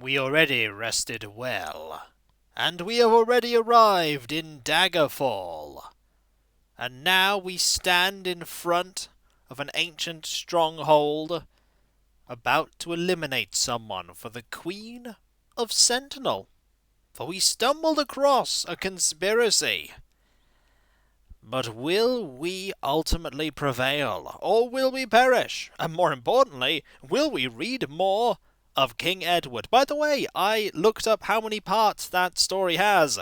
we already rested well, and we have already arrived in Daggerfall. And now we stand in front of an ancient stronghold, about to eliminate someone for the Queen of Sentinel. For we stumbled across a conspiracy. But will we ultimately prevail, or will we perish? And more importantly, will we read more of King Edward? By the way, I looked up how many parts that story has.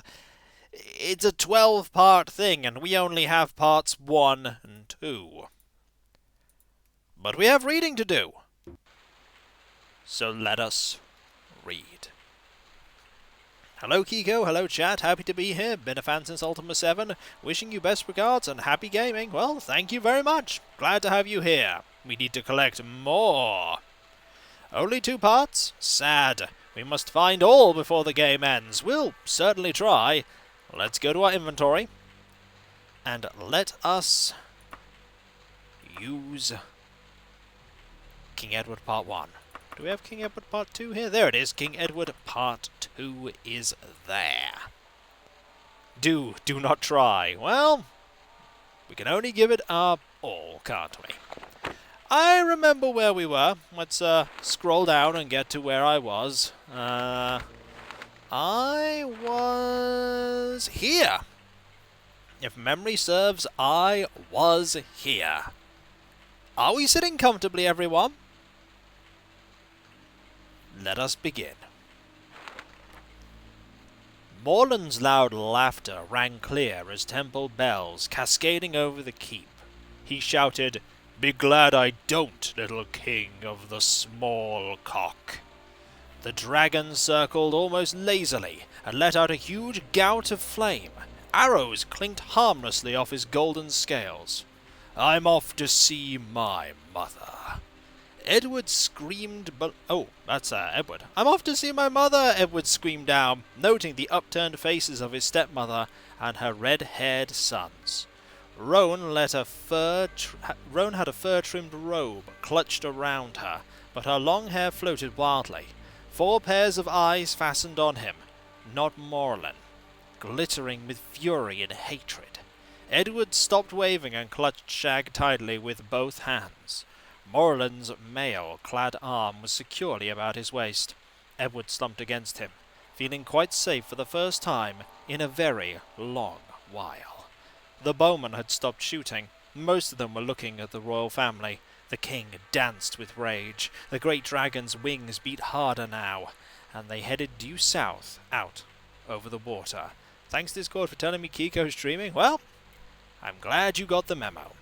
It's a 12-part thing, and we only have parts 1 and 2. But we have reading to do. So let us read. Hello Kiko, hello chat, happy to be here, been a fan since Ultima 7, wishing you best regards and happy gaming. Well, thank you very much, glad to have you here. We need to collect more. Only 2 parts? Sad. We must find all before the game ends. We'll certainly try. Let's go to our inventory, and let us use King Edward Part 1. Do we have King Edward Part 2 here? There it is. King Edward Part 2 is there. Do not try. Well, we can only give it our all, can't we? I remember where we were. Let's scroll down and get to where I was. I was here. If memory serves, I was here. Are we sitting comfortably, everyone? Let us begin. Morland's loud laughter rang clear as temple bells cascading over the keep. He shouted, "Be glad I don't, little king of the small cock." The dragon circled almost lazily and let out a huge gout of flame. Arrows clinked harmlessly off his golden scales. "I'm off to see my mother." Edward screamed, oh, that's Edward. "I'm off to see my mother," Edward screamed down, noting the upturned faces of his stepmother and her red-haired sons. Roan had a fur-trimmed robe clutched around her, but her long hair floated wildly. 4 pairs of eyes fastened on him, not Morland, glittering with fury and hatred. Edward stopped waving and clutched Shag tightly with both hands. Morland's mail-clad arm was securely about his waist. Edward slumped against him, feeling quite safe for the first time in a very long while. The bowmen had stopped shooting. Most of them were looking at the royal family. The king danced with rage. The great dragon's wings beat harder now, and they headed due south, out over the water. Thanks, Discord, for telling me Kiko's streaming. Well, I'm glad you got the memo.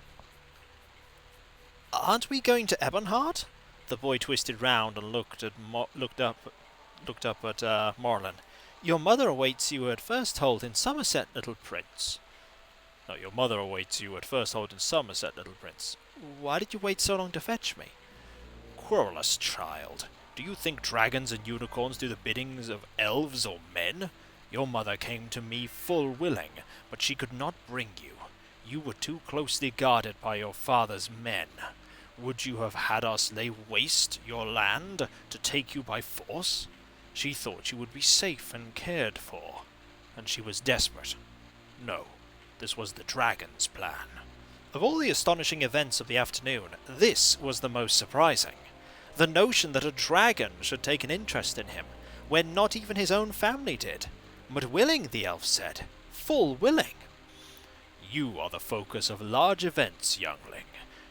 "Aren't we going to Ebonheart?" The boy twisted round and looked up at Morland. "Your mother awaits you at Firsthold in Somerset, little prince." "No, your mother awaits you at Firsthold in Somerset, little prince." "Why did you wait so long to fetch me?" "Querulous child. Do you think dragons and unicorns do the biddings of elves or men? Your mother came to me full willing, but she could not bring you. You were too closely guarded by your father's men. Would you have had us lay waste your land to take you by force? She thought you would be safe and cared for, and she was desperate. No, this was the dragon's plan." Of all the astonishing events of the afternoon, this was the most surprising. The notion that a dragon should take an interest in him, when not even his own family did. But willing, the elf said. Full willing. "You are the focus of large events, youngling.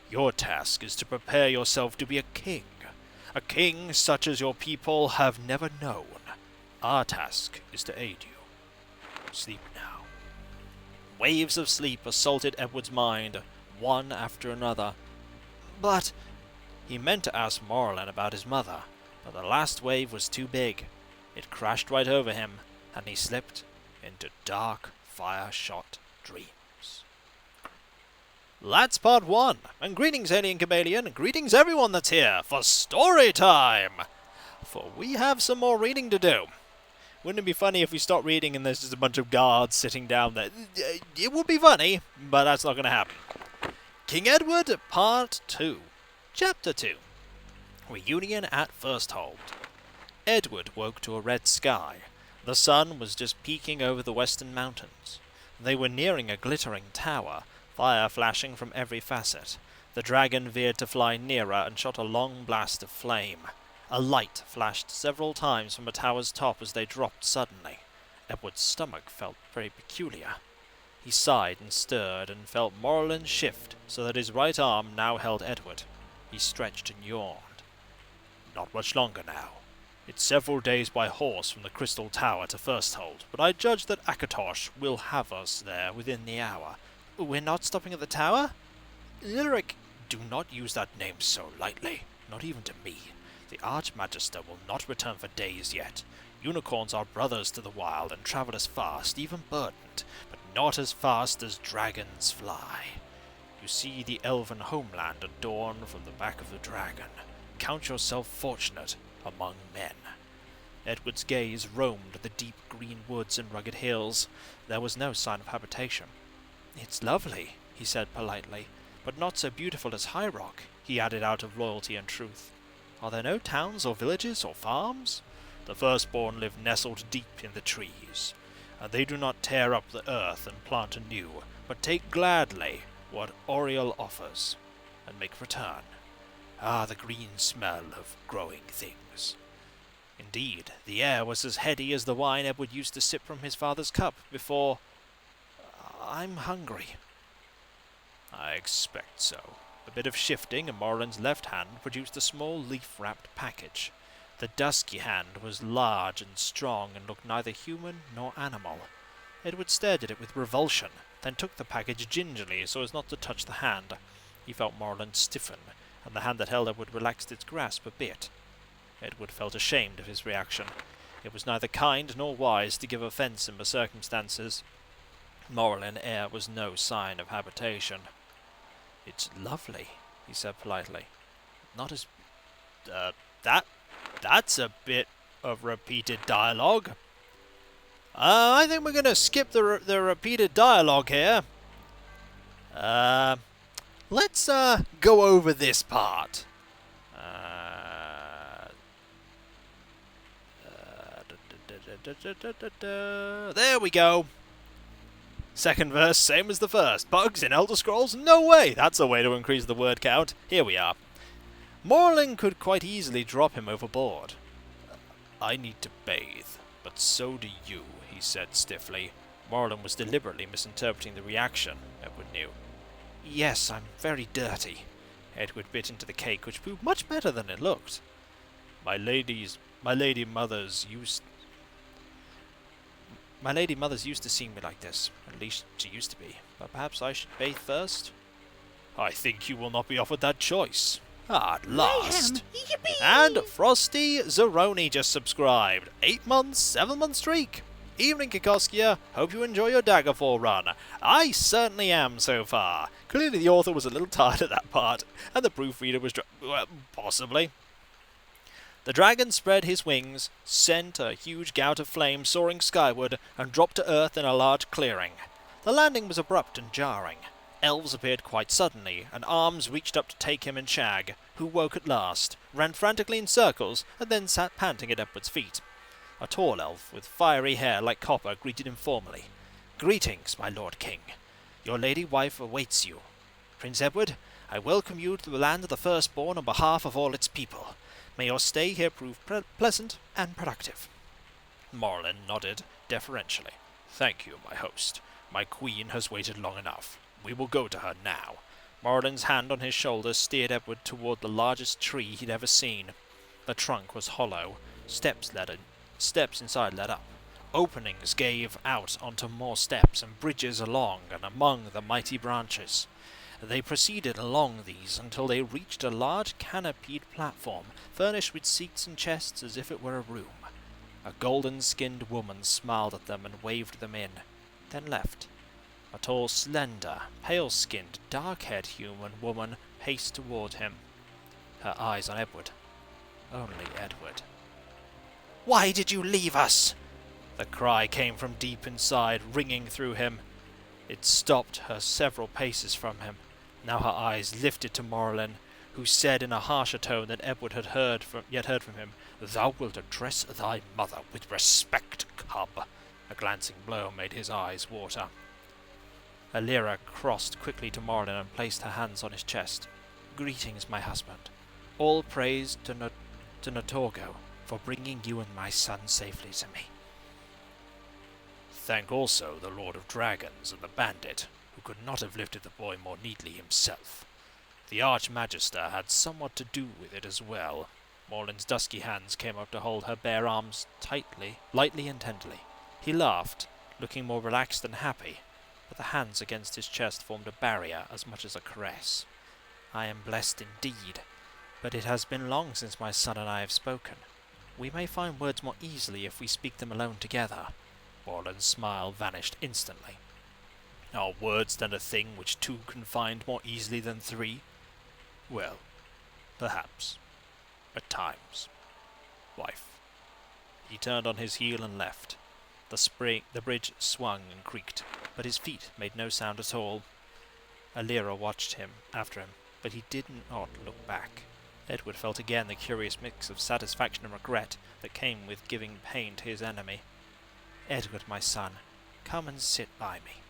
Your task is to prepare yourself to be a king such as your people have never known. Our task is to aid you. Sleep now." Waves of sleep assaulted Edward's mind, one after another. But he meant to ask Morland about his mother, but the last wave was too big. It crashed right over him, and he slipped into dark, fire-shot dreams. That's part 1, and greetings Alien Chameleon, greetings everyone that's here for story time! For we have some more reading to do. Wouldn't it be funny if we stopped reading and there's just a bunch of guards sitting down there? It would be funny, but that's not going to happen. King Edward, Part 2, Chapter 2, Reunion at Firsthold. Edward woke to a red sky. The sun was just peeking over the western mountains. They were nearing a glittering tower, fire flashing from every facet. The dragon veered to fly nearer and shot a long blast of flame. A light flashed several times from the tower's top as they dropped suddenly. Edward's stomach felt very peculiar. He sighed and stirred and felt Morlin shift so that his right arm now held Edward. He stretched and yawned. Not much longer now. It's several days by horse from the Crystal Tower to Firsthold, but I judge that Akatosh will have us there within the hour. We're not stopping at the tower? Lyric, do not use that name so lightly, not even to me. The Archmagister will not return for days yet. Unicorns are brothers to the wild and travel as fast, even burdened, but not as fast as dragons fly. You see the elven homeland adorned from the back of the dragon. Count yourself fortunate among men. Edward's gaze roamed the deep green woods and rugged hills. There was no sign of habitation. It's lovely, he said politely, but not so beautiful as High Rock, he added out of loyalty and truth. Are there no towns or villages or farms? The firstborn live nestled deep in the trees. They do not tear up the earth and plant anew, but take gladly what Oriel offers, and make return. Ah, the green smell of growing things. Indeed, the air was as heady as the wine Edward used to sip from his father's cup before... I'm hungry. I expect so. A bit of shifting, and Morlin's left hand produced a small leaf-wrapped package. The dusky hand was large and strong and looked neither human nor animal. Edward stared at it with revulsion, then took the package gingerly so as not to touch the hand. He felt Morlin stiffen, and the hand that held Edward relaxed its grasp a bit. Edward felt ashamed of his reaction. It was neither kind nor wise to give offence in the circumstances. Morlin air was no sign of habitation. It's lovely, he said politely. Not as... That's a bit of repeated dialogue. I think we're going to skip the repeated dialogue here. Let's go over this part. There we go. Second verse, same as the first. Bugs in Elder Scrolls? No way! That's a way to increase the word count. Here we are. Morlin could quite easily drop him overboard. I need to bathe, but so do you, he said stiffly. Morlin was deliberately misinterpreting the reaction, Edward knew. Yes, I'm very dirty. Edward bit into the cake, which proved much better than it looked. My lady mothers used to see me like this. At least she used to be. But perhaps I should bathe first? I think you will not be offered that choice. At last. And Frosty Zeroni just subscribed. 8 months, 7 month streak. Evening, Kikoskia. Hope you enjoy your Daggerfall run. I certainly am so far. Clearly the author was a little tired at that part, and the proofreader was well, possibly. The dragon spread his wings, sent a huge gout of flame soaring skyward, and dropped to earth in a large clearing. The landing was abrupt and jarring. Elves appeared quite suddenly, and arms reached up to take him and Shag, who woke at last, ran frantically in circles, and then sat panting at Edward's feet. A tall elf, with fiery hair like copper, greeted him formally. Greetings, my lord king. Your lady wife awaits you. Prince Edward, I welcome you to the land of the firstborn on behalf of all its people. May your stay here prove pleasant and productive. Morlin nodded deferentially. Thank you, my host. My queen has waited long enough. We will go to her now. Morlin's hand on his shoulder steered Edward toward the largest tree he'd ever seen. The trunk was hollow. Steps inside led up. Openings gave out onto more steps and bridges along and among the mighty branches. They proceeded along these until they reached a large canopied platform, furnished with seats and chests as if it were a room. A golden-skinned woman smiled at them and waved them in, then left. A tall, slender, pale-skinned, dark-haired human woman paced toward him, her eyes on Edward. Only Edward. Why did you leave us? The cry came from deep inside, ringing through him. It stopped her several paces from him. Now her eyes lifted to Morlin, who said in a harsher tone than Edward had heard from him, "Thou wilt address thy mother with respect, cub." A glancing blow made his eyes water. Alira crossed quickly to Morlin and placed her hands on his chest. "Greetings, my husband. All praise to Notorgo for bringing you and my son safely to me. Thank also the Lord of Dragons and the bandit, who could not have lifted the boy more neatly himself. The Archmagister had somewhat to do with it as well." Morlin's dusky hands came up to hold her bare arms lightly and tenderly. He laughed, looking more relaxed than happy, but the hands against his chest formed a barrier as much as a caress. "I am blessed indeed, but it has been long since my son and I have spoken. We may find words more easily if we speak them alone together." Morlin's smile vanished instantly. "Are words then a thing which two can find more easily than three? Well, perhaps. At times. Wife." He turned on his heel and left. The bridge swung and creaked, but his feet made no sound at all. Alira watched him after him, but he did not look back. Edward felt again the curious mix of satisfaction and regret that came with giving pain to his enemy. "Edward, my son, come and sit by me."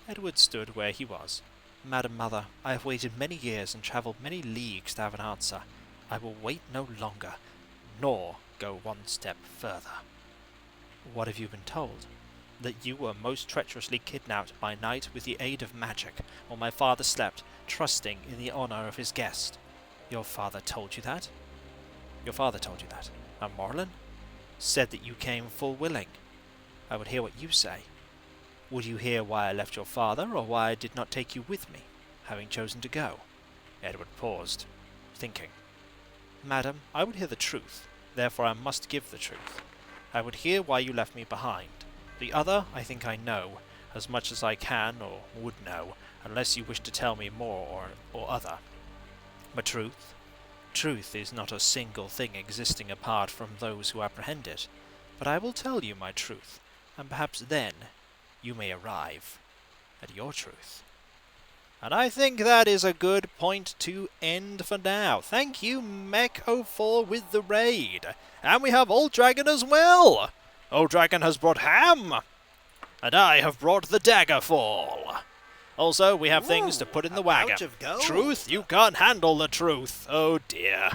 Edward stood where he was. "Madam Mother, I have waited many years and travelled many leagues to have an answer. I will wait no longer, nor go one step further." "What have you been told?" "That you were most treacherously kidnapped by night with the aid of magic, while my father slept, trusting in the honour of his guest." "Your father told you that?" "Your father told you that? And Morlin?" "Said that you came full willing." "I would hear what you say." "Would you hear why I left your father, or why I did not take you with me, having chosen to go?" Edward paused, thinking. "Madam, I would hear the truth, therefore I must give the truth. I would hear why you left me behind. The other I think I know, as much as I can or would know, unless you wish to tell me more or other. But truth? Truth is not a single thing existing apart from those who apprehend it. But I will tell you my truth, and perhaps then you may arrive at your truth." And I think that is a good point to end for now. Thank you, Mech04, with the raid. And we have Old Dragon as well. Old Dragon has brought ham. And I have brought the Daggerfall. Also, we have things to put in the wagon. Truth? You can't handle the truth. Oh dear.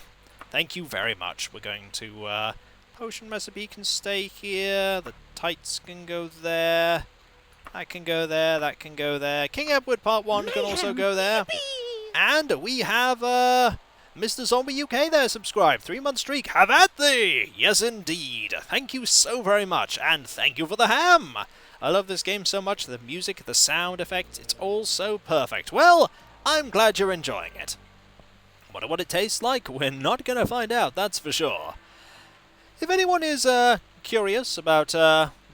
Thank you very much. We're going to... potion recipe can stay here. The tights can go there. That can go there, that can go there. King Edward Part 1 can also go there. And we have Mr. Zombie UK there subscribed. 3-month streak. Have at thee! Yes, indeed. Thank you so very much. And thank you for the ham. I love this game so much. The music, the sound effects, it's all so perfect. Well, I'm glad you're enjoying it. Wonder what it tastes like? We're not going to find out, that's for sure. If anyone is curious about...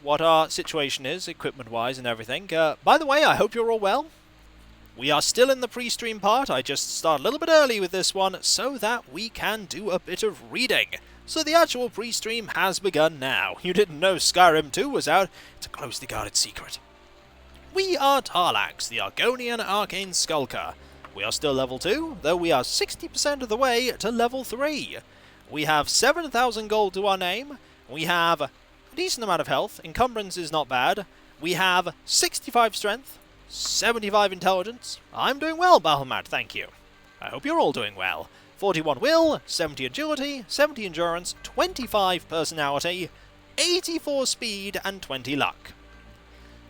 what our situation is, equipment-wise and everything. By the way, I hope you're all well. We are still in the pre-stream part. I just started a little bit early with this one so that we can do a bit of reading. So the actual pre-stream has begun now. You didn't know Skyrim 2 was out. It's a closely guarded secret. We are Tar-Laxx, the Argonian Arcane Skulker. We are still level 2, though we are 60% of the way to level 3. We have 7,000 gold to our name. We have... a decent amount of health. Encumbrance is not bad. We have 65 strength, 75 intelligence. I'm doing well, Bahamut, thank you. I hope you're all doing well. 41 will, 70 agility, 70 endurance, 25 personality, 84 speed, and 20 luck.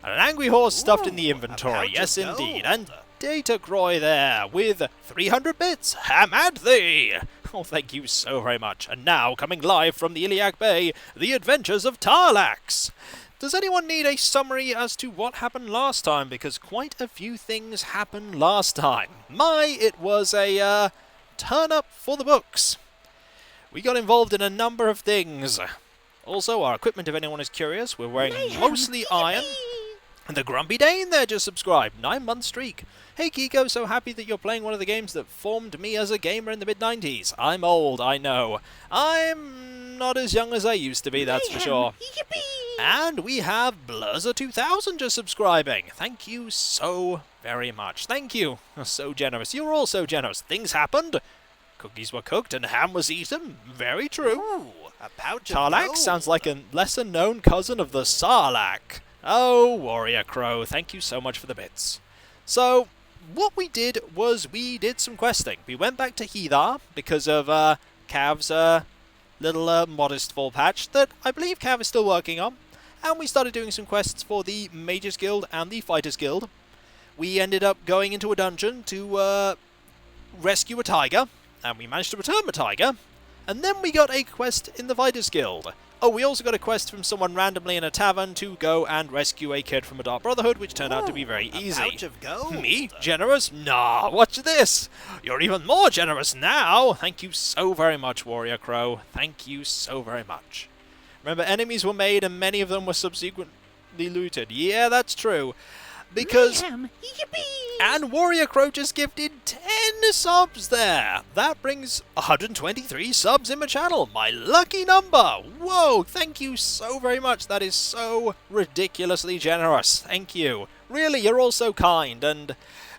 And an angry horse stuffed in the inventory, yes indeed. And Data Croy there with 300 bits. Ham at thee! Oh, thank you so very much. And now, coming live from the Iliac Bay, the adventures of Tar-Laxx. Does anyone need a summary as to what happened last time? Because quite a few things happened last time. It was a turn-up for the books. We got involved in a number of things. Also, our equipment, if anyone is curious, we're wearing mostly iron. And the Grumpy Dane there just subscribed. 9-month streak. Hey Kiko, so happy that you're playing one of the games that formed me as a gamer in the mid-90s. I'm old, I know. I'm not as young as I used to be, that's for sure. And we have Blurzer2000 just subscribing. Thank you so very much. Thank you. You're so generous. You're all so generous. Things happened. Cookies were cooked and ham was eaten. Very true. Ooh, a pouch of Tar-Laxx gold. sounds like a lesser-known cousin of the Sarlacc. Oh, Warrior Crow, thank you so much for the bits. So, what we did was we did some questing. We went back to Heathar because of Cav's little modest full patch that I believe Cav is still working on. And we started doing some quests for the Mages Guild and the Fighters Guild. We ended up going into a dungeon to rescue a tiger, and we managed to return the tiger. And then we got a quest in the Fighters Guild. Oh, we also got a quest from someone randomly in a tavern to go and rescue a kid from a Dark Brotherhood, which turned out to be very easy. A pouch of gold. Me? Generous? Nah, watch this! You're even more generous now! Thank you so very much, Warrior Crow. Thank you so very much. Remember, enemies were made and many of them were subsequently looted. Yeah, that's true. Because... And Warrior Crow just gifted 10 subs there! That brings 123 subs in my channel. My lucky number! Whoa, thank you so very much. That is so ridiculously generous. Thank you. Really, you're all so kind. And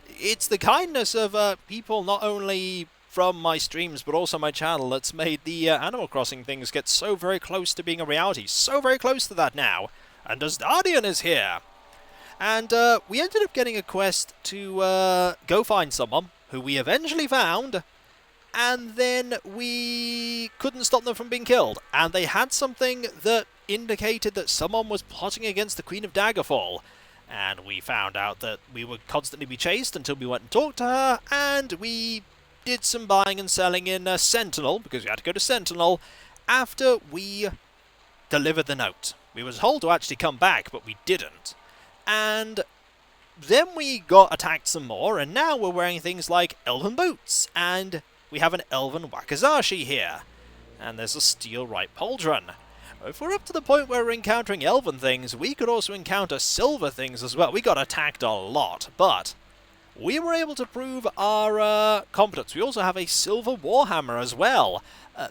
it's the kindness of people not only from my streams but also my channel that's made the Animal Crossing things get so very close to being a reality. So very close to that now. And Astardian is here! And we ended up getting a quest to go find someone, who we eventually found, and then we couldn't stop them from being killed. And they had something that indicated that someone was plotting against the Queen of Daggerfall. And we found out that we would constantly be chased until we went and talked to her, and we did some buying and selling in Sentinel, because we had to go to Sentinel, after we delivered the note. We were told to actually come back, but we didn't. And then we got attacked some more, and now we're wearing things like elven boots, and we have an elven wakizashi here. And there's a steel right pauldron. If we're up to the point where we're encountering elven things, we could also encounter silver things as well. We got attacked a lot, but we were able to prove our competence. We also have a silver warhammer as well.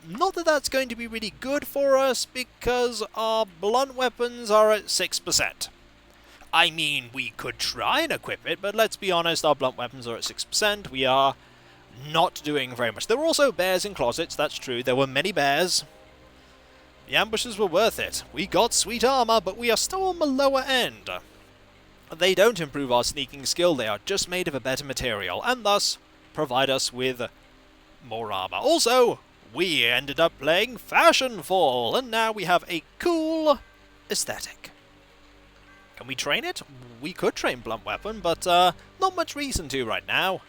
Not that that's going to be really good for us, because our blunt weapons are at 6%. I mean, we could try and equip it, but let's be honest, our blunt weapons are at 6%. We are not doing very much. There were also bears in closets, that's true. There were many bears. The ambushes were worth it. We got sweet armor, but we are still on the lower end. They don't improve our sneaking skill, they are just made of a better material, and thus provide us with more armor. Also, we ended up playing Fashionfall, and now we have a cool aesthetic. Can we train it? We could train blunt weapon, but not much reason to right now.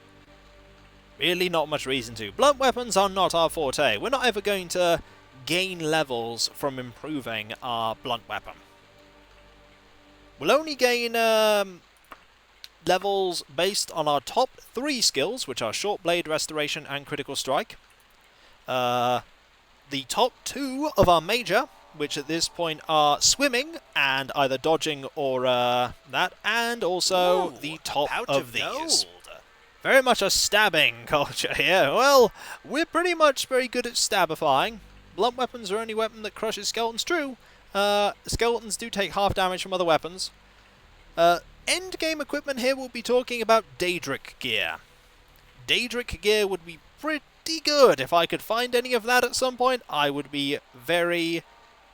Really not much reason to. Blunt weapons are not our forte. We're not ever going to gain levels from improving our blunt weapon. We'll only gain levels based on our top 3 skills, which are Short Blade, Restoration, and Critical Strike. The top 2 of our major, which at this point are Swimming and either Dodging or that, and also the top of these. Gold. Very much a stabbing culture here. Well, we're pretty much very good at stabifying. Blunt weapons are only weapon that crushes skeletons. True, skeletons do take half damage from other weapons. End game equipment here, we'll be talking about Daedric gear. Daedric gear would be pretty good. If I could find any of that at some point, I would be very,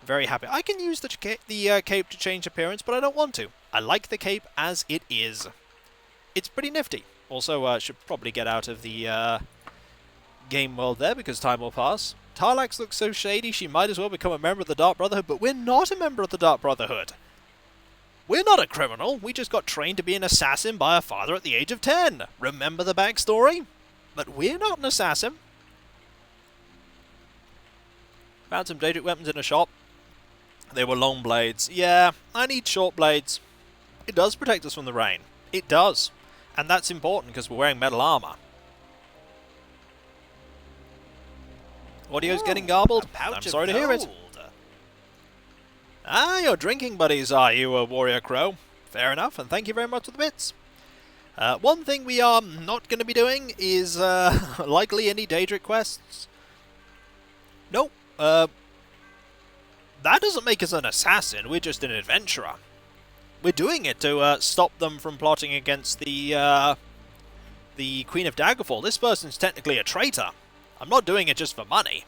very happy. I can use the cape to change appearance, but I don't want to. I like the cape as it is. It's pretty nifty. Also, should probably get out of the game world there, because time will pass. Tar-Laxx looks so shady, she might as well become a member of the Dark Brotherhood, but we're not a member of the Dark Brotherhood. We're not a criminal. We just got trained to be an assassin by our father at the age of 10. Remember the backstory? But we're not an assassin. Found some Daedric weapons in a shop. They were long blades. Yeah, I need short blades. It does protect us from the rain. It does. And that's important because we're wearing metal armor. Audio's getting garbled. I'm sorry to hear it. Ah, your drinking buddies, are you, Warrior Crow? Fair enough, and thank you very much for the bits. One thing we are not going to be doing is likely any Daedric quests. Nope. That doesn't make us an assassin, we're just an adventurer. We're doing it to stop them from plotting against the Queen of Daggerfall. This person's technically a traitor. I'm not doing it just for money.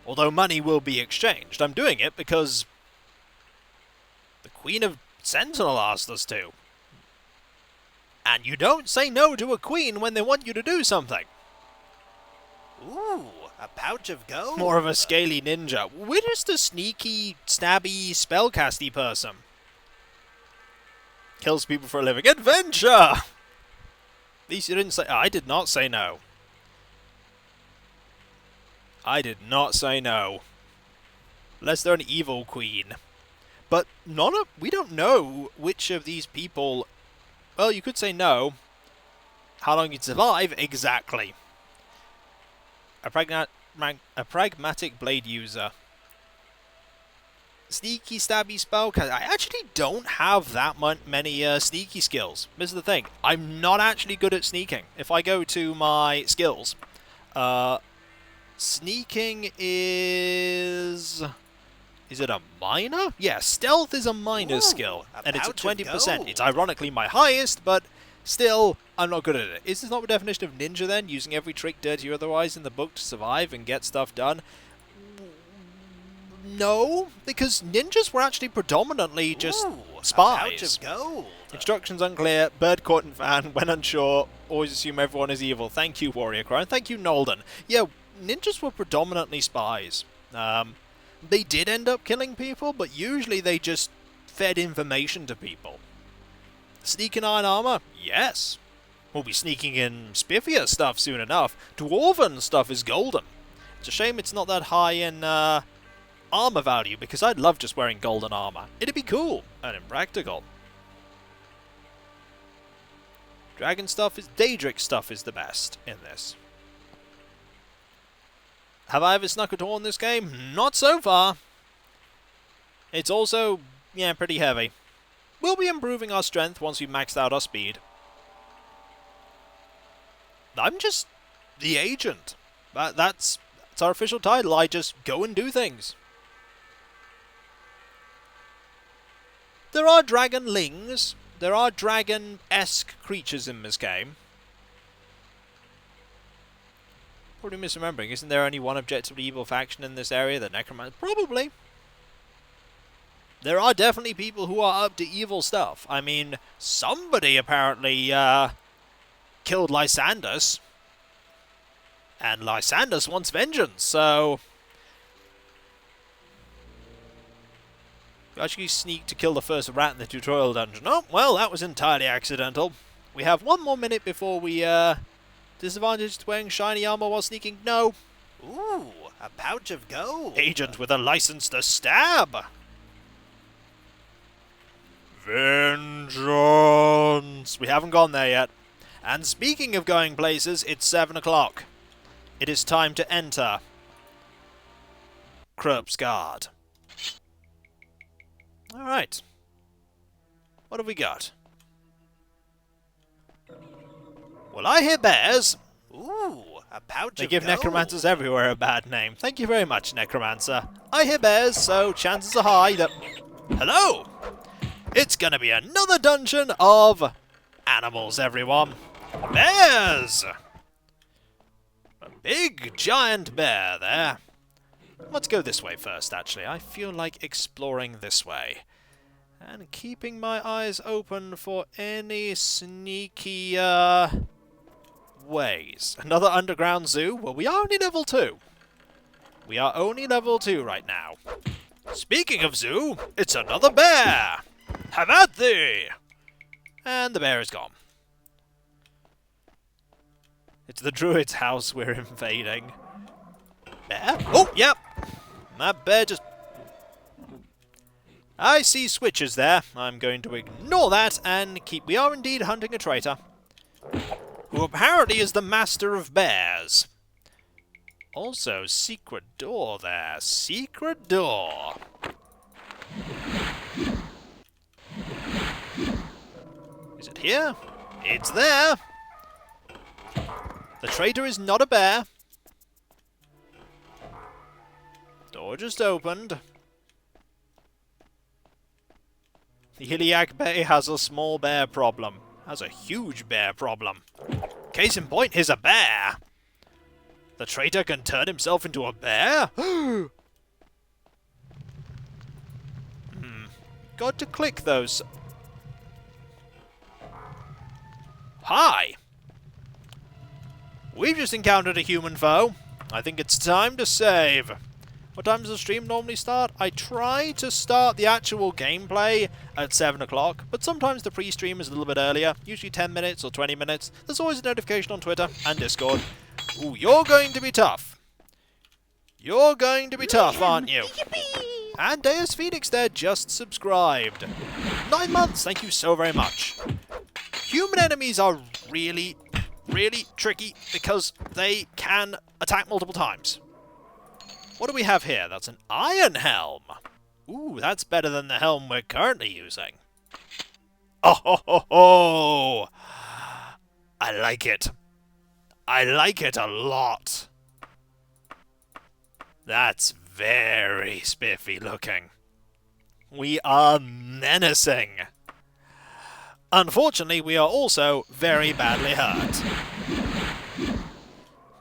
Although money will be exchanged. I'm doing it because the Queen of Sentinel asked us to. And you don't say no to a queen when they want you to do something. Ooh, a pouch of gold. More of a scaly ninja. We're just a sneaky, stabby, spellcasty person. Kills people for a living. Adventure! At least you didn't say... I did not say no. I did not say no. Unless they're an evil queen. But we don't know which of these people... Well, you could say no. How long you'd survive? Exactly. A pragmatic blade user. Sneaky, stabby spellcaster. I actually don't have that many sneaky skills. This is the thing. I'm not actually good at sneaking. If I go to my skills, sneaking is... Is it a minor? Yeah, stealth is a minor skill, and it's at 20%. It's ironically my highest, but still, I'm not good at it. Is this not the definition of ninja then? Using every trick, dirty or otherwise, in the book to survive and get stuff done? No, because ninjas were actually predominantly just spies. A pouch of gold. Instructions unclear, bird caught in fan, when unsure, always assume everyone is evil. Thank you, Warrior Crown. Thank you, Nolden. Yeah, ninjas were predominantly spies. They did end up killing people, but usually they just fed information to people. Sneak in iron armor? Yes. We'll be sneaking in spiffier stuff soon enough. Dwarven stuff is golden. It's a shame it's not that high in armor value, because I'd love just wearing golden armor. It'd be cool and impractical. Dragon stuff is... Daedric stuff is the best in this. Have I ever snuck a door in this game? Not so far. It's also, yeah, pretty heavy. We'll be improving our strength once we've maxed out our speed. I'm just the agent. That's our official title. I just go and do things. There are dragonlings. There are dragon-esque creatures in this game. Probably misremembering. Isn't there only one objectively evil faction in this area? The Necromancer? Probably. There are definitely people who are up to evil stuff. I mean, somebody apparently killed Lysandus. And Lysandus wants vengeance, so... You actually sneak to kill the first rat in the tutorial dungeon. Oh, well, that was entirely accidental. We have one more minute before we, disadvantaged wearing shiny armor while sneaking? No. Ooh, a pouch of gold. Agent with a license to stab. Vengeance. We haven't gone there yet. And speaking of going places, it's 7 o'clock. It is time to enter Kropsgard. Alright. What have we got? Well, I hear bears. Ooh, a pouch They of give gold. necromancers everywhere a bad name. Thank you very much, necromancer. I hear bears, so chances are high that... Hello! It's gonna be another dungeon of animals, everyone. Bears! A big, giant bear there. Let's go this way first, actually. I feel like exploring this way. And keeping my eyes open for any sneaky, ways. Another underground zoo? Well, we are only level 2. We are only level 2 right now. Speaking of zoo, it's another bear! Have at thee! And the bear is gone. It's the druid's house we're invading. Bear? Oh, yep! That bear just... I see switches there. I'm going to ignore that and keep... We are indeed hunting a traitor, who apparently is the master of bears. Also, secret door there. Secret door. Is it here? It's there. The traitor is not a bear. Door just opened. The Iliac Bay has a small bear problem. Has a huge bear problem. Case in point, here's a bear. The traitor can turn himself into a bear? Got to click those. Hi! We've just encountered a human foe. I think it's time to save. What time does the stream normally start? I try to start the actual gameplay at 7 o'clock, but sometimes the pre-stream is a little bit earlier, usually 10 minutes or 20 minutes. There's always a notification on Twitter and Discord. Ooh, you're going to be tough. You're going to be tough, aren't you? And Deus Phoenix there just subscribed. 9 months, thank you so very much. Human enemies are really tricky because they can attack multiple times. What do we have here? That's an iron helm. Ooh, that's better than the helm we're currently using. Oh ho ho ho! I like it. I like it a lot. That's very spiffy looking. We are menacing. Unfortunately, we are also very badly hurt.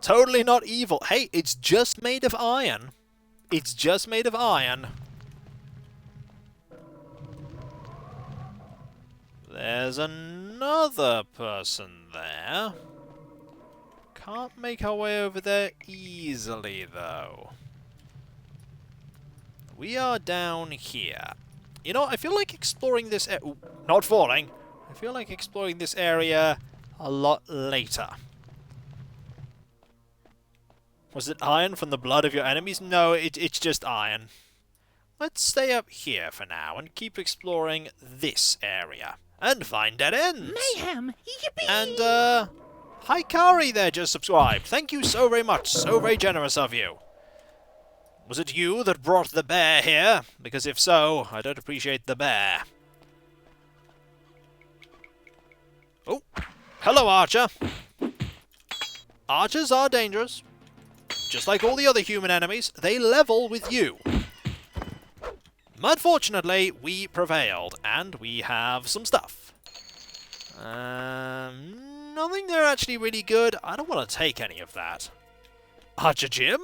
Totally not evil. Hey, it's just made of iron. It's just made of iron. There's another person there. Can't make our way over there easily, though. We are down here. You know, I feel like exploring this... not falling. I feel like exploring this area a lot later. Was it iron from the blood of your enemies? No, it's just iron. Let's stay up here for now and keep exploring this area. And find dead ends! Mayhem! Yippee! And, hi Kari there just subscribed. Thank you so very much. So very generous of you. Was it you that brought the bear here? Because if so, I don't appreciate the bear. Oh, hello Archer. Archers are dangerous. Just like all the other human enemies, they level with you. Unfortunately, we prevailed, and we have some stuff. Nothing there actually really good. I don't want to take any of that. Archer Jim?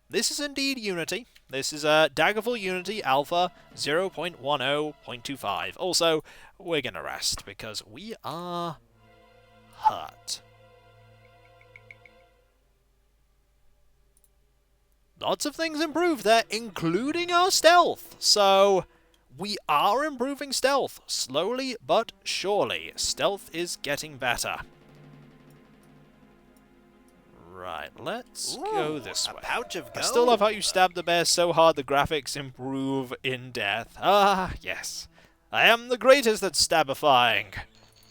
This is indeed Unity. This is Daggerfall Unity Alpha 0.10.25. Also, we're gonna rest, because we are hurt. Lots of things improved there, including our stealth. So, we are improving stealth. Slowly but surely. Stealth is getting better. Right, let's go this way. A pouch of gold. I still love how you stab the bear so hard the graphics improve in death. Ah, yes. I am the greatest at stabifying.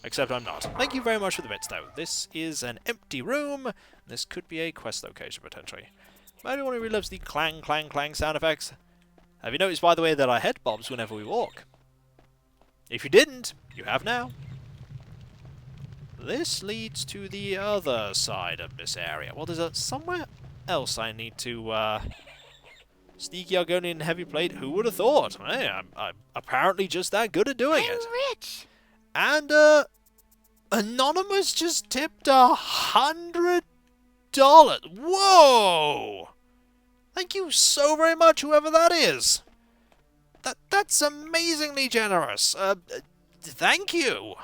Except I'm not. Thank you very much for the bits, though. This is an empty room. This could be a quest location, potentially. Anyone who really loves the clang, clang, clang sound effects? Have you noticed, by the way, that our head bobs whenever we walk? If you didn't, you have now. This leads to the other side of this area. Well, there's somewhere else I need to, Sneaky Argonian Heavy Plate, who would have thought? Hey, I'm apparently just that good at doing it. I'm rich! And, Anonymous just tipped $100. Whoa! Thank you so very much, whoever that is. That's amazingly generous. Thank you.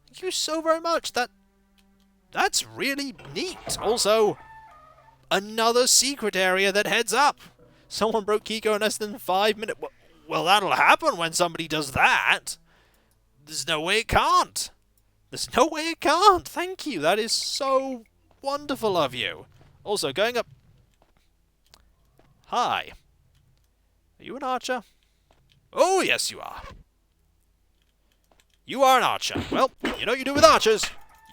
Thank you so very much. That's really neat. Also, another secret area that heads up. Someone broke Kiko in less than 5 minutes. Well, that'll happen when somebody does that. There's no way it can't. There's no way it can't. Thank you. That is so wonderful of you. Also, going up... Hi. Are you an archer? Oh, yes, you are. You are an archer. Well, you know what you do with archers.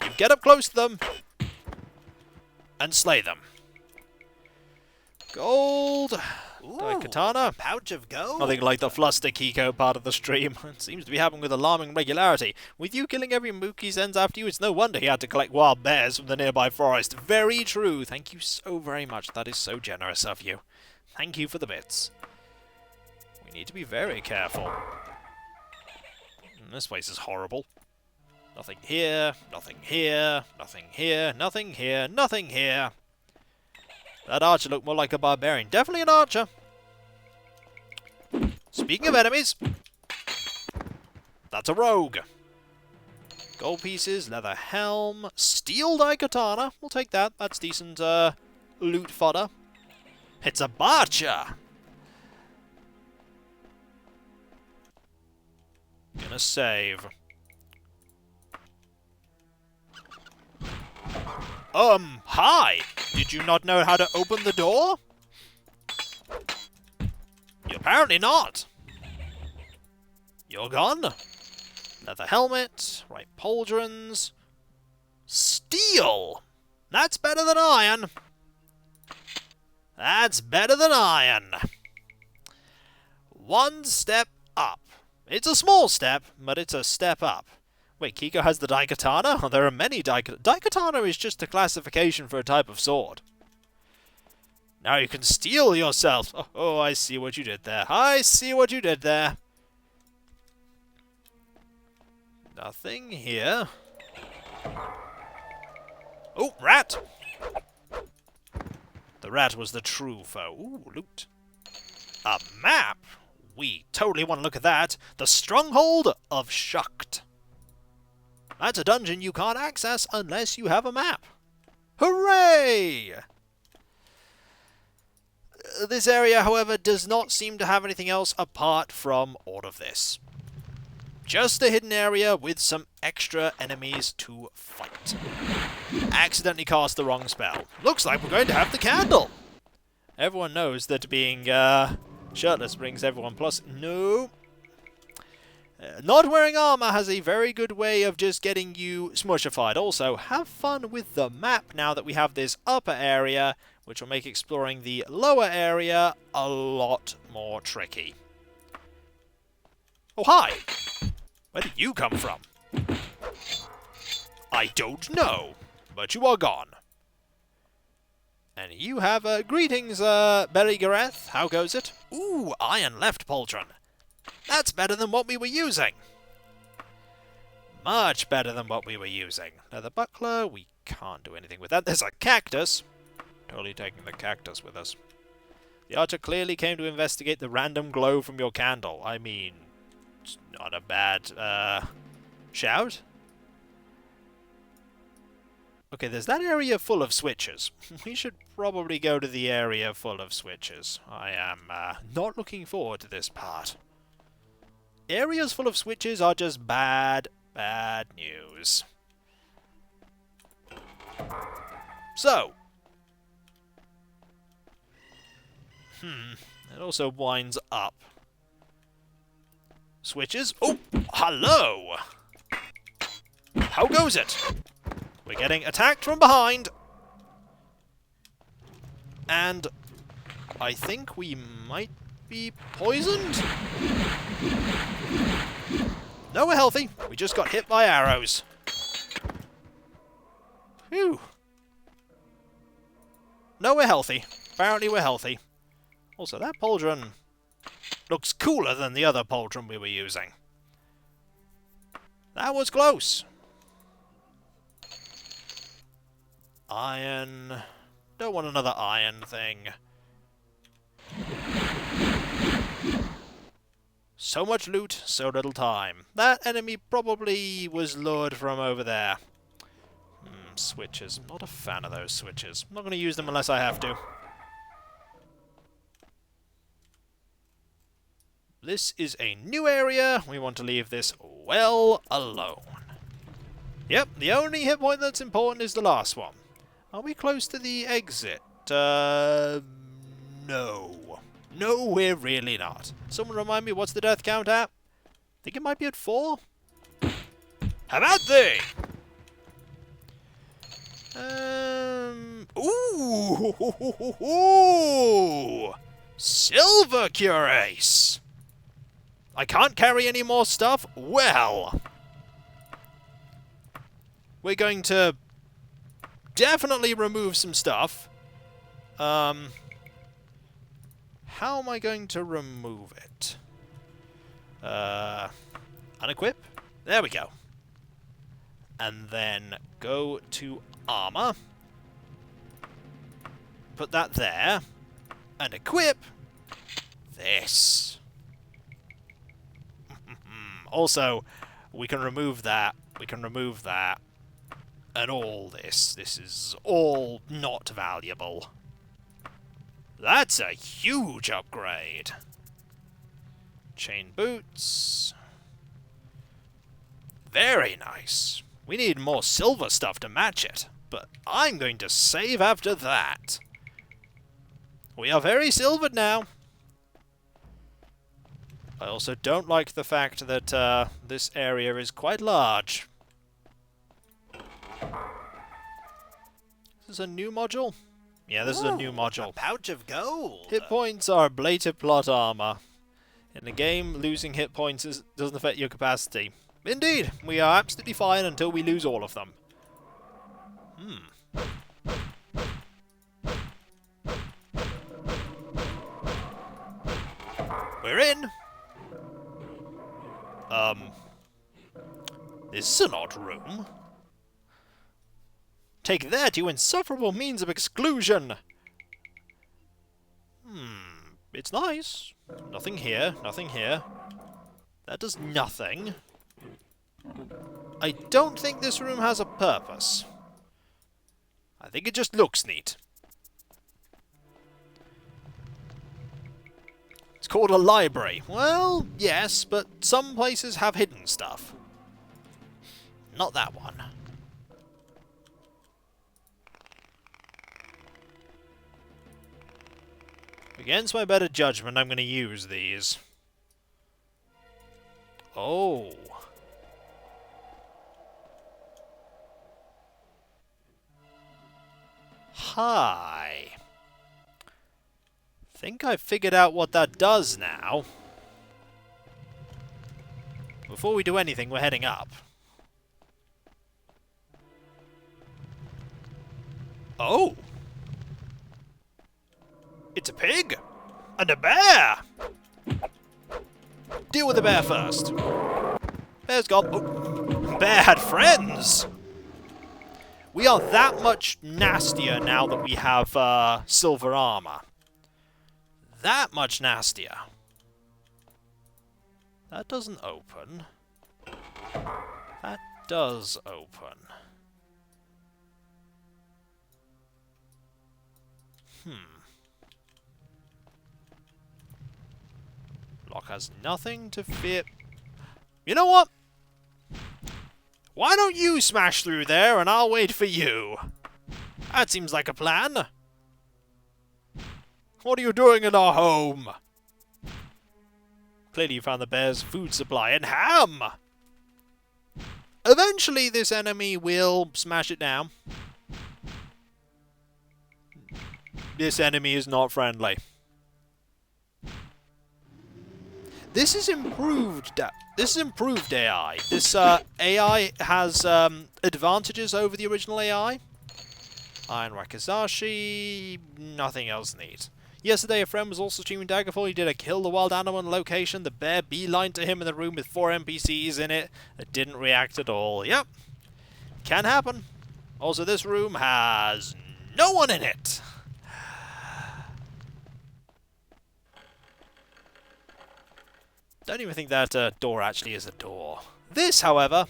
You get up close to them and slay them. Gold. Katana. Pouch of gold. Nothing like the Fluster Kiko part of the stream. It seems to be happening with alarming regularity. With you killing every mook he sends after you, it's no wonder he had to collect wild bears from the nearby forest. Very true. Thank you so very much. That is so generous of you. Thank you for the bits. We need to be very careful. This place is horrible. Nothing here, nothing here, nothing here, nothing here, nothing here. That archer looked more like a barbarian. Definitely an archer. Speaking of enemies, that's a rogue. Gold pieces, leather helm, steel daikatana. We'll take that. That's decent loot fodder. It's a barcher. Gonna save. Hi! Did you not know how to open the door? Apparently not. You're gone. Leather helmet, right pauldrons. Steel! That's better than iron. That's better than iron. One step up. It's a small step, but it's a step up. Wait, Kiko has the daikatana? Oh, there are many daikatana. Daikatana is just a classification for a type of sword. Now you can steal yourself. Oh, I see what you did there. I see what you did there. Nothing here. Oh, rat! The rat was the true foe. Ooh, loot. A map! We totally want to look at that. The Stronghold of Shucked. That's a dungeon you can't access unless you have a map. Hooray! This area, however, does not seem to have anything else apart from all of this. Just a hidden area with some extra enemies to fight. Accidentally cast the wrong spell. Looks like we're going to have the candle. Everyone knows that being shirtless brings everyone plus. No. Not wearing armor has a very good way of just getting you smushified. Also, have fun with the map now that we have this upper area, which will make exploring the lower area a lot more tricky. Oh, hi! Where did you come from? I don't know, but you are gone. And you have, greetings, Berry Gareth. How goes it? Ooh, iron left pauldron. That's better than what we were using. Much better than what we were using. Now, the buckler, we can't do anything with that. There's a cactus. Totally taking the cactus with us. The archer clearly came to investigate the random glow from your candle. I mean, it's not a bad, shout. Okay, there's that area full of switches. We should probably go to the area full of switches. I am, not looking forward to this part. Areas full of switches are just bad, bad news. So. It also winds up. Switches. Oh, hello! How goes it? We're getting attacked from behind. And I think we might be poisoned? No, we're healthy. We just got hit by arrows. Phew. No, we're healthy. Apparently we're healthy. Also, that pauldron looks cooler than the other pauldron we were using. That was close. Iron. Don't want another iron thing. So much loot, so little time. That enemy probably was lured from over there. Switches. Not a fan of those switches. I'm not going to use them unless I have to. This is a new area. We want to leave this well alone. Yep, the only hit point that's important is the last one. Are we close to the exit? No. No, we're really not. Someone remind me, what's the death count at? I think it might be at 4? How about thee? Ooh! Silver cuirass! I can't carry any more stuff? Well, we're going to definitely remove some stuff. How am I going to remove it? Unequip? There we go. And then go to armor. put that there. And equip this. Also, we can remove that. We can remove that. And all this. This is all not valuable. That's a huge upgrade. Chain boots. Very nice. We need more silver stuff to match it, but I'm going to save after that. We are very silvered now. I also don't like the fact that this area is quite large. Is this a new module? Yeah, this is a new module. A pouch of gold. Hit points are ablative plot armor. In the game, losing hit points doesn't affect your capacity. Indeed, we are absolutely fine until we lose all of them. We're in! This is an odd room. Take that, you insufferable means of exclusion! It's nice. Nothing here, nothing here. That does nothing. I don't think this room has a purpose. I think it just looks neat. It's called a library. Well, yes, but some places have hidden stuff. Not that one. Against my better judgment, I'm going to use these. Oh. Hi. Think I've figured out what that does now. Before we do anything, we're heading up. Oh! It's a pig! And a bear! Deal with the bear first. Bear's gone. Oh, bear had friends! We are that much nastier now that we have silver armor. That much nastier. That doesn't open. That does open. Lock has nothing to fear. You know what? Why don't you smash through there and I'll wait for you? That seems like a plan. What are you doing in our home? Clearly you found the bear's food supply and ham! Eventually this enemy will smash it down. This enemy is not friendly. This is improved. This is improved AI. This AI has advantages over the original AI. Iron Wakizashi, nothing else neat. Yesterday, a friend was also streaming Daggerfall. He did a kill the wild animal on location. The bear beelined to him in the room with 4 NPCs in it that didn't react at all. Yep, can happen. Also, this room has no one in it. Don't even think that door actually is a door. This, however,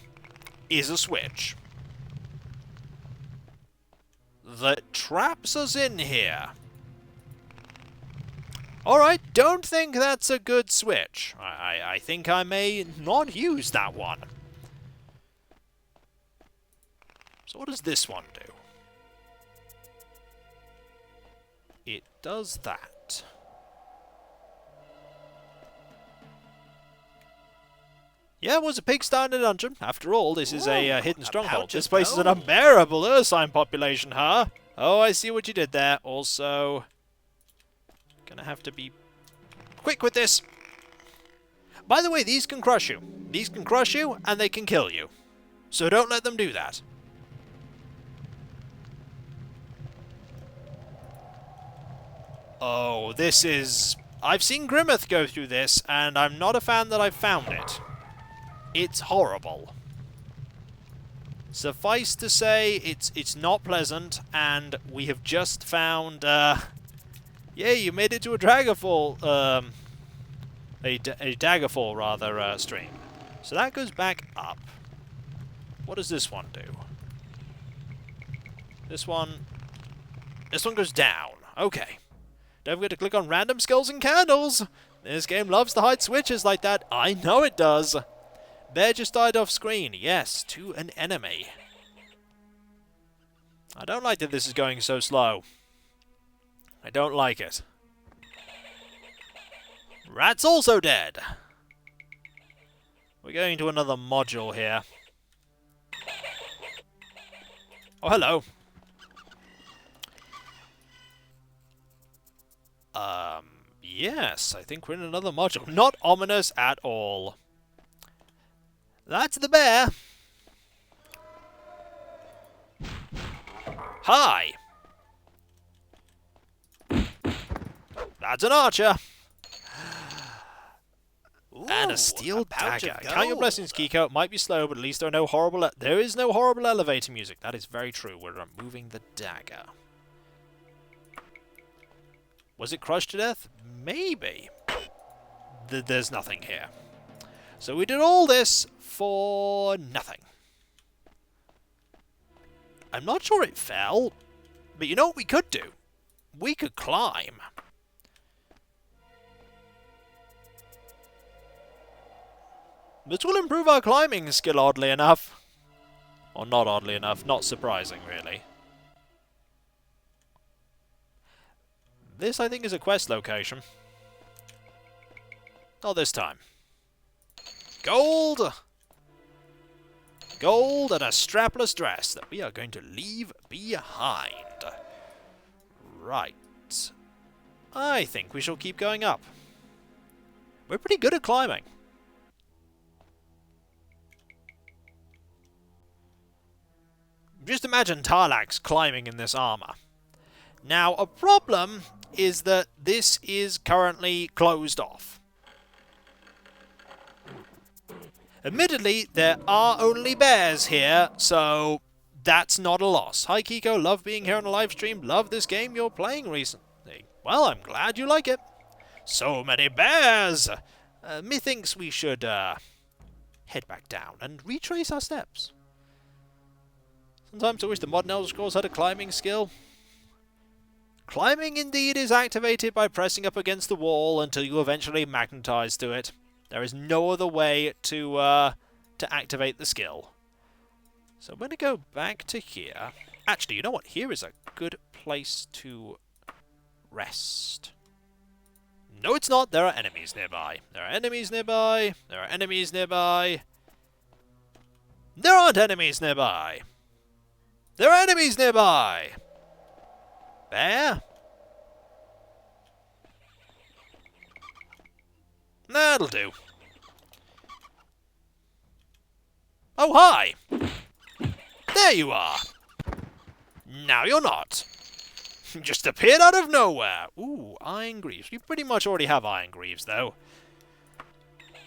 is a switch that traps us in here. Alright, don't think that's a good switch. I think I may not use that one. So what does this one do? It does that. Yeah, it was a pigsty in a dungeon. After all, this is a hidden stronghold. This place is an unbearable Ursine population, huh? Oh, I see what you did there. Also, gonna have to be quick with this. By the way, these can crush you. These can crush you, and they can kill you. So don't let them do that. Oh, this is... I've seen Grimmeth go through this, and I'm not a fan that I've found it. It's horrible. Suffice to say, it's not pleasant, and we have just found, yeah, you made it to a Daggerfall, a Daggerfall, rather, stream. So that goes back up. What does this one do? This one goes down. Okay. Don't forget to click on random skulls and candles. This game loves to hide switches like that. I know it does. Bear just died off screen. Yes, to an enemy. I don't like that this is going so slow. I don't like it. Rat's also dead. We're going to another module here. Oh, hello. Yes, I think we're in another module. Not ominous at all. That's the bear. Hi. That's an archer. Ooh, And a steel pouch dagger. of Count your gold. blessings, Kiko. It might be slow, but at least there is no horrible elevator music. That is very true. We're removing the dagger. Was it crushed to death? Maybe. There's nothing here. So we did all this for nothing. I'm not sure it fell, but you know what we could do? We could climb. This will improve our climbing skill, oddly enough. Or not oddly enough, not surprising, really. This, I think, is a quest location. Not this time. Gold! Gold and a strapless dress that we are going to leave behind. Right. I think we shall keep going up. We're pretty good at climbing. Just imagine Tar-Laxx climbing in this armor. Now, a problem is that this is currently closed off. Admittedly, there are only bears here, so that's not a loss. Hi Kiko, love being here on a live stream, love this game you're playing recently. Well, I'm glad you like it. So many bears! Methinks we should head back down and retrace our steps. Sometimes I wish the modern Elder Scrolls had a climbing skill. Climbing indeed is activated by pressing up against the wall until you eventually magnetize to it. There is no other way to activate the skill. So I'm going to go back to here. Actually, you know what? Here is a good place to rest. No, it's not. There are enemies nearby. There are enemies nearby. There are enemies nearby. There aren't enemies nearby. There are enemies nearby. Bear? That'll do. Oh, hi! There you are! Now you're not. Just appeared out of nowhere. Ooh, iron greaves. We pretty much already have iron greaves, though.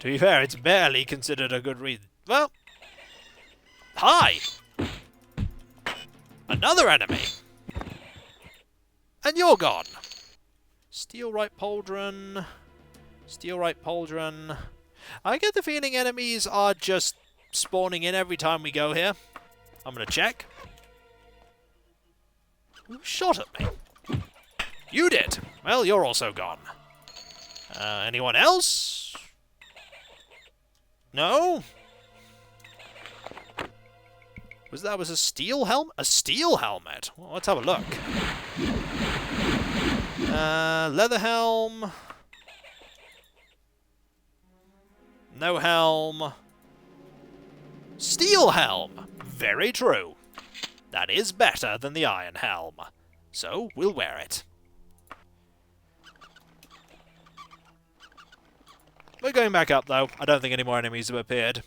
To be fair, it's barely considered a good reason. Well, hi! Another enemy! And you're gone! Steelright Pauldron. Steelright Pauldron. I get the feeling enemies are just spawning in every time we go here. I'm gonna check. Who shot at me? You did! Well, you're also gone. Anyone else? No? Was that a steel helm? A steel helmet? Well, let's have a look. Leather helm. No helm. Steel helm. Very true. That is better than the iron helm. So, we'll wear it. We're going back up, though. I don't think any more enemies have appeared.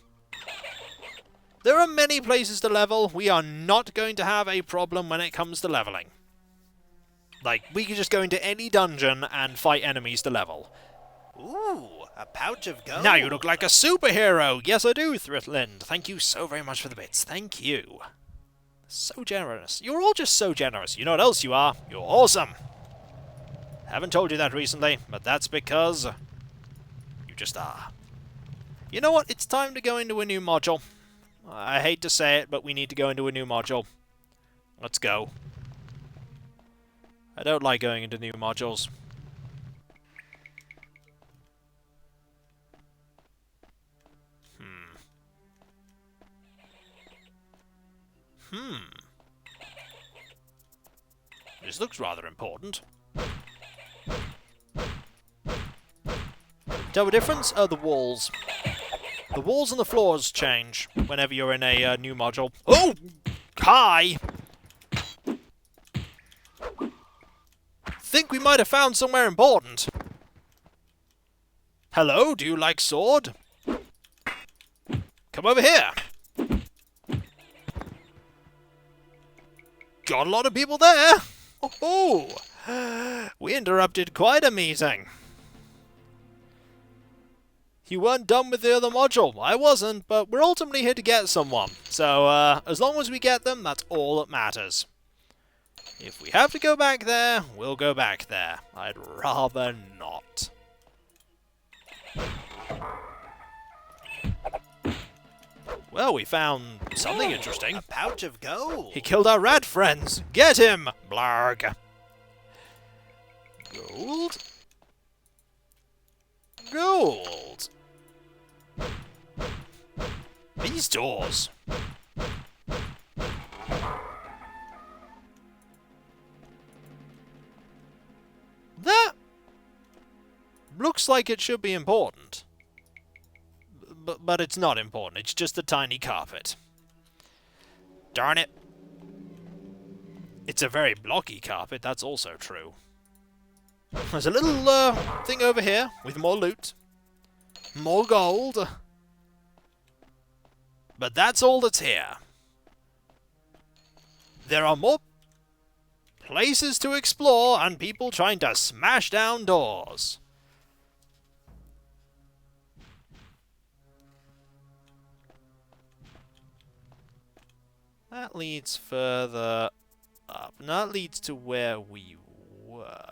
There are many places to level. We are not going to have a problem when it comes to leveling. Like, we can just go into any dungeon and fight enemies to level. Ooh, a pouch of gold. Now you look like a superhero! Yes, I do, Thritland. Thank you so very much for the bits. Thank you. So generous. You're all just so generous. You know what else you are? You're awesome! Haven't told you that recently, but that's because you just are. You know what? It's time to go into a new module. I hate to say it, but we need to go into a new module. Let's go. I don't like going into new modules. This looks rather important. Tell the difference? The walls. The walls and the floors change whenever you're in a new module. Oh! Hi! Think we might have found somewhere important. Hello, do you like sword? Come over here. Got a lot of people there. Oh, we interrupted quite a meeting. You weren't done with the other module. I wasn't, but we're ultimately here to get someone. So, as long as we get them, that's all that matters. If we have to go back there, we'll go back there. I'd rather not. Well, we found something interesting. A pouch of gold. He killed our rat friends. Get him! Blarg. Gold? Gold. These doors. That looks like it should be important. But it's not important. It's just a tiny carpet. Darn it. It's a very blocky carpet, that's also true. There's a little thing over here with more loot. More gold. But that's all that's here. There are more places to explore and people trying to smash down doors. That leads further up. And that leads to where we were.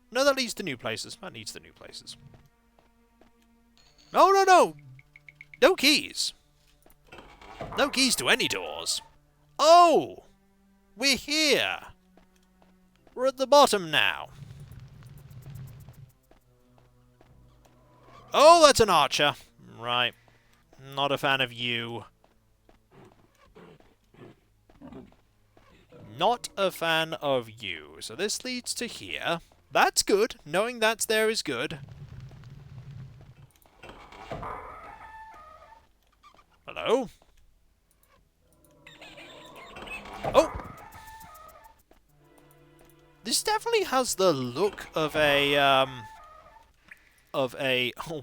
No, that leads to new places. That leads to new places. No, no, no! No keys! No keys to any doors. Oh! We're here! We're at the bottom now. Oh, that's an archer. Right. Not a fan of you. Not a fan of you. So this leads to here. That's good. Knowing that's there is good. Hello? Oh! This definitely has the look of a,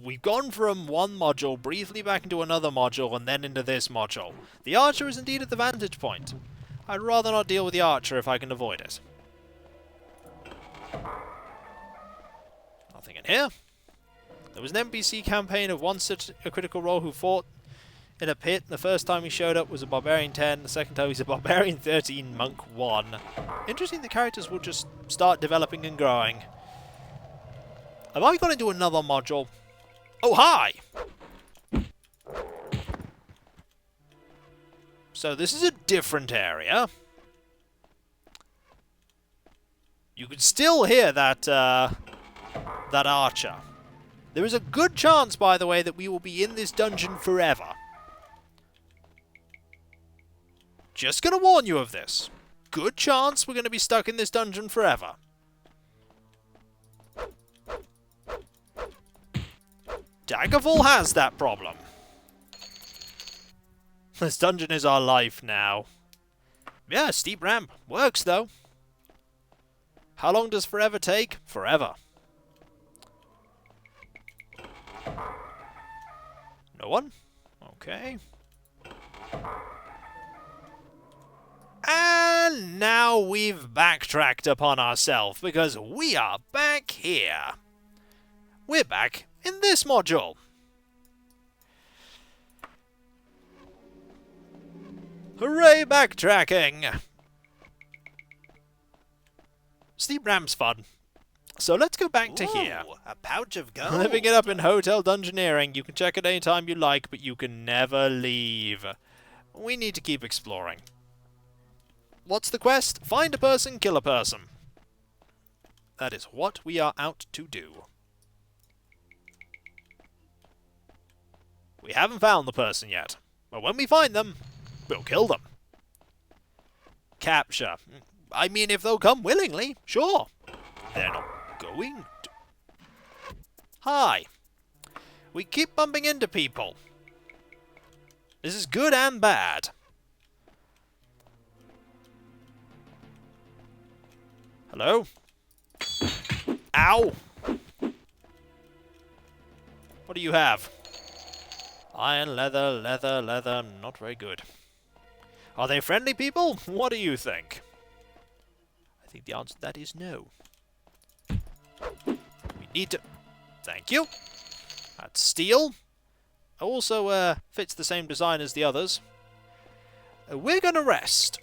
we've gone from one module briefly back into another module and then into this module. The archer is indeed at the vantage point. I'd rather not deal with the archer if I can avoid it. Nothing in here. There was an NPC campaign of one such a critical role who fought in a pit. The first time he showed up was a Barbarian 10, the second time he's a Barbarian 13, Monk 1. Interesting, the characters will just start developing and growing. Have I gone into another module? Oh, hi! So this is a different area. You can still hear that, that archer. There is a good chance, by the way, that we will be in this dungeon forever. Just gonna warn you of this. Good chance we're gonna be stuck in this dungeon forever. Daggerfall has that problem. This dungeon is our life now. Yeah, steep ramp. Works, though. How long does forever take? Forever. No one? Okay. And now we've backtracked upon ourselves, because we are back here. we're back in this module. Hooray, backtracking! Steep ramp's fun. So let's go back to here. A pouch of gold. Living it up in Hotel Dungeoneering. You can check it any time you like, but you can never leave. We need to keep exploring. What's the quest? Find a person, kill a person. That is what we are out to do. We haven't found the person yet, but when we find them, we'll kill them. Capture. I mean, if they'll come willingly, sure. They're not going to. Hi. We keep bumping into people. This is good and bad. Hello? Ow! What do you have? Iron, leather, leather, not very good. Are they friendly people? What do you think? I think the answer to that is no. We need to... Thank you. That's steel. Also, fits the same design as the others. We're gonna rest.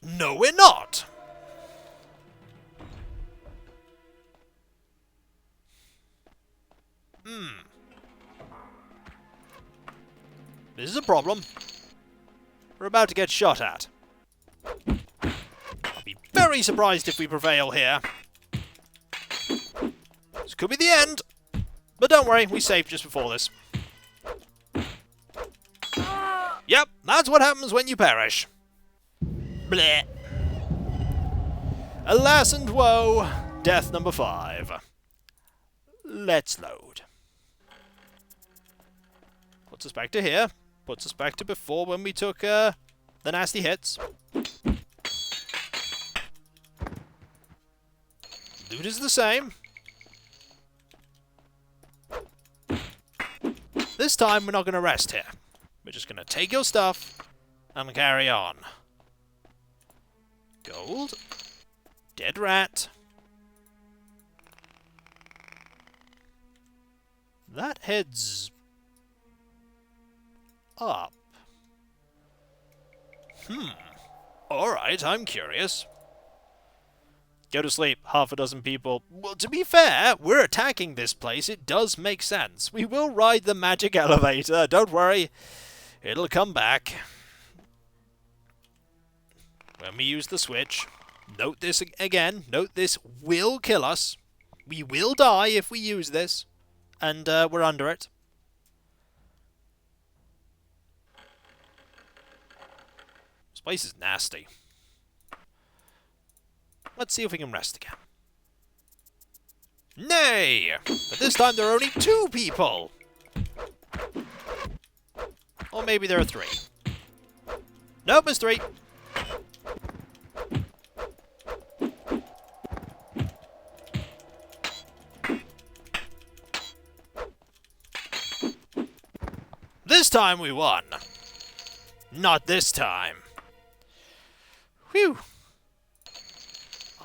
No, we're not! This is a problem. We're about to get shot at. I'll be very surprised if we prevail here. This could be the end. But don't worry, we saved just before this. Yep, that's what happens when you perish. Bleh. Alas and woe, death number 5. Let's load. Puts us back to here. Puts us back to before when we took the nasty hits. Loot is the same. This time we're not going to rest here. We're just going to take your stuff and carry on. Gold. Dead rat. That heads up. Alright, I'm curious. Go to sleep, half a dozen people. Well, to be fair, we're attacking this place. It does make sense. We will ride the magic elevator. Don't worry. It'll come back. When we use the switch. Note this again. Note this will kill us. We will die if we use this. And we're under it. This place is nasty. Let's see if we can rest again. Nay! But this time there are only 2 people! Or maybe there are 3. Nope, it's 3. This time we won. Not this time. Whew.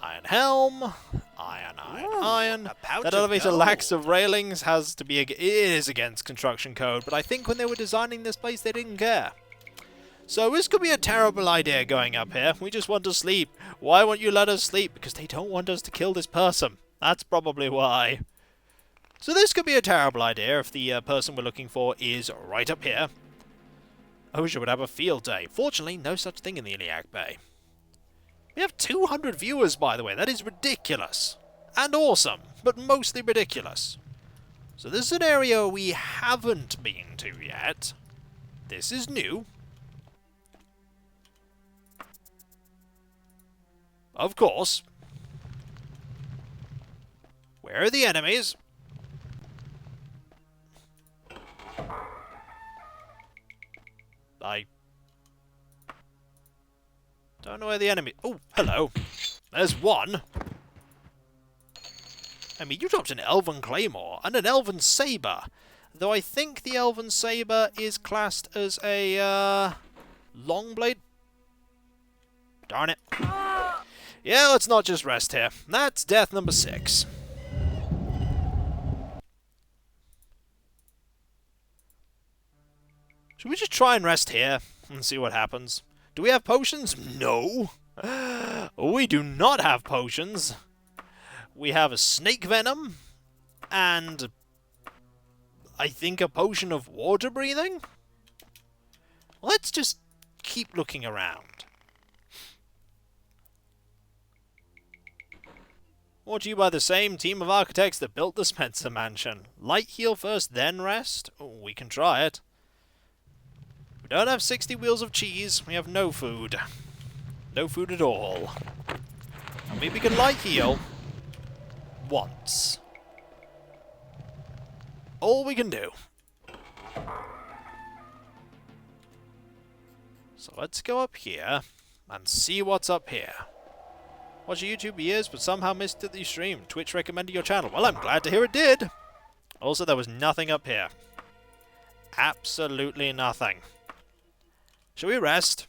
Iron Helm. Iron. That elevator lacks of railings has to be... It is against construction code, but I think when they were designing this place they didn't care. So this could be a terrible idea going up here. We just want to sleep. Why won't you let us sleep? Because they don't want us to kill this person. That's probably why. So this could be a terrible idea if the person we're looking for is right up here. I wish I would have a field day. Fortunately, no such thing in the Iliac Bay. We have 200 viewers, by the way. That is ridiculous. And awesome, but mostly ridiculous. So this is an area we haven't been to yet. This is new. Of course. Where are the enemies? I don't know where the enemy... Oh, hello. There's one. I mean, you dropped an Elven Claymore and an Elven Saber. Though I think the Elven Saber is classed as a, long blade. Darn it. Yeah, let's not just rest here. That's death number 6. Should we just try and rest here and see what happens? Do we have potions? No. We do not have potions. We have a snake venom and I think a potion of water breathing? Let's just keep looking around. Brought to you by the same team of architects that built the Spencer Mansion. Light heal first, then rest? Oh, we can try it. We don't have 60 wheels of cheese. We have no food. No food at all. I mean, we can light heal once. All we can do. So let's go up here and see what's up here. Watch YouTube years, but somehow missed it the stream. Twitch recommended your channel. Well, I'm glad to hear it did. Also, there was nothing up here. Absolutely nothing. Shall we rest?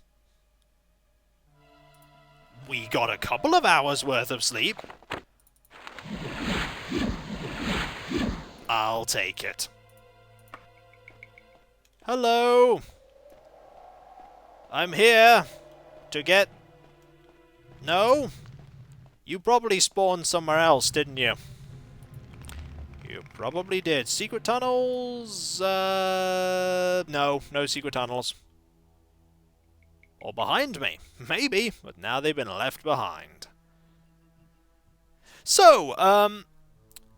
We got a couple of hours worth of sleep. I'll take it. Hello. I'm here to get... No? You probably spawned somewhere else, didn't you? You probably did. Secret tunnels? No. No secret tunnels. Or behind me. Maybe, but now they've been left behind. So,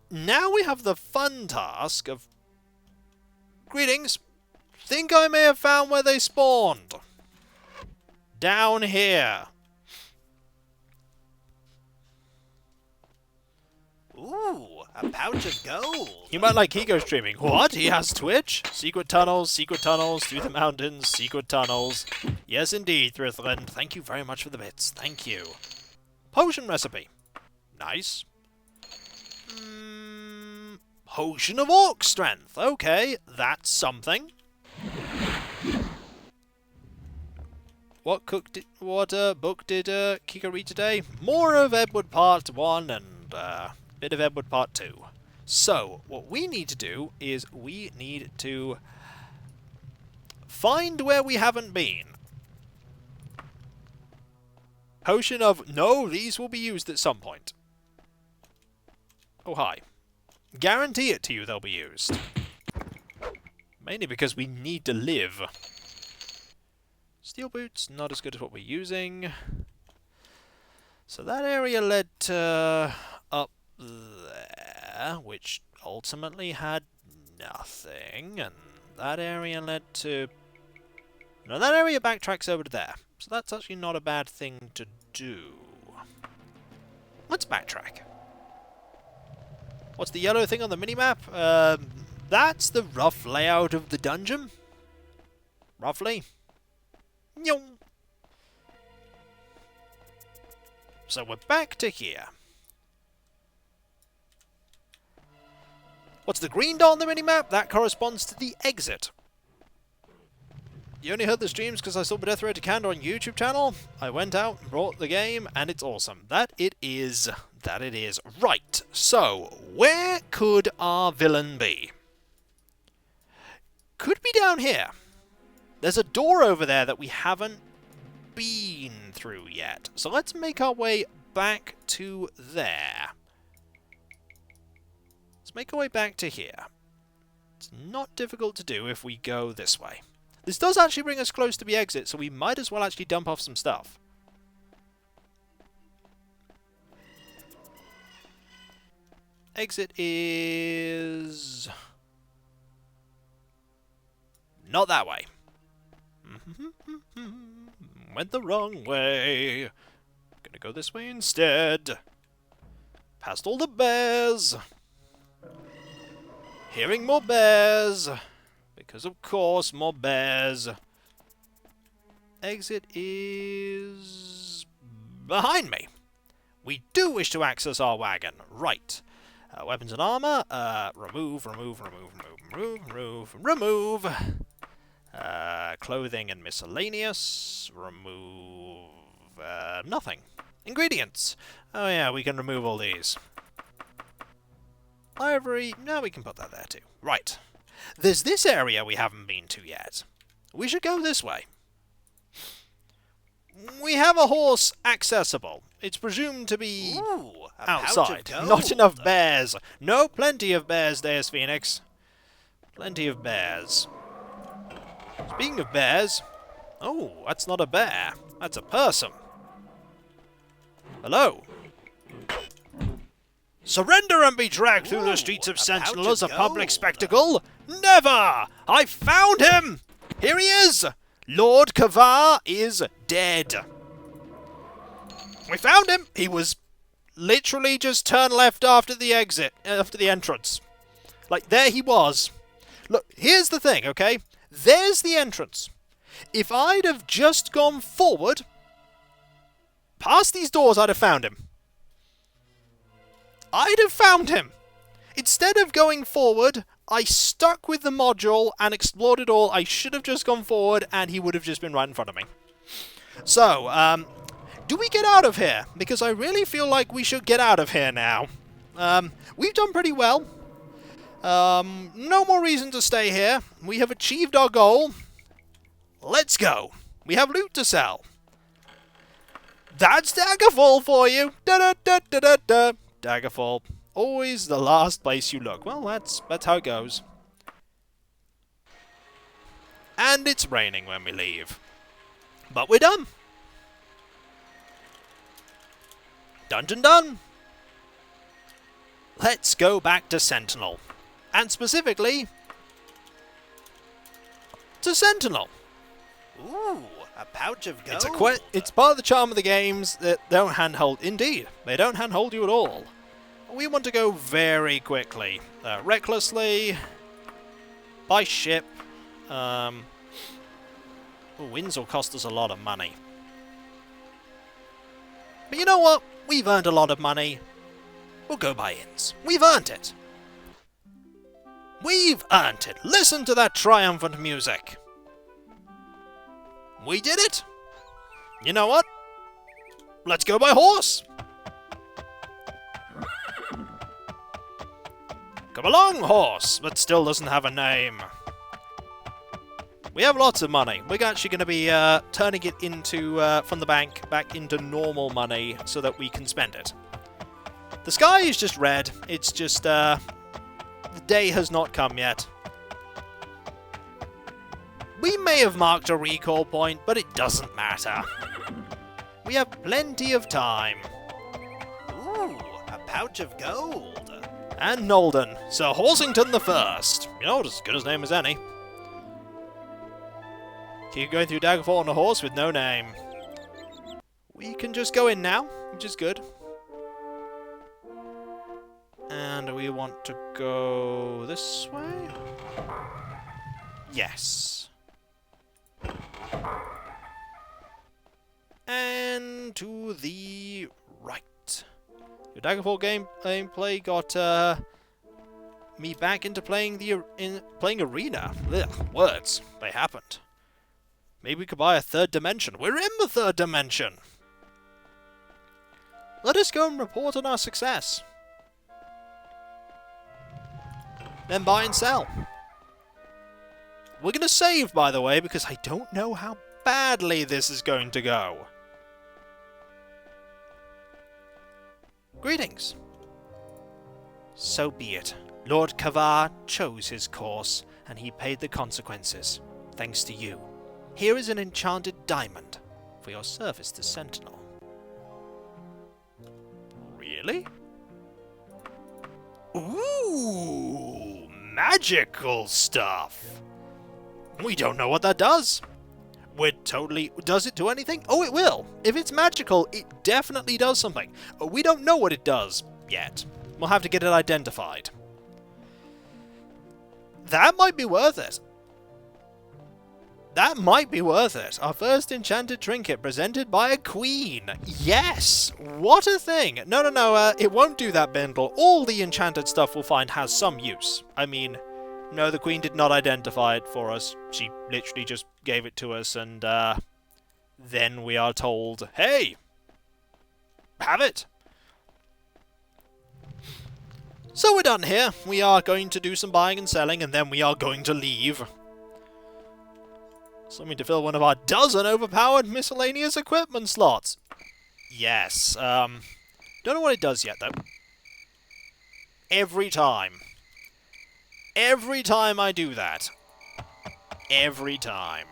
now we have the fun task of... Greetings. Think I may have found where they spawned. Down here. Ooh, a pouch of gold. You might like Kiko streaming. What? He has Twitch? Secret tunnels, through the mountains, secret tunnels. Yes, indeed, Thrithland. Thank you very much for the bits. Thank you. Potion recipe. Nice. Potion of Orc Strength. Okay, that's something. What book did Kiko read today? More of Edward Part 1 and bit of Edward Part 2. So, what we need to do is we need to find where we haven't been. Potion of... No, these will be used at some point. Oh, hi. Guarantee it to you they'll be used. Mainly because we need to live. Steel boots, not as good as what we're using. So that area led up there, which ultimately had nothing, and that area led to... No, that area backtracks over to there, so that's actually not a bad thing to do. Let's backtrack. What's the yellow thing on the minimap? That's the rough layout of the dungeon. Roughly. Nyong. So we're back to here. What's the green dot on the minimap? That corresponds to the exit. You only heard the streams because I saw Death Road to Candor on YouTube channel. I went out and brought the game, and it's awesome. That it is. That it is. Right, so, where could our villain be? Could be down here. There's a door over there that we haven't been through yet. So let's make our way back to there. Let's make our way back to here. It's not difficult to do if we go this way. This does actually bring us close to the exit, so we might as well actually dump off some stuff. Exit is... not that way. Went the wrong way. Gonna go this way instead. Past all the bears. Hearing more bears. Because of course, more bears. Exit is... behind me. We do wish to access our wagon. Right. Weapons and armor. Remove. Clothing and miscellaneous. Remove... nothing. Ingredients. Oh yeah, we can remove all these. Ivory. No, we can put that there too. Right. There's this area we haven't been to yet. We should go this way. We have a horse accessible. It's presumed to be Ooh, a outside. pouch of Not gold. enough bears. No, plenty of bears, Deus Phoenix. Plenty of bears. Speaking of bears... Oh, that's not a bear. That's a person. Hello. Surrender and be dragged through the streets of a Sentinel pouch as a of public gold. spectacle? Never! I found him! Here he is! Lord Kavar is dead. We found him! He was literally just turned left after the exit, after the entrance. Like, there he was. Look, here's the thing, okay? There's the entrance. If I'd have just gone forward, past these doors, I'd have found him. I'd have found him. Instead of going forward, I stuck with the module and explored it all. I should have just gone forward and he would have just been right in front of me. So, do we get out of here? Because I really feel like we should get out of here now. We've done pretty well. No more reason to stay here. We have achieved our goal. Let's go. We have loot to sell. That's Daggerfall for you. Da-da-da-da-da-da. Daggerfall. Always the last place you look. Well, that's how it goes. And it's raining when we leave. But we're done. Dungeon done. Let's go back to Sentinel. And specifically... to Sentinel. Ooh, a pouch of gold. It's part of the charm of the games that they don't handhold. Indeed, they don't handhold you at all. We want to go very quickly, recklessly, by ship. Winds will cost us a lot of money. But you know what? We've earned a lot of money. We'll go by inns. We've earned it. We've earned it. Listen to that triumphant music. We did it. You know what? Let's go by horse. Come along, horse, but still doesn't have a name. We have lots of money. We're actually going to be turning it into from the bank back into normal money so that we can spend it. The sky is just red. It's just the day has not come yet. We may have marked a recall point, but it doesn't matter. We have plenty of time. Ooh, a pouch of gold. And Nolden, Sir Horsington the First. You know, as good as name as any. Keep going through Daggerfall on a horse with no name. We can just go in now, which is good. And we want to go this way? Yes. And to the right. Your Daggerfall gameplay got me back into playing playing Arena. Ugh, words, they happened. Maybe we could buy a third dimension. We're in the third dimension. Let us go and report on our success. Then buy and sell. We're going to save, by the way, because I don't know how badly this is going to go. Greetings. So be it. Lord Kavar chose his course, and he paid the consequences, thanks to you. Here is an Enchanted Diamond for your service to Sentinel. Really? Ooh, magical stuff. We don't know what that does. Does it do anything? Oh, it will. If it's magical, it definitely does something. We don't know what it does yet. We'll have to get it identified. That might be worth it. That might be worth it. Our first enchanted trinket presented by a queen. Yes! What a thing! No, it won't do that, Bindle. All the enchanted stuff we'll find has some use. I mean, no, the queen did not identify it for us. She literally just gave it to us, and then we are told, hey, have it. So we're done here. We are going to do some buying and selling, and then we are going to leave. Something to fill one of our dozen overpowered miscellaneous equipment slots. Yes, don't know what it does yet, though. Every time. Every time I do that. Every time.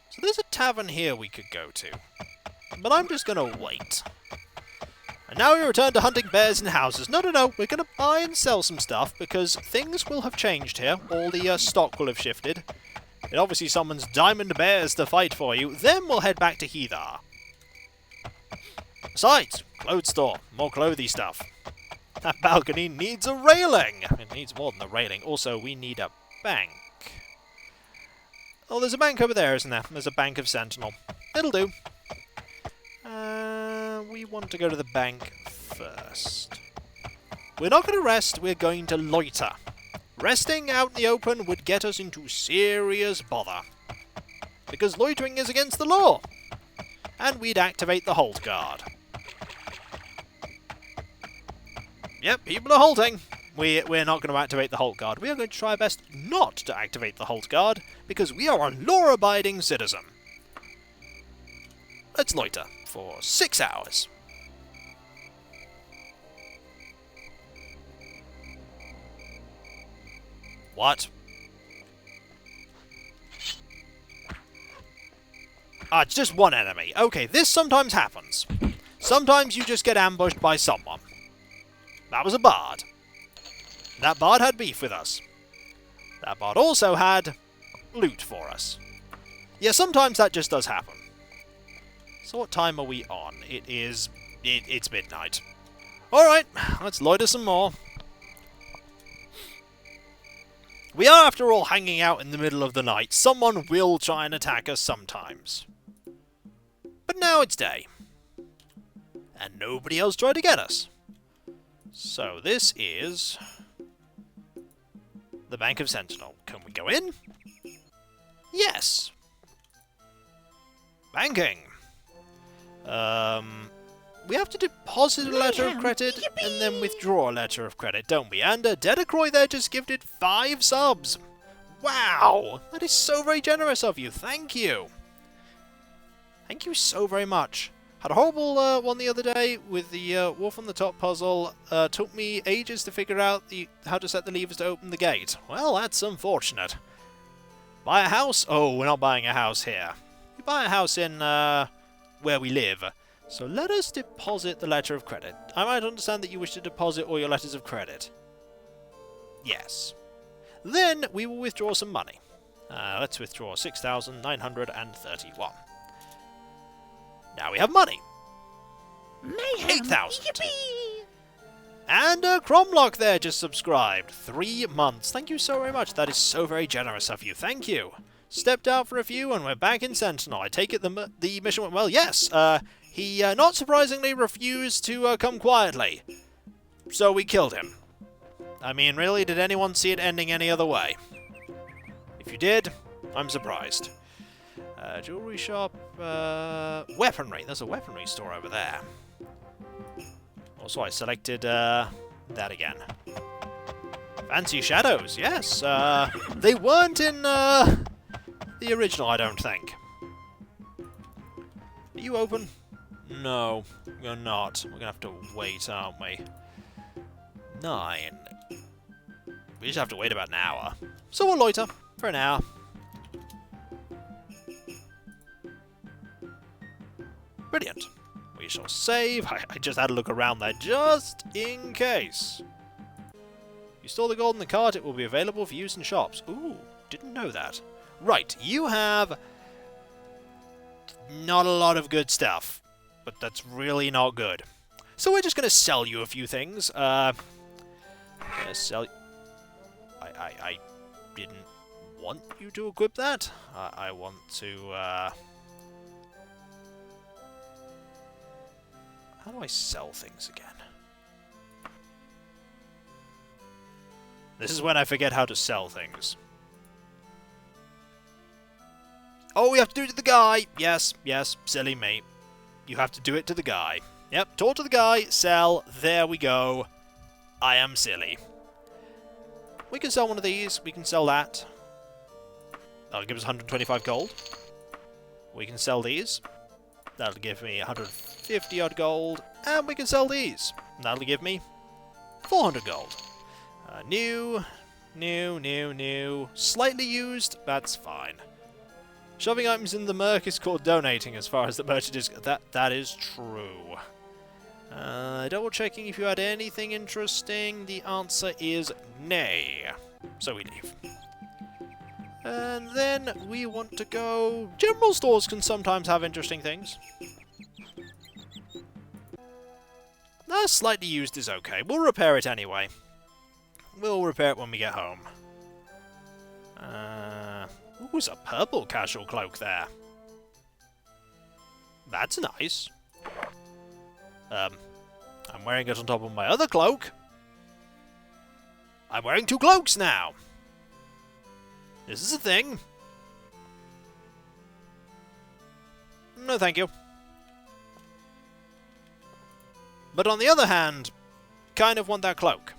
So there's a tavern here we could go to. But I'm just gonna wait. And now we return to hunting bears in houses. No, we're gonna buy and sell some stuff, because things will have changed here. All the stock will have shifted. It obviously summons diamond bears to fight for you. Then we'll head back to Heathar. Besides, clothes store, more clothy stuff. That balcony needs a railing! It needs more than a railing. Also, we need a bank. Oh, there's a bank over there, isn't there? There's a bank of Sentinel. It'll do. We want to go to the bank first. We're not going to rest, we're going to loiter. Resting out in the open would get us into serious bother. Because loitering is against the law. And we'd activate the halt guard. Yep, people are halting. We're not going to activate the halt guard. We are going to try our best not to activate the halt guard, because we are a law-abiding citizen. Let's loiter for 6 hours. What? Ah, it's just one enemy. Okay, this sometimes happens. Sometimes you just get ambushed by someone. That was a bard. That bard had beef with us. That bard also had loot for us. Yeah, sometimes that just does happen. So what time are we on? It's midnight. Alright, let's loiter some more. We are, after all, hanging out in the middle of the night. Someone will try and attack us sometimes. But now it's day. And nobody else tried to get us. So this is the Bank of Sentinel. Can we go in? Yes. Banking. We have to deposit a letter of credit and then withdraw a letter of credit, don't we? And Dedacroy there just gifted 5 subs. Wow! That is so very generous of you. Thank you. Thank you so very much. Had a horrible one the other day with the Wolf on the Top puzzle. Took me ages to figure out how to set the levers to open the gate. Well, that's unfortunate. Buy a house? Oh, we're not buying a house here. We buy a house in where we live. So let us deposit the letter of credit. I might understand that you wish to deposit all your letters of credit. Yes. Then we will withdraw some money. Let's withdraw 6,931. Now we have money. 8,000. And Cromlock there just subscribed. 3 months. Thank you so very much. That is so very generous of you. Thank you. Stepped out for a few and we're back in Sentinel. I take it the mission went well. Yes, he not surprisingly refused to come quietly. So we killed him. I mean, really, did anyone see it ending any other way? If you did, I'm surprised. Jewelry shop, weaponry. There's a weaponry store over there. Also, I selected that again. Fancy shadows, yes. They weren't in the original, I don't think. Are you open? No, you're not. We're gonna have to wait, aren't we? 9. We just have to wait about an hour. So we'll loiter for an hour. Brilliant. We shall save. I just had a look around there just in case. You store the gold in the cart, it will be available for use in shops. Ooh, didn't know that. Right, you have not a lot of good stuff, but that's really not good. So we're just going to sell you a few things. Sell. I didn't want you to equip that. I want to. How do I sell things again? This is when I forget how to sell things. Oh, we have to do it to the guy! Yes, yes, silly me. You have to do it to the guy. Yep, talk to the guy, sell, there we go. I am silly. We can sell one of these, we can sell that. That'll give us 125 gold. We can sell these. That'll give me 150 odd gold. And we can sell these. That'll give me 400 gold. New. Slightly used. That's fine. Shoving items in the murk is called donating as far as the merchant is... That is true. Double checking if you had anything interesting. The answer is nay. So we leave. And then we want to go... General stores can sometimes have interesting things. Slightly used is okay. We'll repair it anyway. We'll repair it when we get home. Ooh, there's a purple casual cloak there. That's nice. I'm wearing it on top of my other cloak. I'm wearing 2 cloaks now. This is a thing. No, thank you. But on the other hand, kind of want that cloak.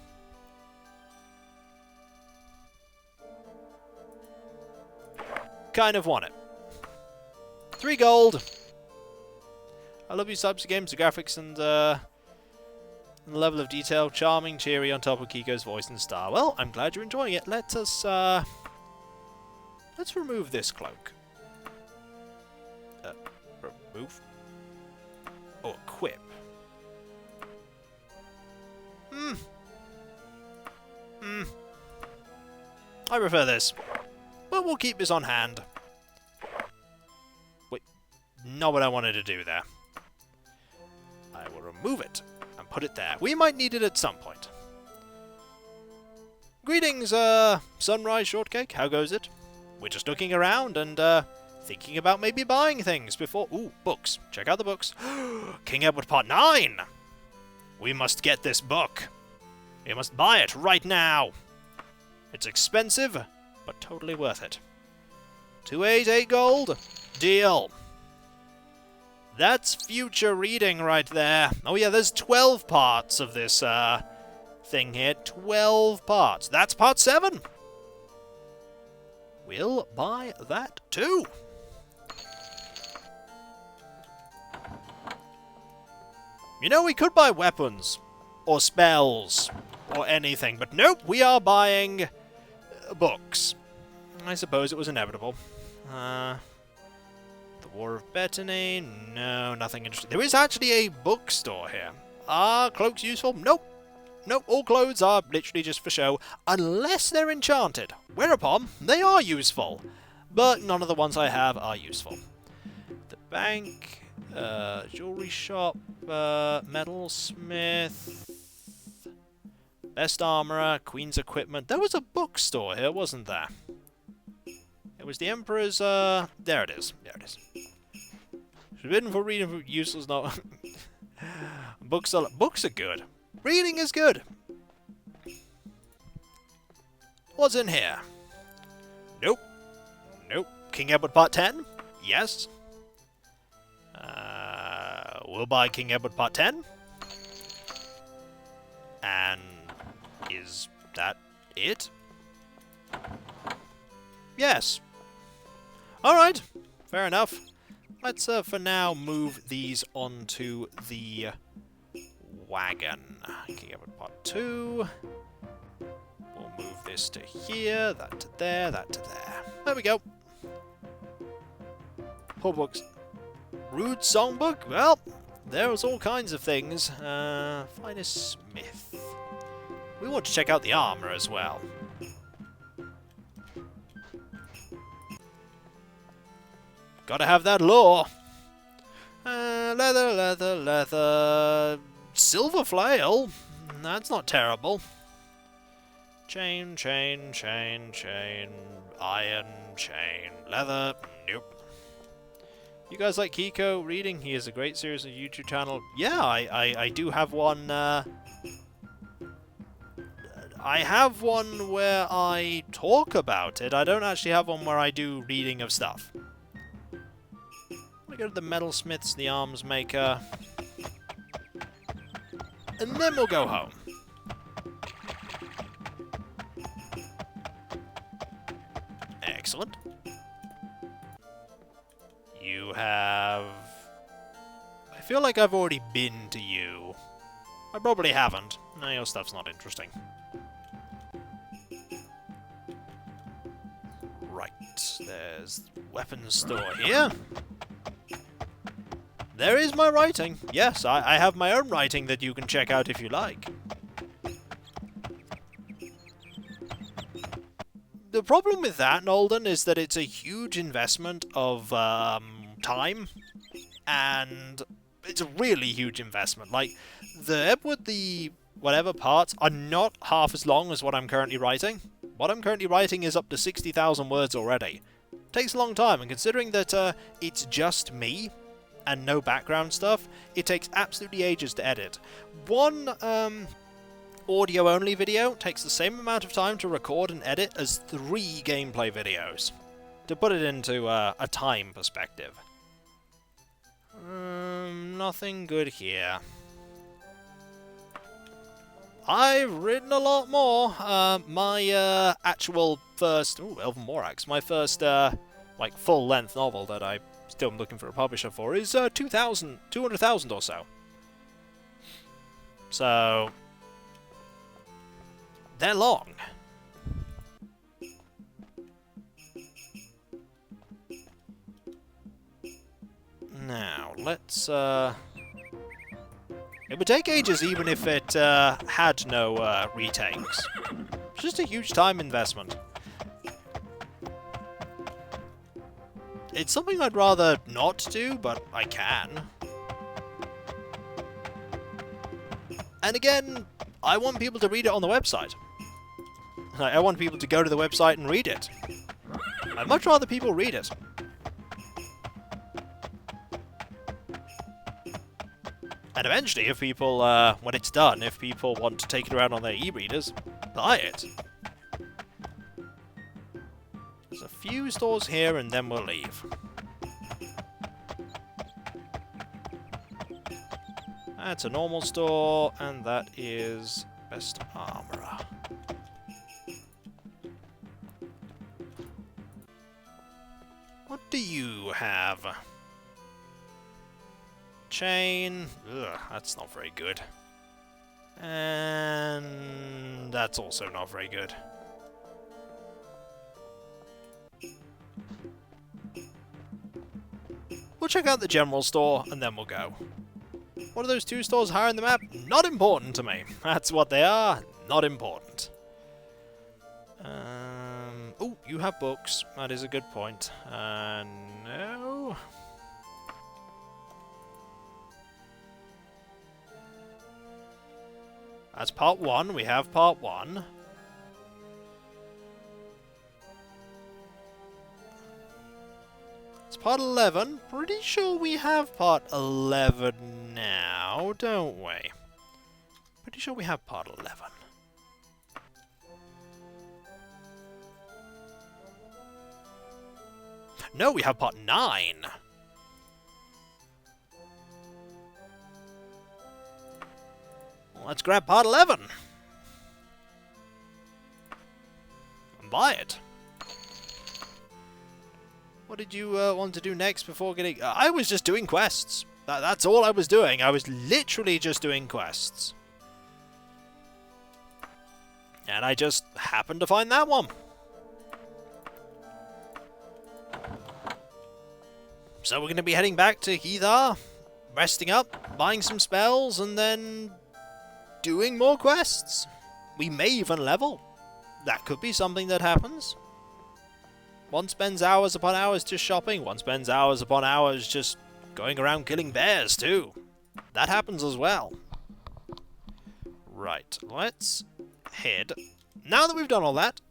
Kind of want it. 3 gold. I love these types of games. The graphics and the level of detail. Charming, cheery, on top of Kiko's voice and style. Well, I'm glad you're enjoying it. Let us, let's remove this cloak. Remove? Oh, equip. I prefer this. But we'll keep this on hand. Wait, not what I wanted to do there. I will remove it and put it there. We might need it at some point. Greetings, Sunrise Shortcake. How goes it? We're just looking around and, thinking about maybe buying things before... Ooh, books. Check out the books. King Edward Part 9! We must get this book. We must buy it right now. It's expensive, but totally worth it. 288 gold. Deal. That's future reading right there. Oh yeah, there's 12 parts of this, thing here. 12 parts. That's part 7. We'll buy that too. You know, we could buy weapons, or spells, or anything, but nope, we are buying books. I suppose it was inevitable. The War of Bethany? No, nothing interesting. There is actually a bookstore here. Are cloaks useful? Nope. Nope, all clothes are literally just for show, unless they're enchanted, whereupon they are useful. But none of the ones I have are useful. The bank, jewelry shop, metalsmith, best armorer, queen's equipment. There was a bookstore here, wasn't there? It was the Emperor's, there it is. There it is. Forbidden for reading for useless not... Books are good. Reading is good. What's in here? Nope. Nope. King Edward Part 10? Yes. We'll buy King Edward Part 10. And is that it? Yes. Alright. Fair enough. Let's, for now, move these onto the wagon. King Edward Part 2. We'll move this to here, that to there, that to there. There we go. Poor books. Rude songbook? Well, there's all kinds of things. Finest smith. We want to check out the armor as well. Gotta have that lore. Leather. Silver flail. That's not terrible. Chain. Iron, chain. Leather. Nope. You guys like Kiko reading? He has a great series on YouTube channel. Yeah, I do have one. I have one where I talk about it. I don't actually have one where I do reading of stuff. We go to the metalsmiths, the arms maker, and then we'll go home. Excellent. you have... I feel like I've already been to you. I probably haven't. No, your stuff's not interesting. Right, there's weapons store here. There is my writing. Yes, I have my own writing that you can check out if you like. The problem with that, Nolden, is that it's a huge investment of time, and it's a really huge investment. Like, the whatever parts are not half as long as what I'm currently writing. What I'm currently writing is up to 60,000 words already. Takes a long time, and considering that it's just me and no background stuff, it takes absolutely ages to edit. One audio-only video takes the same amount of time to record and edit as 3 gameplay videos. To put it into a time perspective. Nothing good here. I've written a lot more. My actual first... Ooh, Elven Morax. My first, like, full-length novel that I still am looking for a publisher for is 200,000 or so. So... they're long. Now, let's, it would take ages even if it had no retakes. It's just a huge time investment. It's something I'd rather not do, but I can. And again, I want people to read it on the website. I want people to go to the website and read it. I'd much rather people read it. And eventually, if people, when it's done, if people want to take it around on their e-readers, buy it. There's a few stores here, and then we'll leave. That's a normal store, and that is Best Armorer. What do you have? Chain. Ugh, that's not very good. And that's also not very good. We'll check out the general store, and then we'll go. What are those 2 stores higher in the map? Not important to me. That's what they are. Not important. Oh, you have books. That is a good point. No. That's part 1. We have part 1. It's part 11. Pretty sure we have part 11 now, don't we? Pretty sure we have part 11. No, we have part 9. Well, let's grab part 11. And buy it. What did you want to do next before getting... I was just doing quests. That's all I was doing. I was literally just doing quests. And I just happened to find that one. So we're going to be heading back to Heathar, resting up, buying some spells, and then doing more quests. We may even level. That could be something that happens. One spends hours upon hours just shopping. One spends hours upon hours just going around killing bears, too. That happens as well. Right, let's head, now that we've done all that,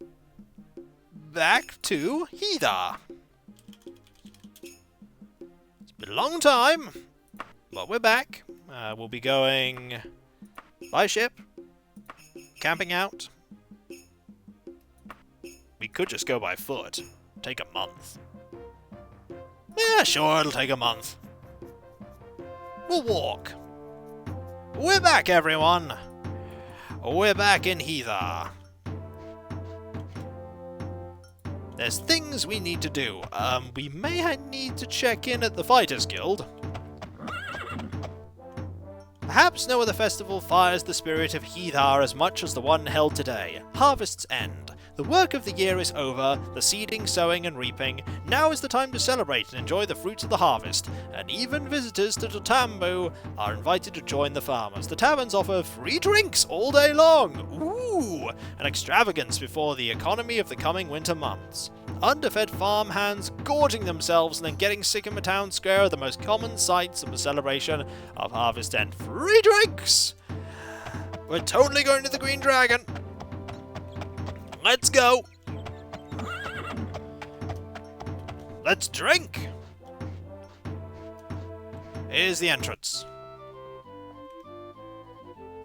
back to Heathar. It's been a long time, but we're back. We'll be going by ship, camping out. We could just go by foot. Take a month. Yeah, sure, it'll take a month. We'll walk. We're back, everyone. We're back in Heathar. There's things we need to do. We may need to check in at the Fighters Guild. Perhaps no other festival fires the spirit of Heathar as much as the one held today. Harvest's End. The work of the year is over, the seeding, sowing and reaping. Now is the time to celebrate and enjoy the fruits of the harvest, and even visitors to Tambu are invited to join the farmers. The taverns offer free drinks all day long! Ooh! An extravagance before the economy of the coming winter months. Underfed farmhands gorging themselves and then getting sick in the town square are the most common sights of the celebration of Harvest End. Free drinks! We're totally going to the Green Dragon! Let's go! Let's drink! Here's the entrance.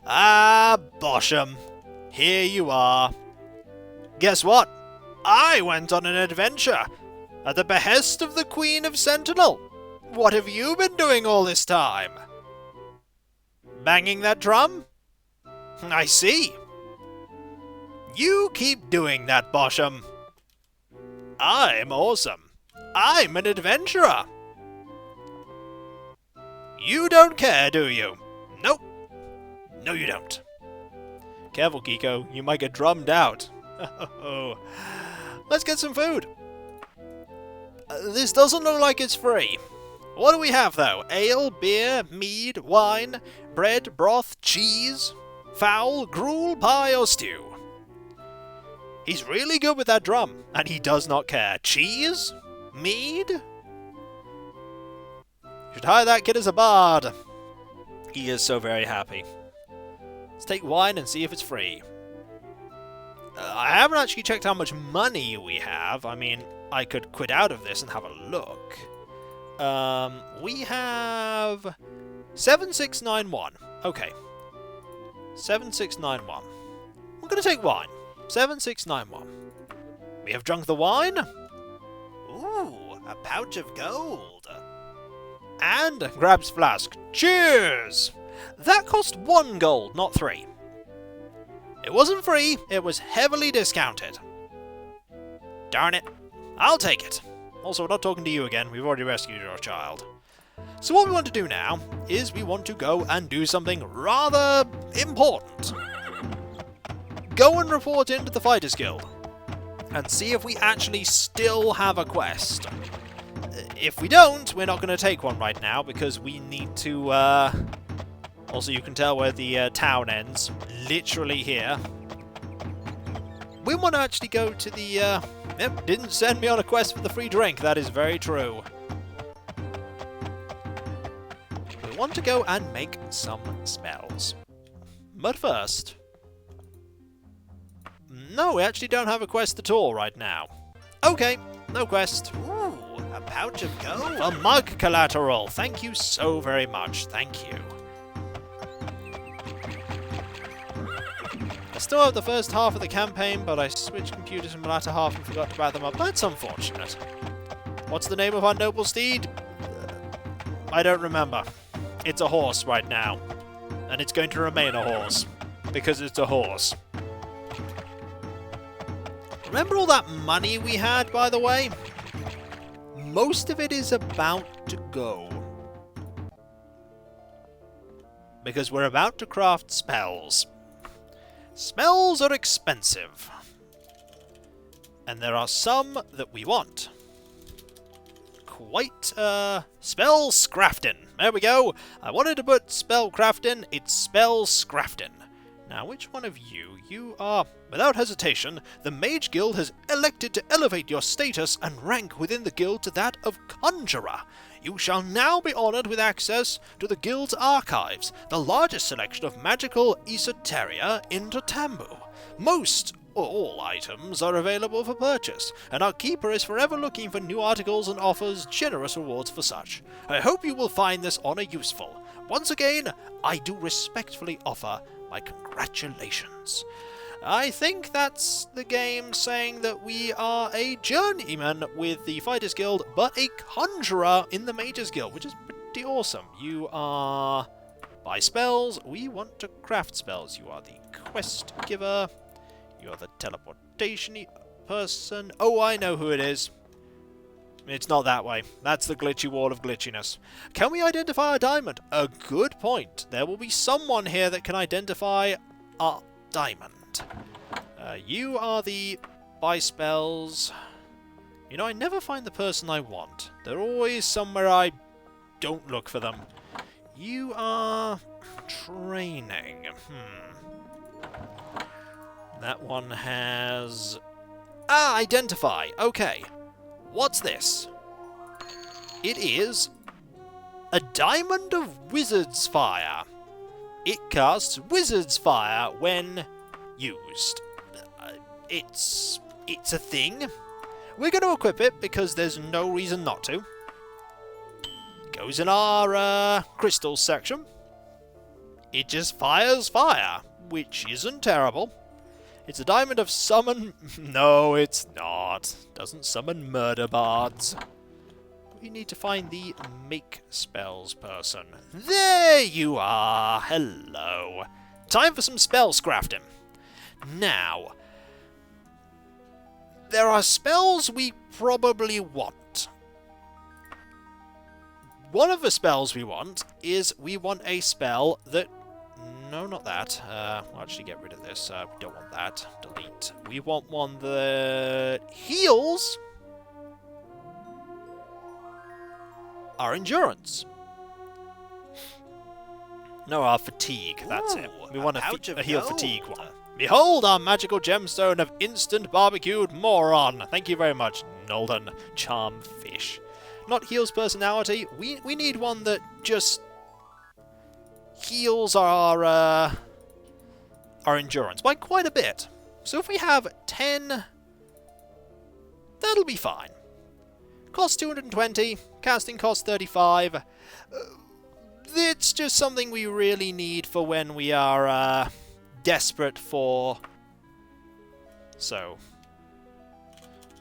Ah, Bosham. Here you are. Guess what? I went on an adventure at the behest of the Queen of Sentinel. What have you been doing all this time? Banging that drum? I see. You keep doing that, Bosham. I'm awesome. I'm an adventurer. You don't care, do you? Nope. No, you don't. Careful, Kiko. You might get drummed out. Let's get some food. This doesn't look like it's free. What do we have, though? Ale, beer, mead, wine, bread, broth, cheese, fowl, gruel, pie, or stew? He's really good with that drum, and he does not care. Cheese? Mead? You should hire that kid as a bard. He is so very happy. Let's take wine and see if it's free. I haven't actually checked how much money we have. I mean, I could quit out of this and have a look. We have 7691. Okay. 7691. I'm going to take wine. 7691. We have drunk the wine. Ooh, a pouch of gold. And grabs flask. Cheers! That cost 1 gold, not 3. It wasn't free, it was heavily discounted. Darn it. I'll take it. Also, we're not talking to you again. We've already rescued your child. So what we want to do now is we want to go and do something rather important. Go and report into the Fighters Guild and see if we actually still have a quest. If we don't, we're not going to take one right now because we need to... Also, you can tell where the town ends. Literally here. We want to actually go to the... Yep, didn't send me on a quest for the free drink. That is very true. We want to go and make some spells. But first... No, we actually don't have a quest at all right now. Okay, no quest. Ooh, a pouch of gold. A mug collateral. Thank you so very much. Thank you. I still have the first half of the campaign, but I switched computers in the latter half and forgot to back them up. That's unfortunate. What's the name of our noble steed? I don't remember. It's a horse right now. And it's going to remain a horse. Because it's a horse. Remember all that money we had, by the way? Most of it is about to go. Because we're about to craft spells. Spells are expensive. And there are some that we want. Quite, spell scrafting. There we go. I wanted to put spell crafting. It's spell scrafting. Now, which one of you? You are, without hesitation, the Mage Guild has elected to elevate your status and rank within the guild to that of Conjurer. You shall now be honoured with access to the guild's archives, the largest selection of magical esoteria in Tambu. Most or all items are available for purchase, and our keeper is forever looking for new articles and offers generous rewards for such. I hope you will find this honour useful. Once again, I do respectfully offer my congratulations. I think that's the game saying that we are a journeyman with the Fighters Guild, but a conjurer in the Mages Guild, which is pretty awesome. You are buy spells. We want to craft spells. You are the quest giver. You are the teleportation. person... Oh, I know who it is. It's not that way. That's the glitchy wall of glitchiness. Can we identify a diamond? A good point. There will be someone here that can identify a diamond. You are the buy spells. You know, I never find the person I want. They're always somewhere I don't look for them. You are training. That one has... Ah, identify. Okay. What's this? It is a Diamond of Wizard's Fire. It casts Wizard's Fire when used. It's a thing. We're going to equip it because there's no reason not to. Goes in our crystals section. It just fires fire, which isn't terrible. It's a diamond of summon... No, it's not. Doesn't summon murder bards. We need to find the make spells person. There you are! Hello. Time for some spells crafting. Now, there are spells we probably want. One of the spells we want is we want a spell that... No, not that. We'll actually get rid of this. We don't want that. Delete. We want one that heals our endurance. No, our fatigue. That's it. We want a heal fatigue one. Behold our magical gemstone of instant barbecued moron. Thank you very much, Nolden. Charm fish. Not heals personality. We need one that just heals our endurance by quite a bit. So if we have 10, that'll be fine. Cost 220, casting cost 35. It's just something we really need for when we are desperate for... So,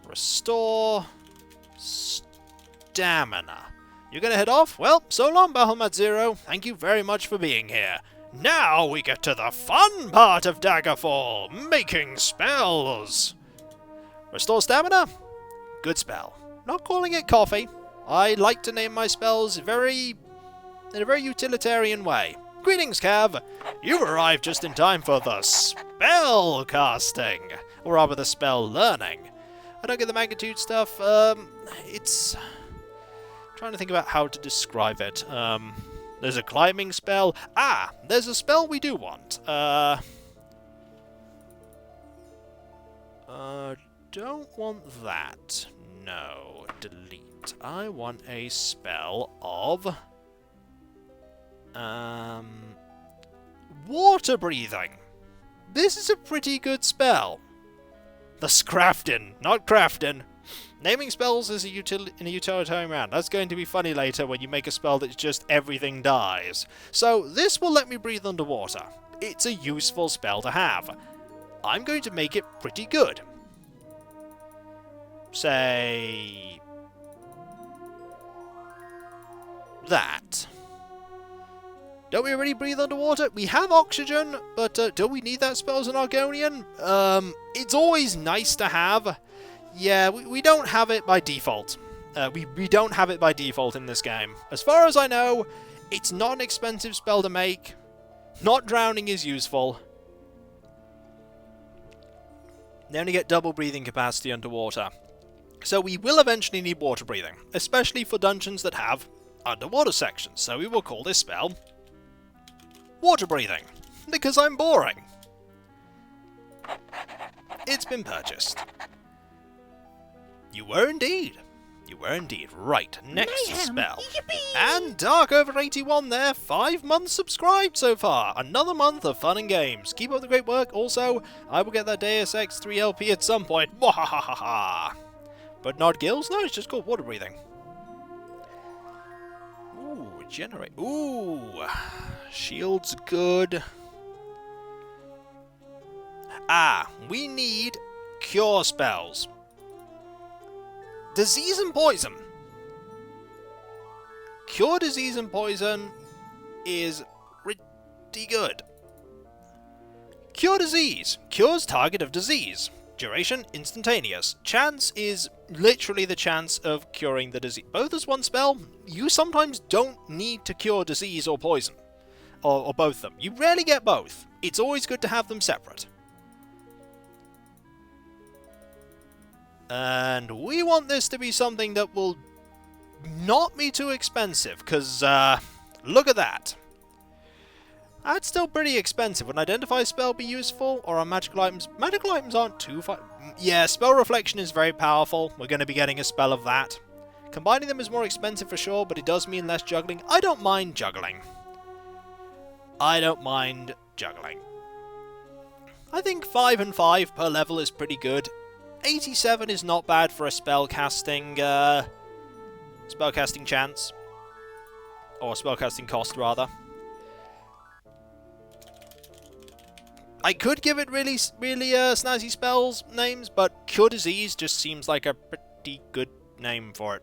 restore stamina. You're going to head off? Well, so long, Bahamut Zero. Thank you very much for being here. Now we get to the fun part of Daggerfall, making spells. Restore stamina? Good spell. Not calling it coffee. I like to name my spells in a very utilitarian way. Greetings, Cav. You've arrived just in time for the spell casting, or rather the spell learning. I don't get the magnitude stuff. It's... Trying to think about how to describe it. There's a climbing spell. Ah, there's a spell we do want. Don't want that. No, delete. I want a spell of water breathing. This is a pretty good spell. The Scraftin, not Craftin. Naming spells is in a utilitarian round. That's going to be funny later when you make a spell that's just everything dies. So this will let me breathe underwater. It's a useful spell to have. I'm going to make it pretty good. Say... that. Don't we already breathe underwater? We have oxygen, but don't we need that spell as an Argonian? It's always nice to have. Yeah, we don't have it by default. We don't have it by default in this game. As far as I know, it's not an expensive spell to make. Not drowning is useful. They only get double breathing capacity underwater. So we will eventually need water breathing, especially for dungeons that have underwater sections. So we will call this spell water breathing, because I'm boring. It's been purchased. You were indeed. You were indeed. Right, next spell. Yippee! And Dark over 81 there, 5 months subscribed so far. Another month of fun and games. Keep up the great work. Also, I will get that Deus Ex 3 LP at some point. Wahahaha. But not gills? No, it's just called water breathing. Ooh, generate. Ooh, shield's good. Ah, we need cure spells. Disease and poison. Cure disease and poison is pretty good. Cure disease. Cures target of disease. Duration, instantaneous. Chance is literally the chance of curing the disease. Both as one spell, you sometimes don't need to cure disease or poison. Or both of them. You rarely get both. It's always good to have them separate. And we want this to be something that will not be too expensive, because, look at that. That's still pretty expensive. Would an identify spell be useful? Or are magical items? Magical items aren't too far. Yeah, spell reflection is very powerful. We're going to be getting a spell of that. Combining them is more expensive for sure, but it does mean less juggling. I don't mind juggling. I think 5 and 5 per level is pretty good. 87 is not bad for a spellcasting chance. Or spellcasting cost, rather. I could give it really snazzy spells names, but Cure Disease just seems like a pretty good name for it.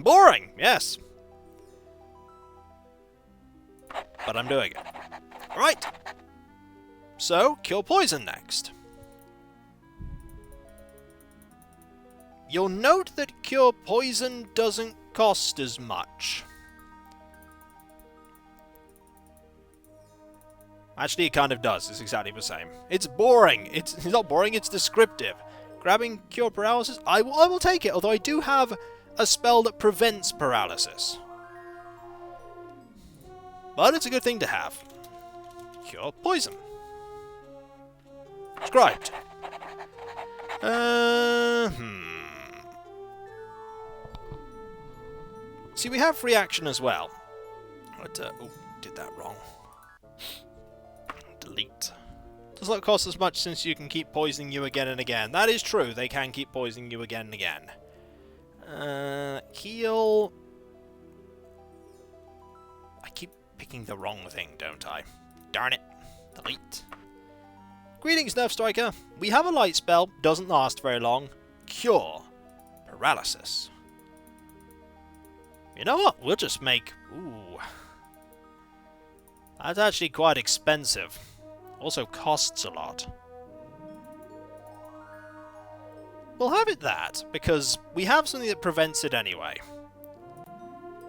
Boring, yes. But I'm doing it. Right. So, Cure Poison next. You'll note that Cure Poison doesn't cost as much. Actually, it kind of does. It's exactly the same. It's boring. It's not boring, it's descriptive. Grabbing Cure Paralysis? I will take it, although I do have a spell that prevents paralysis. But it's a good thing to have. Cure Poison. Scribed. See, we have free action as well. But, oh, did that wrong. Delete. Does not cost as much since you can keep poisoning you again and again. That is true, they can keep poisoning you again and again. Heal. I keep picking the wrong thing, don't I? Darn it. Delete. Greetings, Nerf Striker. We have a light spell, doesn't last very long. Cure Paralysis. You know what? We'll just make... Ooh. That's actually quite expensive. Also costs a lot. We'll have it that, because we have something that prevents it anyway.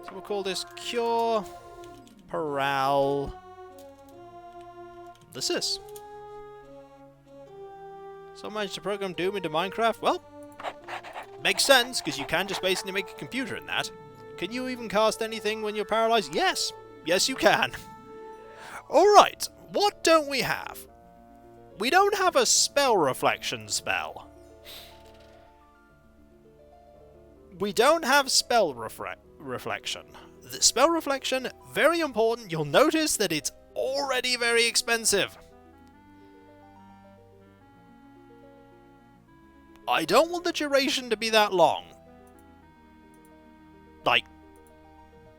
So we'll call this Cure Paralysis. So managed to program Doom into Minecraft? Well, makes sense, because you can just basically make a computer in that. Can you even cast anything when you're paralyzed? Yes! Yes, you can. Alright, what don't we have? We don't have a spell reflection spell. We don't have spell reflection. The spell reflection, very important. You'll notice that it's already very expensive. I don't want the duration to be that long. Like,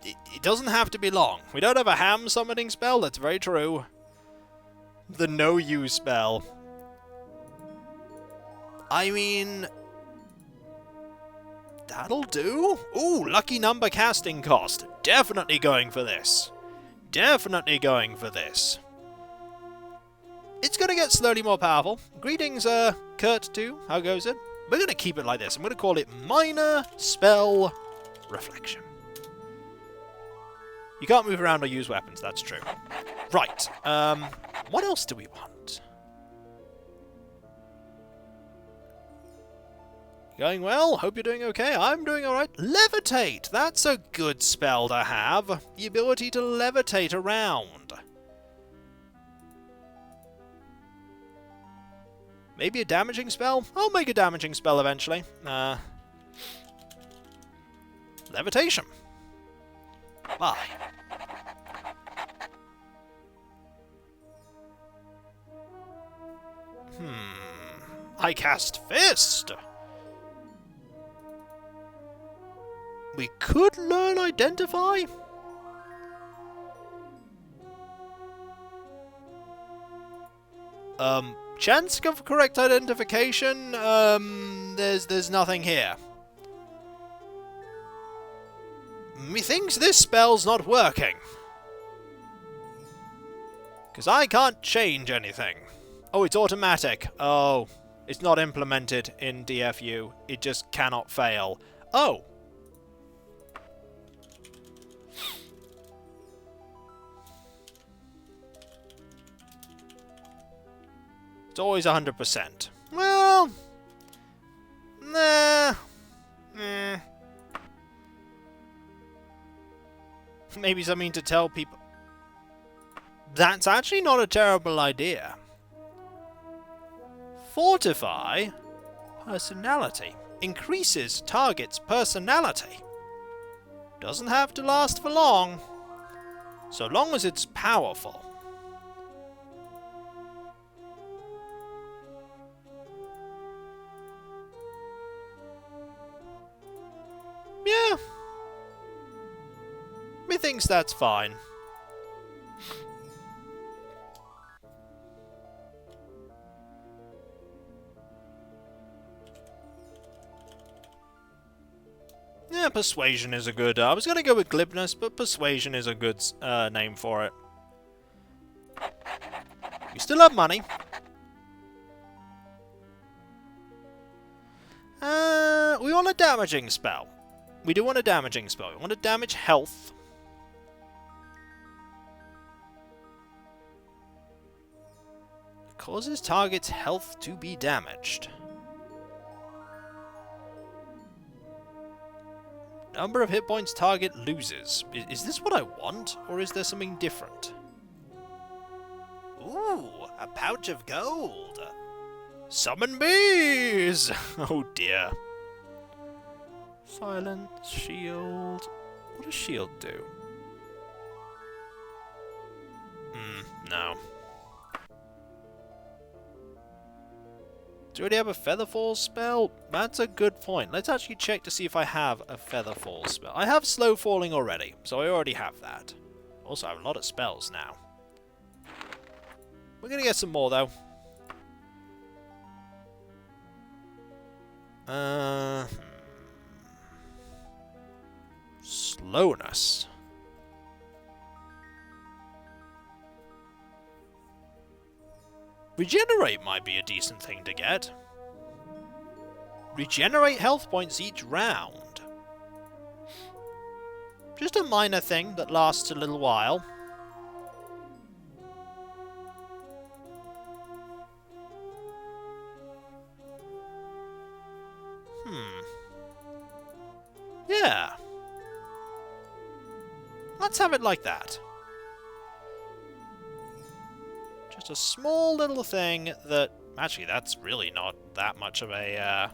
it doesn't have to be long. We don't have a ham summoning spell, that's very true. The no-use spell. I mean... that'll do? Ooh, lucky number casting cost. Definitely going for this. Definitely going for this. It's gonna get slowly more powerful. Greetings, Kurt, too. How goes it? We're gonna keep it like this. I'm gonna call it Minor Spell Reflection. You can't move around or use weapons, that's true. Right, what else do we want? Going well? Hope you're doing okay. I'm doing alright. Levitate! That's a good spell to have. The ability to levitate around. Maybe a damaging spell? I'll make a damaging spell eventually. Levitation. Bye. I cast Fist. We could learn Identify. Chance of correct identification, there's nothing here. Methinks this spell's not working. Because I can't change anything. Oh, it's automatic. Oh. It's not implemented in DFU. It just cannot fail. Oh! It's always 100%. Well... Nah... Maybe something to tell people... That's actually not a terrible idea. Fortify personality. Increases target's personality. Doesn't have to last for long. So long as it's powerful. Yeah. Methinks that's fine. Yeah, persuasion is a good... I was going to go with glibness, but persuasion is a good name for it. You still have money. We want a damaging spell. We do want a damaging spell. We want to damage health. It causes target's health to be damaged. Number of hit points target loses. Is this what I want, or is there something different? Ooh, a pouch of gold. Summon bees! Oh dear. Silence, shield... What does shield do? No. Do you already have a Featherfall spell? That's a good point. Let's actually check to see if I have a Featherfall spell. I have Slow Falling already, so I already have that. Also, I have a lot of spells now. We're gonna get some more, though. Slowness. Regenerate might be a decent thing to get. Regenerate health points each round. Just a minor thing that lasts a little while. Yeah. Let's have it like that. Just a small little thing that... Actually, that's really not that much of a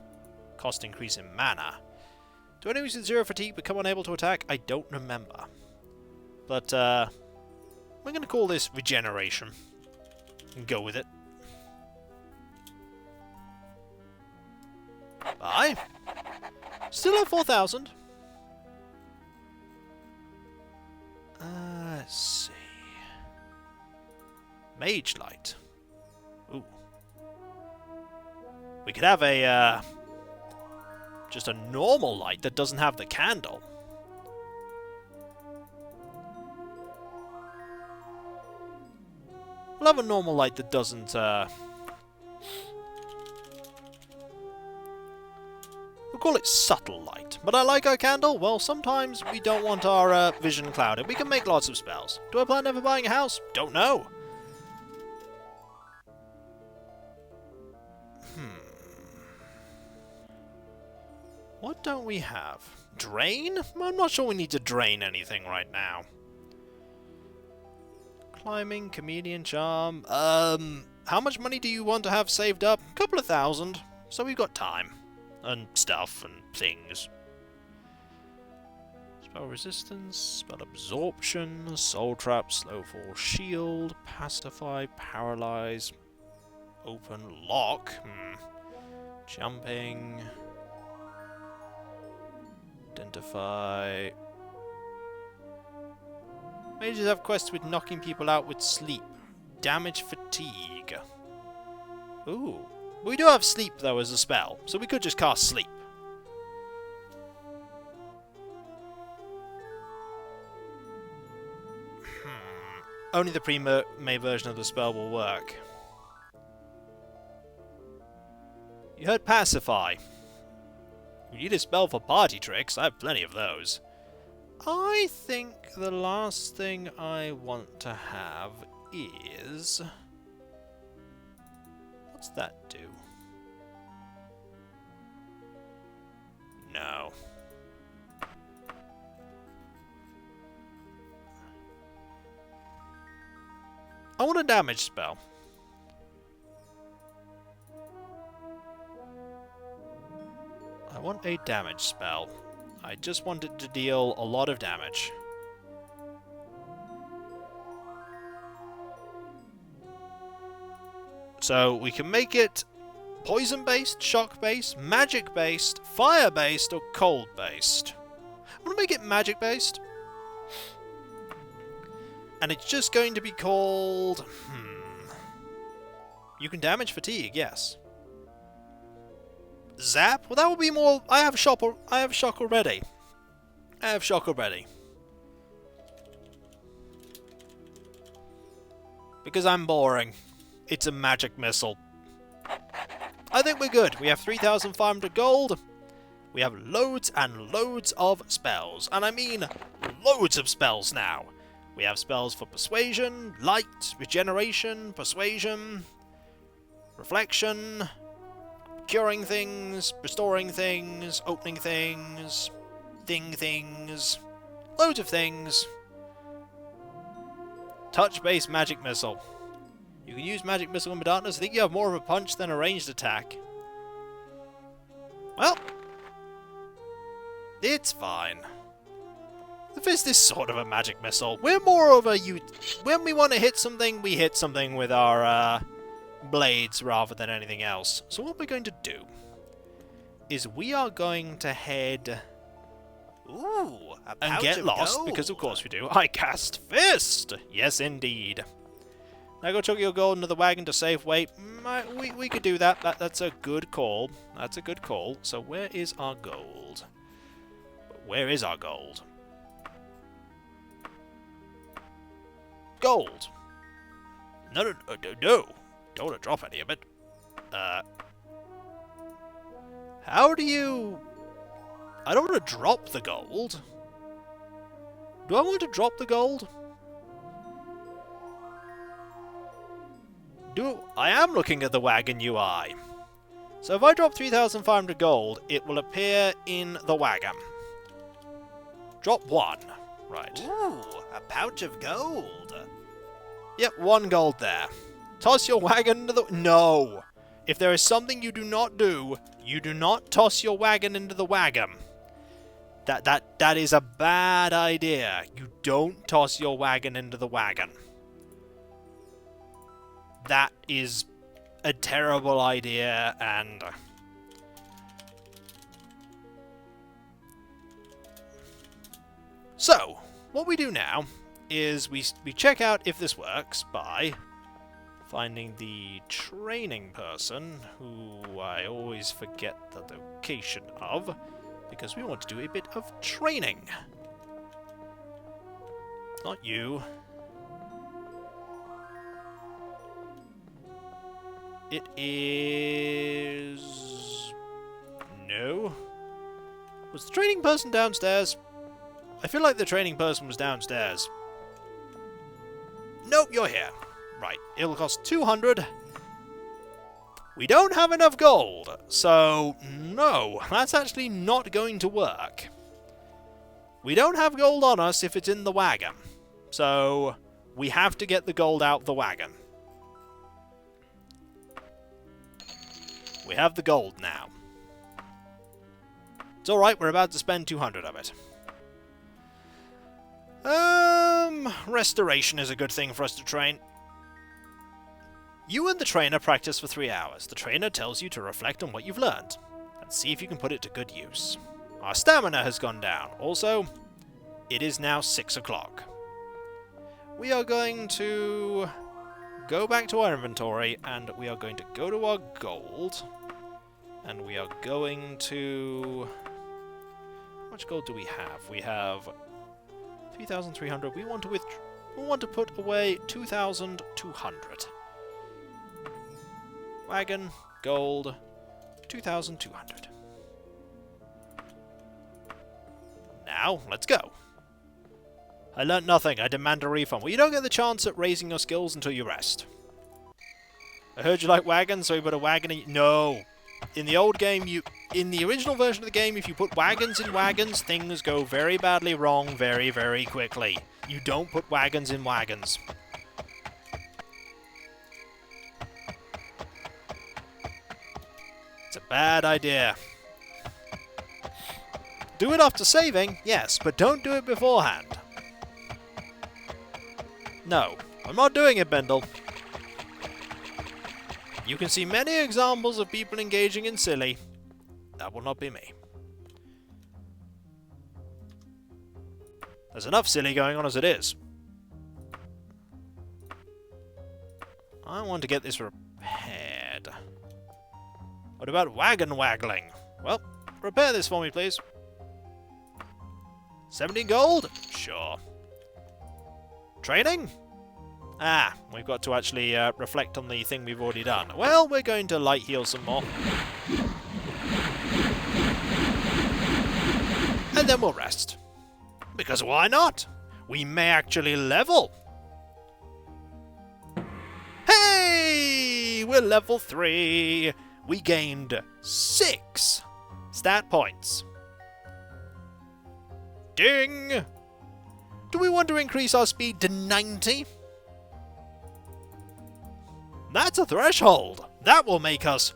cost increase in mana. Do enemies with 0 fatigue become unable to attack? I don't remember. But, we're going to call this regeneration. And go with it. Bye. Still have 4,000. Let's see. Mage Light. Ooh. We could have a, just a normal light that doesn't have the candle. We'll have a normal light that doesn't, we'll call it subtle light. But I like our candle. Well, sometimes we don't want our vision clouded. We can make lots of spells. Do I plan ever buying a house? Don't know. What don't we have? Drain? I'm not sure we need to drain anything right now. Climbing, chameleon charm. How much money do you want to have saved up? A couple of thousand. So we've got time. And stuff and things. Spell resistance, spell absorption, soul trap, slow fall shield, pacify, paralyze, open lock. Jumping. Identify. Mages have quests with knocking people out with sleep. Damage fatigue. Ooh. We do have sleep, though, as a spell, so we could just cast sleep. Only the pre-made version of the spell will work. You heard pacify. You need a spell for party tricks. I have plenty of those. I think the last thing I want to have is... What's that do? No. I want a damage spell. I want a damage spell. I just want it to deal a lot of damage. So we can make it poison-based, shock-based, magic-based, fire-based, or cold-based. I'm going to make it magic-based. And it's just going to be called... You can damage fatigue, yes. Zap? Well, that would be more... I have shock already. I have shock already. Because I'm boring. It's a magic missile. I think we're good. We have 3,500 gold. We have loads and loads of spells. And I mean loads of spells now. We have spells for persuasion, light, regeneration, persuasion, reflection, curing things, restoring things, opening things, things, loads of things. Touch-based magic missile. You can use magic missile in darkness. I think you have more of a punch than a ranged attack. Well, it's fine. The fist is sort of a magic missile. We're more of a... When we want to hit something, we hit something with our blades rather than anything else. So what we're going to do is we are going to head... Ooh, a and pouch get of lost, gold. because of course we do. I cast Fist! Yes, indeed. Now go chuck your gold into the wagon to save weight. We could do that. That's a good call. That's a good call. So where is our gold? Where is our gold? Gold! No. Don't want to drop any of it. How do you... I don't want to drop the gold. Do I want to drop the gold? I am looking at the wagon UI. So if I drop 3,500 gold, it will appear in the wagon. Drop 1. Right. Ooh, a pouch of gold. Yep, 1 gold there. Toss your wagon into the... No! If there is something you do not do, you do not toss your wagon into the wagon. That is a bad idea. You don't toss your wagon into the wagon. That is a terrible idea, and... So, what we do now is we check out if this works by finding the training person, who I always forget the location of, because we want to do a bit of training. Not you. It is... No. Was the training person downstairs? I feel like the training person was downstairs. Nope, you're here. Right, it'll cost 200. We don't have enough gold, so no, that's actually not going to work. We don't have gold on us if it's in the wagon, so we have to get the gold out of the wagon. We have the gold now. It's alright, we're about to spend 200 of it. Restoration is a good thing for us to train. You and the trainer practice for 3 hours. The trainer tells you to reflect on what you've learned, and see if you can put it to good use. Our stamina has gone down. Also, it is now 6 o'clock. We are going to go back to our inventory, and we are going to go to our gold, and we are going to... How much gold do we have? We have 3,300. We want to put away 2,200. Wagon, gold, 2,200. Now, let's go. I learnt nothing. I demand a refund. Well, you don't get the chance at raising your skills until you rest. I heard you like wagons, so you put a wagon in... No! In the old game, in the original version of the game, if you put wagons in wagons, things go very badly wrong very, very quickly. You don't put wagons in wagons. It's a bad idea. Do it after saving, yes, but don't do it beforehand. No, I'm not doing it, Bendel. You can see many examples of people engaging in silly. That will not be me. There's enough silly going on as it is. I want to get this repaired. What about wagon waggling? Well, repair this for me, please. 17 gold? Sure. Training? Ah, we've got to actually reflect on the thing we've already done. Well, we're going to light heal some more. And then we'll rest. Because why not? We may actually level. Hey! We're level 3. We gained 6 stat points. Ding! Do we want to increase our speed to 90? That's a threshold. That will make us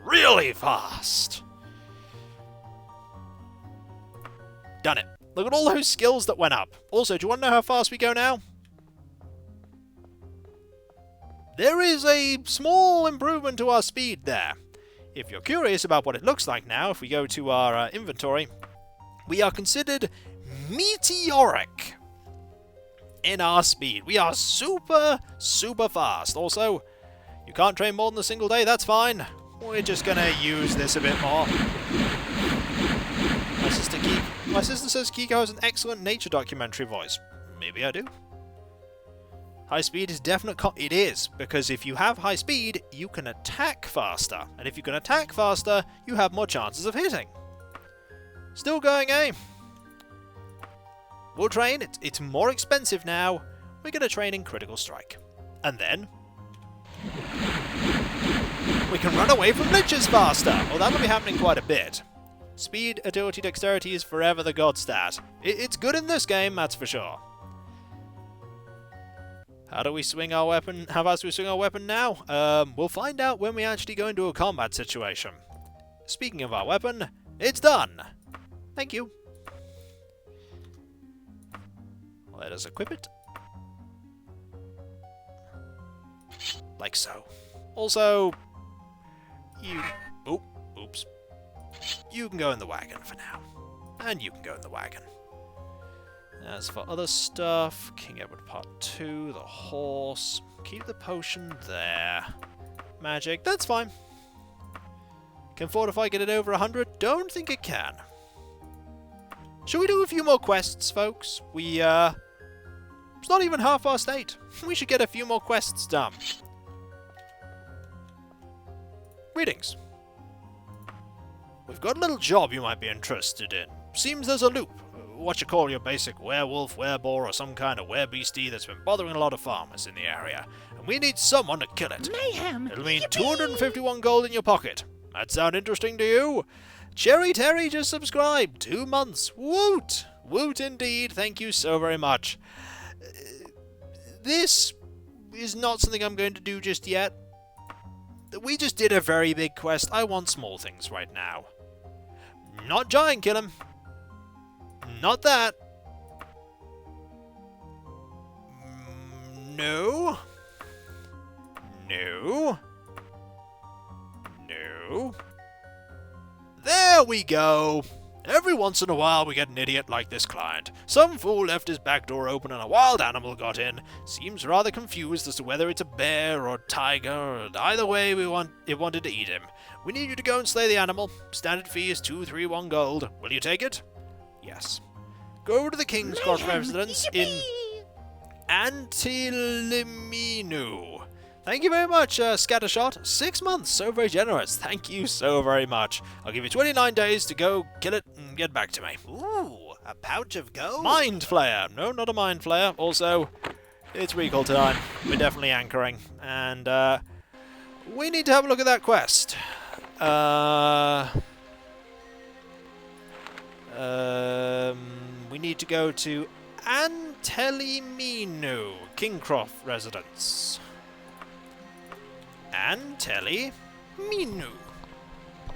really fast. Done it. Look at all those skills that went up. Also, do you want to know how fast we go now? There is a small improvement to our speed there. If you're curious about what it looks like now, if we go to our inventory, we are considered meteoric in our speed. We are super, super fast. Also, you can't train more than a single day, that's fine. We're just gonna use this a bit more. My sister says Kiko has an excellent nature documentary voice. Maybe I do. High speed is definite. It is, because if you have high speed, you can attack faster. And if you can attack faster, you have more chances of hitting. Still going, eh? We'll train. It's more expensive now. We're gonna train in Critical Strike. And then we can run away from liches faster. Well, that'll be happening quite a bit. Speed, agility, dexterity is forever the god stat. It's good in this game, that's for sure. How do we swing our weapon? How fast do we swing our weapon now? We'll find out when we actually go into a combat situation. Speaking of our weapon, it's done. Thank you. Let us equip it. Like so. Also, oops. You can go in the wagon for now. And you can go in the wagon. As for other stuff, King Edward Part 2, the horse. Keep the potion there. Magic, that's fine. Can Fortify get it over 100? Don't think it can. Shall we do a few more quests, folks? It's not even 8:30. We should get a few more quests done. Greetings. We've got a little job you might be interested in. Seems there's a loop. What you call your basic werewolf, wereboar, or some kind of werebeastie that's been bothering a lot of farmers in the area. And we need someone to kill it. Mayhem! It'll mean Yippee! 251 gold in your pocket. That sound interesting to you? Cherry Terry just subscribed. 2 months. Woot! Woot indeed. Thank you so very much. This is not something I'm going to do just yet. We just did a very big quest. I want small things right now. Not giant kill him. Not that. No. No. No. There we go. Every once in a while we get an idiot like this client. Some fool left his back door open and a wild animal got in. Seems rather confused as to whether it's a bear or a tiger. Either way, it wanted to eat him. We need you to go and slay the animal. Standard fee is 231 gold. Will you take it? Yes. Go to the King's Court Mayhem! residence in Antiliminu. Thank you very much, Scattershot. 6 months, so very generous. Thank you so very much. I'll give you 29 days to go kill it and get back to me. Ooh, a pouch of gold. Mind Flayer. No, not a Mind Flayer. Also, it's recall time. We're definitely anchoring. And, we need to have a look at that quest. We need to go to Anteliminu, Kingcroft residence. Anteliminu.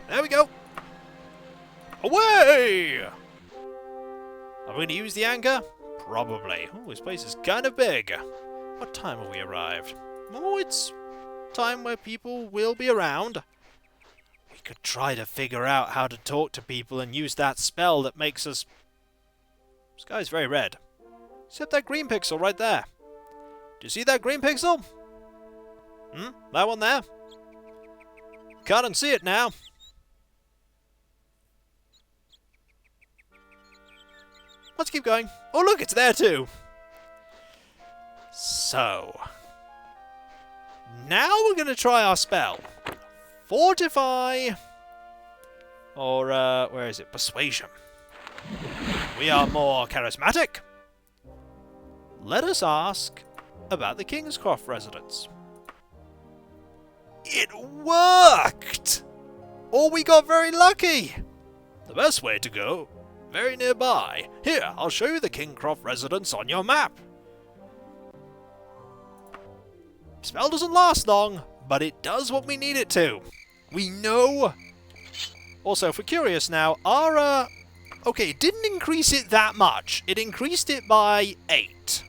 There we go. Away! Are we going to use the anchor? Probably. Oh, this place is kind of big. What time have we arrived? Oh, it's time where people will be around. We could try to figure out how to talk to people and use that spell that makes us... This guy's very red. Except that green pixel right there. Do you see that green pixel? That one there? Can't unsee it now. Let's keep going. Oh look, it's there too. So... now we're going to try our spell. Fortify... or, where is it? Persuasion. We are more charismatic. Let us ask about the Kingscroft residence. It worked! Or we got very lucky! The best way to go, very nearby. Here, I'll show you the Kingcroft residence on your map. Spell doesn't last long, but it does what we need it to. We know... Also, if we're curious now, our... okay, it didn't increase it that much. It increased it by 8.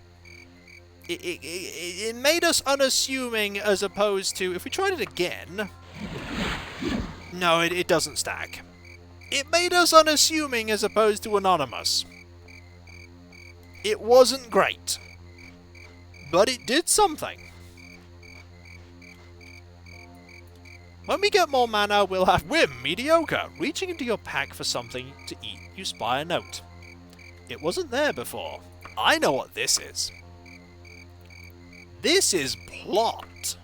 It made us unassuming as opposed to... if we tried it again... no, it doesn't stack. It made us unassuming as opposed to anonymous. It wasn't great. But it did something. When we get more mana, we'll have Whim Mediocre. Reaching into your pack for something to eat, you spy a note. It wasn't there before. I know what this is. This is plot.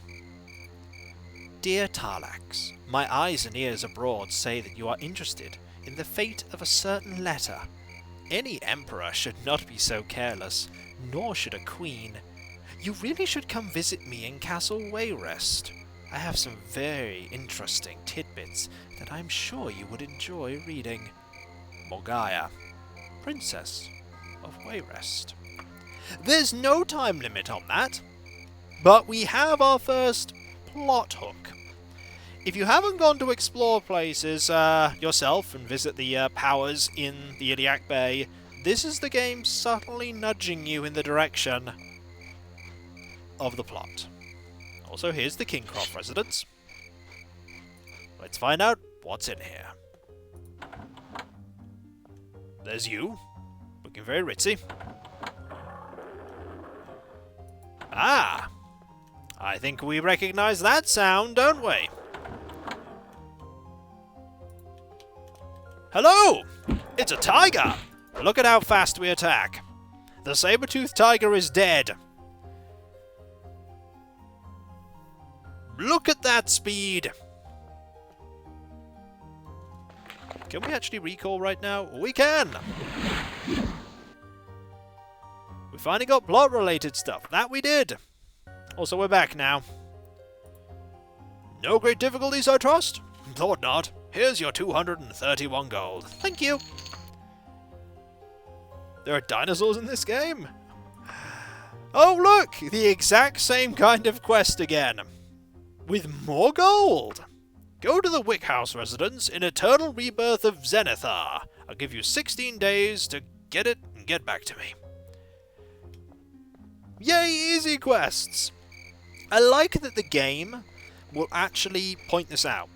Dear Tar-Laxx, my eyes and ears abroad say that you are interested in the fate of a certain letter. Any emperor should not be so careless, nor should a queen. You really should come visit me in Castle Wayrest. I have some very interesting tidbits that I'm sure you would enjoy reading. Morgaya, Princess of Wayrest. There's no time limit on that, but we have our first plot hook. If you haven't gone to explore places yourself and visit the powers in the Iliac Bay, this is the game subtly nudging you in the direction of the plot. Also, here's the Kingcroft residence. Let's find out what's in here. There's you, looking very ritzy. Ah! I think we recognize that sound, don't we? Hello! It's a tiger! Look at how fast we attack. The saber-toothed tiger is dead. Look at that speed! Can we actually recall right now? We can! We finally got plot-related stuff. That we did! Also, we're back now. No great difficulties, I trust? Thought not. Here's your 231 gold. Thank you! There are dinosaurs in this game? Oh look! The exact same kind of quest again. With more gold! Go to the Wickhouse residence in Eternal Rebirth of Zenithar. I'll give you 16 days to get it and get back to me. Yay, easy quests! I like that the game will actually point this out.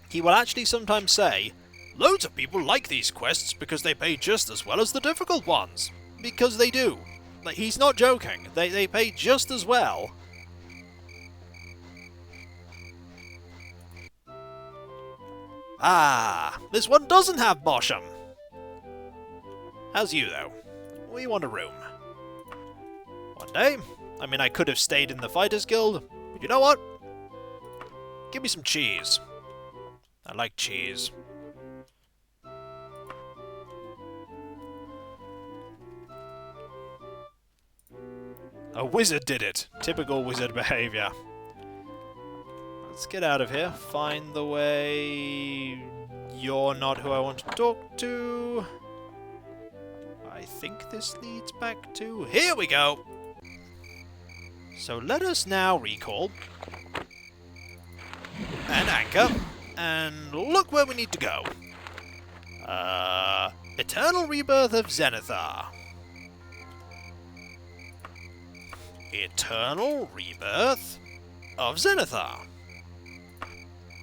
He will actually sometimes say, loads of people like these quests because they pay just as well as the difficult ones. Because they do. Like, he's not joking. They pay just as well. Ah, this one doesn't have Bosham. How's you, though? We want a room. One day, I mean, I could have stayed in the Fighters Guild. We You know what? Give me some cheese. I like cheese. A wizard did it. Typical wizard behavior. Let's get out of here. Find the way. You're not who I want to talk to. I think this leads back to... Here we go! So let us now recall. And anchor. And look where we need to go. Eternal Rebirth of Zenithar. Eternal Rebirth of Zenithar.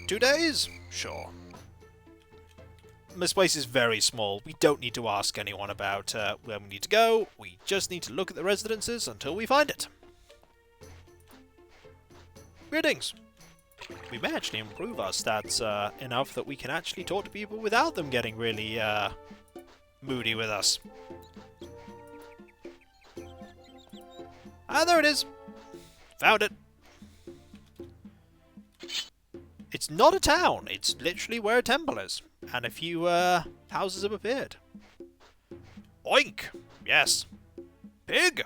2 days? Sure. This place is very small. We don't need to ask anyone about where we need to go. We just need to look at the residences until we find it. Greetings. We may actually improve our stats enough that we can actually talk to people without them getting really moody with us. Ah, there it is. Found it. It's not a town. It's literally where a temple is. And a few houses have appeared. Oink! Yes. Pig!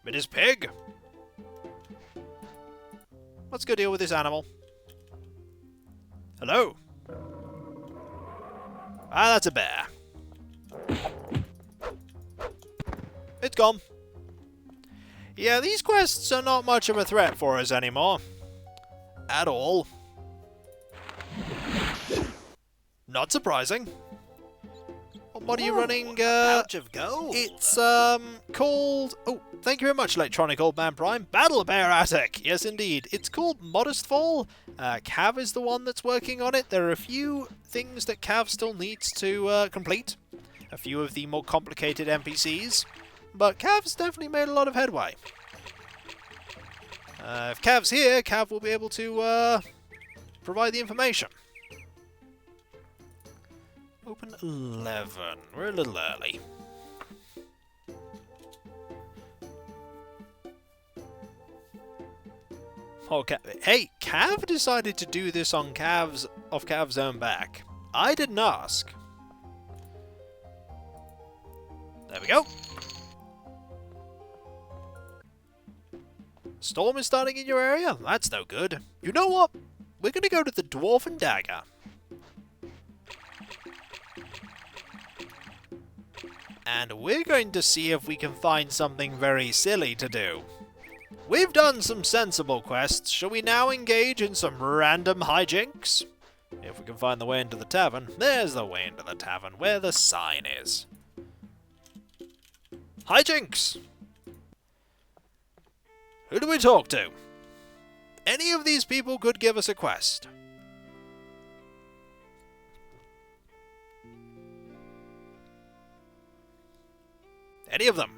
It is pig! Let's go deal with this animal. Hello? Ah, that's a bear. It's gone. Yeah, these quests are not much of a threat for us anymore. At all. Not surprising. What are you running? Pouch of gold. It's called... Oh, thank you very much, Electronic Old Man Prime. Battle Bear Attic. Yes, indeed. It's called Modest Fall. Cav is the one that's working on it. There are a few things that Cav still needs to complete. A few of the more complicated NPCs. But Cav's definitely made a lot of headway. If Cav's here, Cav will be able to provide the information. Open 11. We're a little early. Oh, hey, Cav decided to do this on Cav's own back. I didn't ask. There we go. Storm is starting in your area? That's no good. You know what? We're going to go to the Dwarven Dagger. And we're going to see if we can find something very silly to do. We've done some sensible quests. Shall we now engage in some random hijinks? If we can find the way into the tavern. There's the way into the tavern, where the sign is. Hijinks! Who do we talk to? Any of these people could give us a quest. Any of them.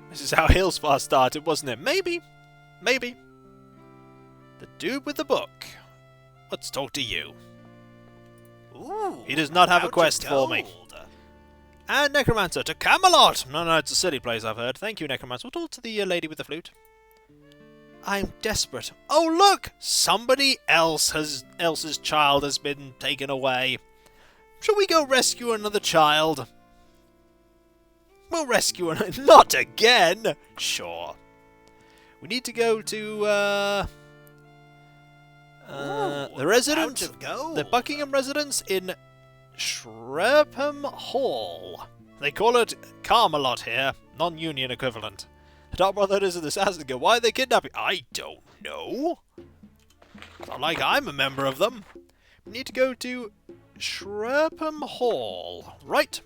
This is how Hillspar started, wasn't it? Maybe. Maybe. The dude with the book. Let's talk to you. Ooh, he does not have a quest for me. And Necromancer to Camelot! No, it's a silly place, I've heard. Thank you, Necromancer. We'll talk to the lady with the flute. I'm desperate. Oh, look! Somebody else's child has been taken away. Shall we go rescue another child? We'll rescue another... Not again! Sure. We need to go to, the residence... The Buckingham residence in Shreppham Hall. They call it Camelot here. Non-union equivalent. The Dark Brotherhood is an assassin guild. Why are they kidnapping? I don't know. It's not like I'm a member of them. We need to go to Shreppham Hall. Right.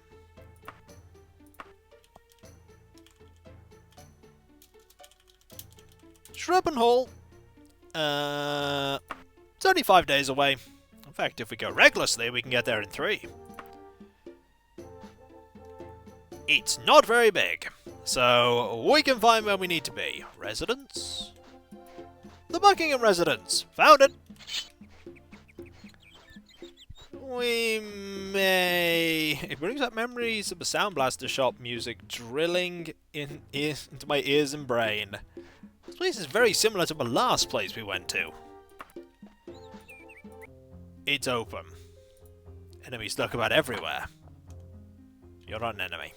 Shreppham Hall. It's only 5 days away. In fact, if we go recklessly, we can get there in 3. It's not very big, so we can find where we need to be. Residence? The Buckingham residence. Found it. We may... It brings up memories of the Sound Blaster shop music drilling into my ears and brain. This place is very similar to the last place we went to. It's open. Enemies stuck about everywhere. You're not an enemy.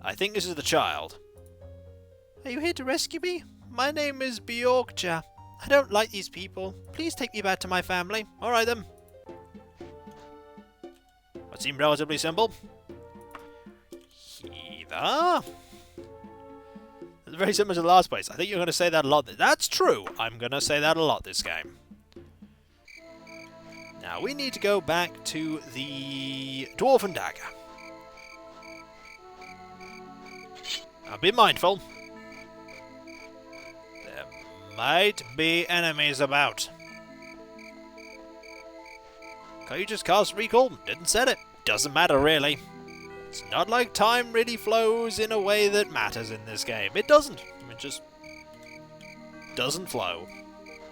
I think this is the child. Are you here to rescue me? My name is Bjorkja. I don't like these people. Please take me back to my family. Alright then. That seemed relatively simple. Heather? It's very similar to the last place. I think you're going to say that a lot. That's true. I'm going to say that a lot this game. Now we need to go back to the Dwarven Dagger. Now be mindful. There might be enemies about. Can't you just cast recall? Didn't set it. Doesn't matter really. It's not like time really flows in a way that matters in this game. It doesn't. It just doesn't flow.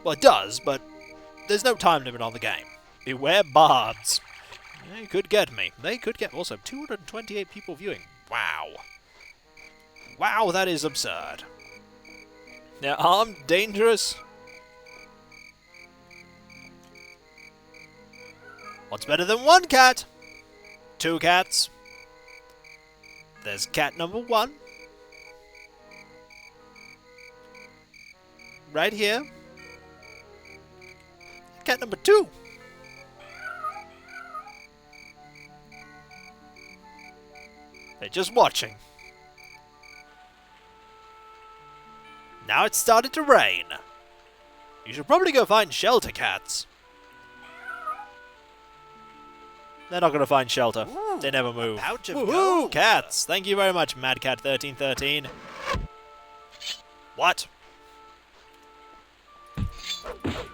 Well, it does, but there's no time limit on the game. Beware bards. They could get me. They could get... Also, 228 people viewing. Wow. Wow, that is absurd. They're armed, dangerous. What's better than one cat? Two cats. There's cat number 1. Right here. Cat number 2. They're just watching. Now it's started to rain. You should probably go find shelter, cats. They're not going to find shelter. Ooh, they never move. Pouch of Woohoo, gold. cats! Thank you very much, MadCat1313. What?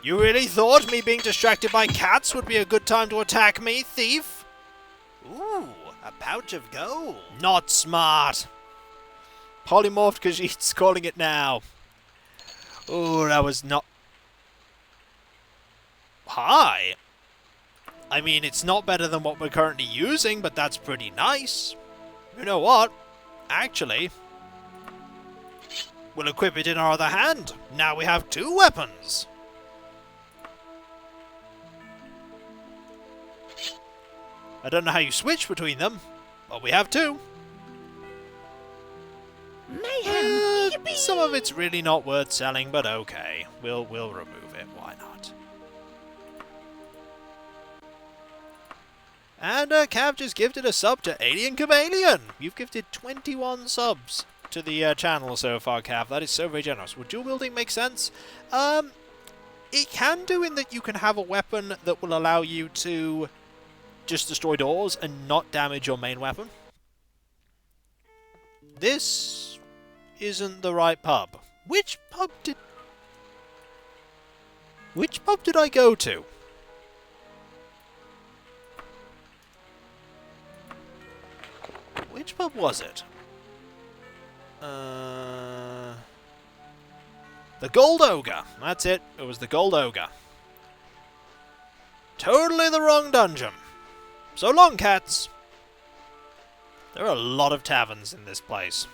You really thought me being distracted by cats would be a good time to attack me, thief? Ooh, a pouch of gold. Not smart. Polymorphed Khajiit's calling it now. Ooh, that was not... Hi. I mean, it's not better than what we're currently using, but that's pretty nice. You know what? Actually, we'll equip it in our other hand. Now we have 2 weapons. I don't know how you switch between them, but we have 2. Mayhem! Yippee! Some of it's really not worth selling, but okay. We'll remove it. Why not? And Cav just gifted a sub to Alien Chameleon. You've gifted 21 subs to the channel so far, Cav. That is so very generous. Would dual wielding make sense? It can do in that you can have a weapon that will allow you to just destroy doors and not damage your main weapon. This isn't the right pub. Which pub did I go to? Which pub was it? The Gold Ogre. That's it. It was the Gold Ogre. Totally the wrong dungeon. So long, cats. There are a lot of taverns in this place.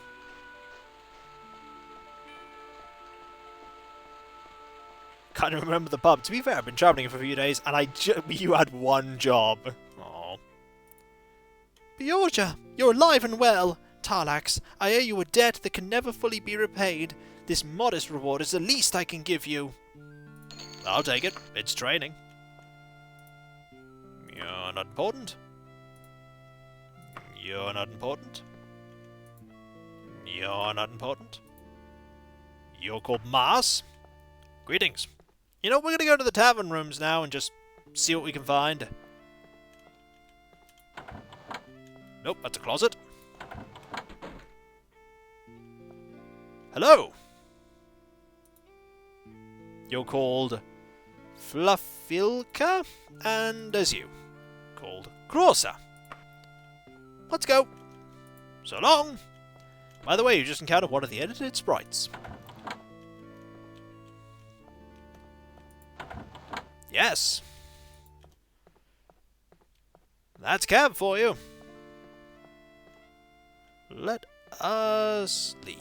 Can't even remember the pub. To be fair, I've been travelling for a few days, and you had one job. Aww. Bjorkja, you're alive and well. Tar-Laxx, I owe you a debt that can never fully be repaid. This modest reward is the least I can give you. I'll take it. It's training. You're not important. You're not important. You're not important. You're called Mars. Greetings. You know, we're going to go to the tavern rooms now and just see what we can find. Nope, that's a closet. Hello. You're called Fluffilka, and as you, called Crosser. Let's go. So long. By the way, you just encountered one of the edited sprites. Yes. That's camp for you. Let us leave.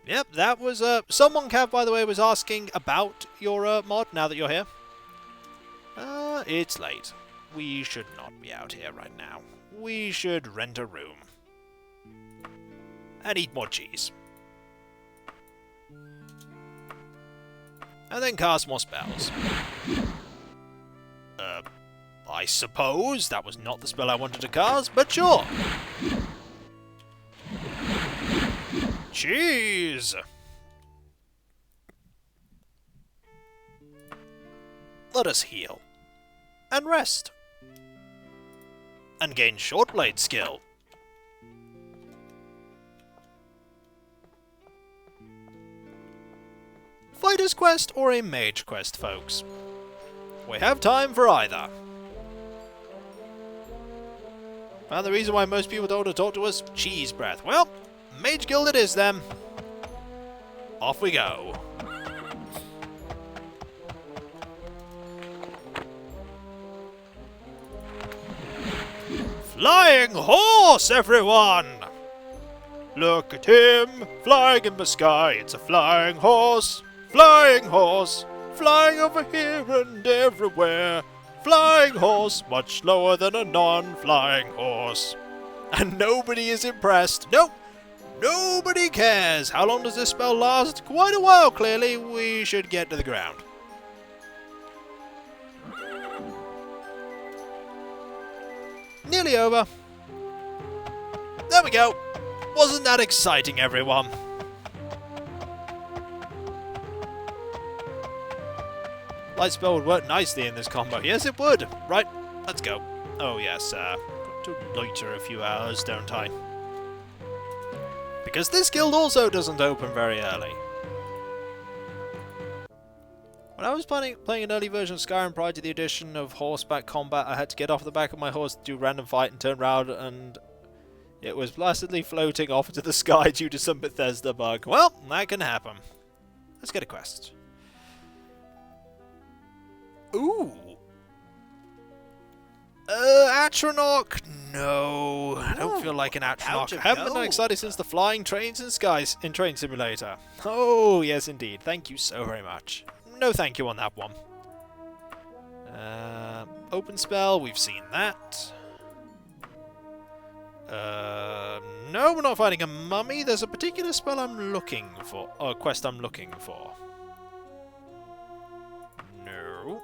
Yep, that was someone, Cav, by the way, was asking about your mod now that you're here. It's late. We should not be out here right now. We should rent a room. And eat more cheese. And then cast more spells. I suppose that was not the spell I wanted to cast, but sure. Cheese! Let us heal. And rest. And gain short blade skill. Fighter's quest or a mage quest, folks? We have time for either. And the reason why most people don't want to talk to us? Cheese breath. Well, mage guild it is then. Off we go. Flying horse, everyone! Look at him, flying in the sky. It's a flying horse, flying horse, flying over here and everywhere. Flying horse, much slower than a non-flying horse. And nobody is impressed. Nope, nobody cares. How long does this spell last? Quite a while, clearly. We should get to the ground. Nearly over. There we go. Wasn't that exciting, everyone? Light spell would work nicely in this combo. Yes, it would. Right, let's go. Oh, yes, got to loiter a few hours, don't I? Because this guild also doesn't open very early. When I was playing an early version of Skyrim prior to the addition of horseback combat, I had to get off the back of my horse to do random fight and turn around, and it was placidly floating off into the sky due to some Bethesda bug. Well, that can happen. Let's get a quest. Ooh. Atronach? No. I don't feel like an Atronach. I haven't been that excited since the flying trains in skies in Train Simulator. Oh, yes indeed. Thank you so very much. No thank you on that one. Open spell, we've seen that. No, we're not fighting a mummy. There's a particular spell I'm looking for. Or quest I'm looking for. No.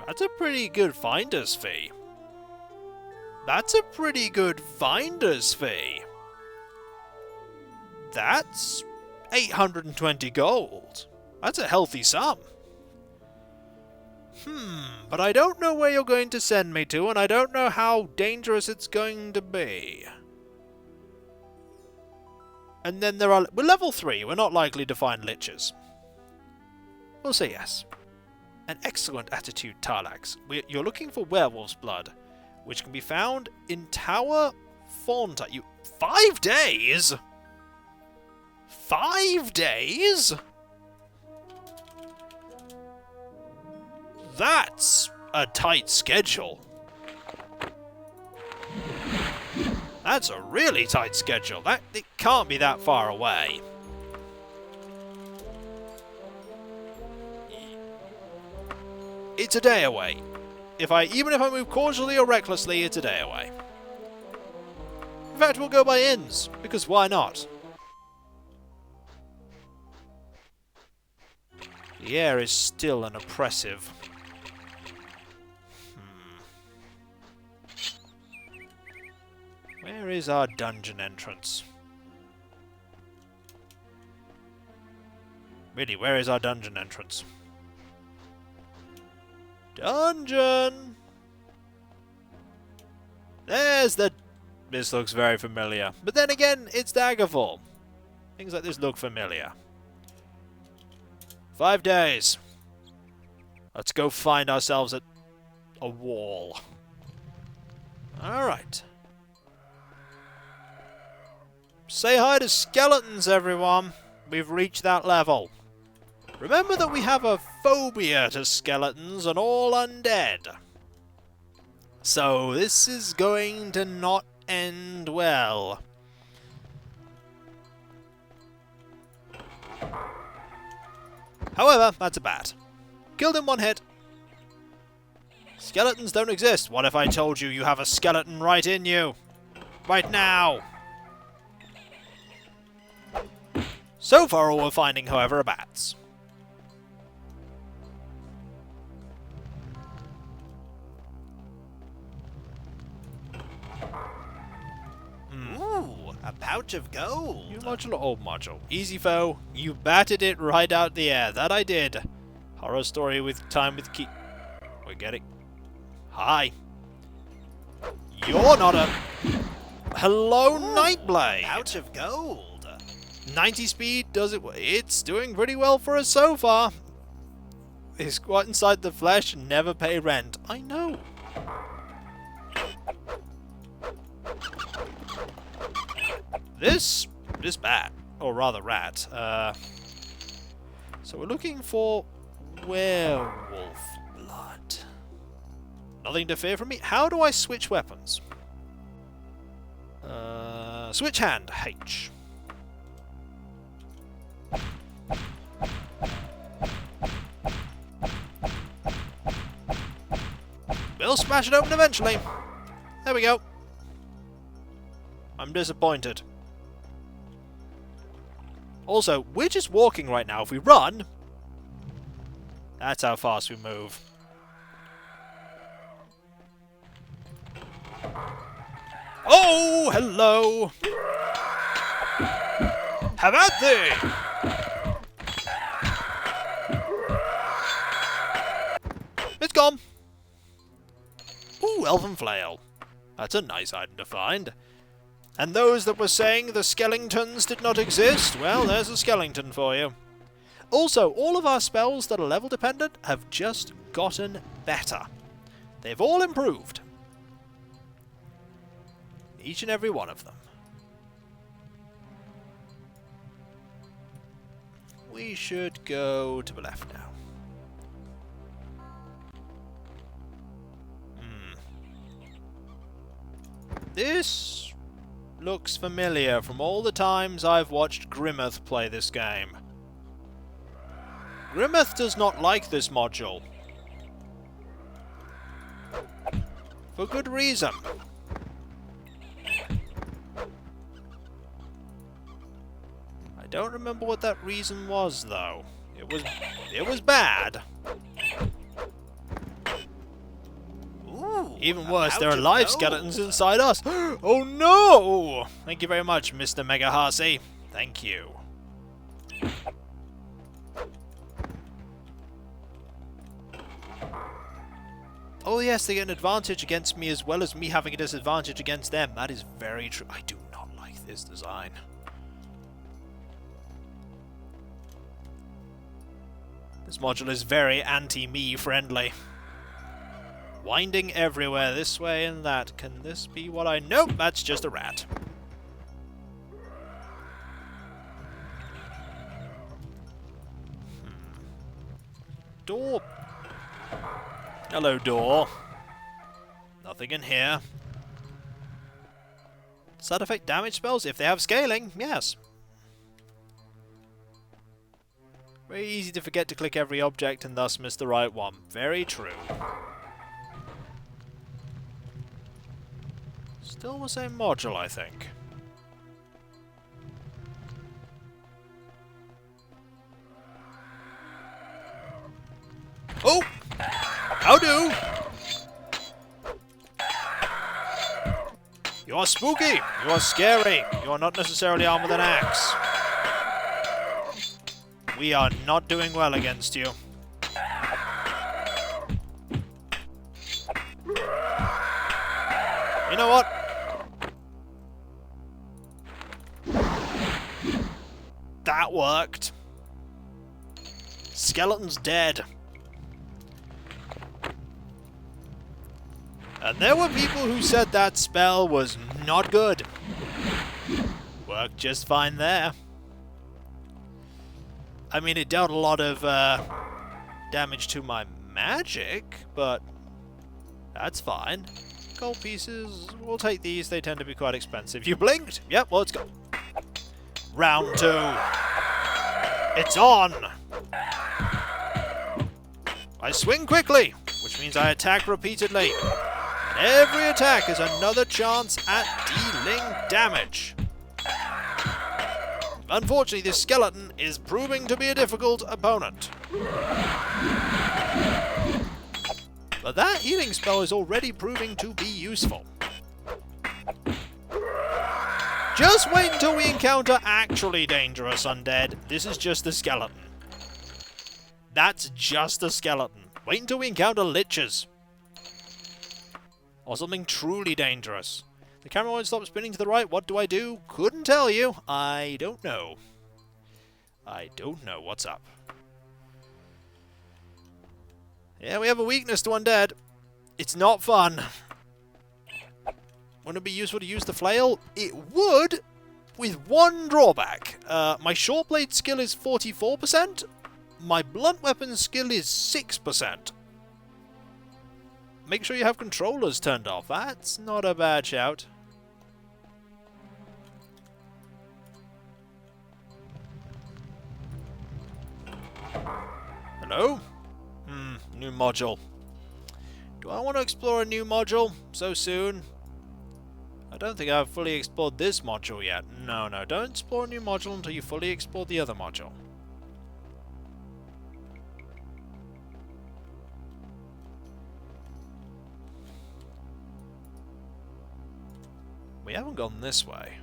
That's a pretty good finder's fee. That's a pretty good finder's fee. That's 820 gold. That's a healthy sum. But I don't know where you're going to send me to, and I don't know how dangerous it's going to be. And then we're level 3, we're not likely to find liches. We'll say yes. An excellent attitude, Tar-Laxx. You're looking for werewolf's blood, which can be found in Tower Faunta. 5 days? 5 days? That's a tight schedule. That's a really tight schedule. It can't be that far away. It's a day away. Even if I move cautiously or recklessly, it's a day away. In fact, we'll go by inns, because why not? The air is still an oppressive. Where is our dungeon entrance? Really, where is our dungeon entrance? Dungeon! There's the... This looks very familiar. But then again, it's Daggerfall. Things like this look familiar. 5 days. Let's go find ourselves at a wall. Alright. Say hi to skeletons, everyone. We've reached that level. Remember that we have a phobia to skeletons and all undead. So this is going to not end well. However, that's a bat. Killed in one hit. Skeletons don't exist. What if I told you you have a skeleton right in you? Right now! So far all we're finding, however, are bats. Ooh, a pouch of gold. New module, old module. Easy foe. You batted it right out the air. That I did. Horror story with time with key. We're getting. Hi. You're not a. Hello, Nightblade. Pouch of gold. 90 speed does it. It's doing pretty well for us so far. They squat inside the flesh and never pay rent. I know. This bat, or rather rat, so we're looking for werewolf blood. Nothing to fear from me. How do I switch weapons? Switch hand, H. We'll smash it open eventually. There we go. I'm disappointed. Also, we're just walking right now. If we run, that's how fast we move. Oh, hello! How about thee? It's gone. Ooh, elven flail. That's a nice item to find. And those that were saying the skeletons did not exist, well, there's a skeleton for you. Also, all of our spells that are level dependent have just gotten better. They've all improved. Each and every one of them. We should go to the left now. This looks familiar from all the times I've watched Grimmeth play this game. Grimmeth does not like this module. For good reason. I don't remember what that reason was, though. It was bad. Ooh, Even a worse, there are pouch of live gold. skeletons inside us. Oh no! Thank you very much, Mr. Mega Harsey. Thank you. Oh yes, they get an advantage against me as well as me having a disadvantage against them. That is very true. I do not like this design. This module is very anti-me friendly. Winding everywhere, this way and that. Can this be what I... Nope, that's just a rat. Door. Hello, door. Nothing in here. Does that affect damage spells? If they have scaling, yes. Very easy to forget to click every object and thus miss the right one. Very true. Still the same module, I think. Oh! How do? You are spooky! You are scary! You are not necessarily armed with an axe. We are not doing well against you. You know what? That worked. Skeleton's dead. And there were people who said that spell was not good. Worked just fine there. I mean, it dealt a lot of damage to my magic, but that's fine. Gold pieces, we'll take these. They tend to be quite expensive. You blinked? Yep, well, let's go. Round 2. It's on! I swing quickly, which means I attack repeatedly. And every attack is another chance at dealing damage. Unfortunately, this skeleton is proving to be a difficult opponent. But that healing spell is already proving to be useful. Just wait until we encounter actually dangerous undead. This is just a skeleton. That's just a skeleton. Wait until we encounter liches. Or something truly dangerous. The camera won't stop spinning to the right. What do I do? Couldn't tell you. I don't know. I don't know what's up. Yeah, we have a weakness to undead. It's not fun. Wouldn't it be useful to use the flail? It would, with one drawback. My short blade skill is 44%. My blunt weapon skill is 6%. Make sure you have controllers turned off. That's not a bad shout. Hello? New module. Do I want to explore a new module so soon? I don't think I've fully explored this module yet. No, don't explore a new module until you fully explore the other module. We haven't gone this way.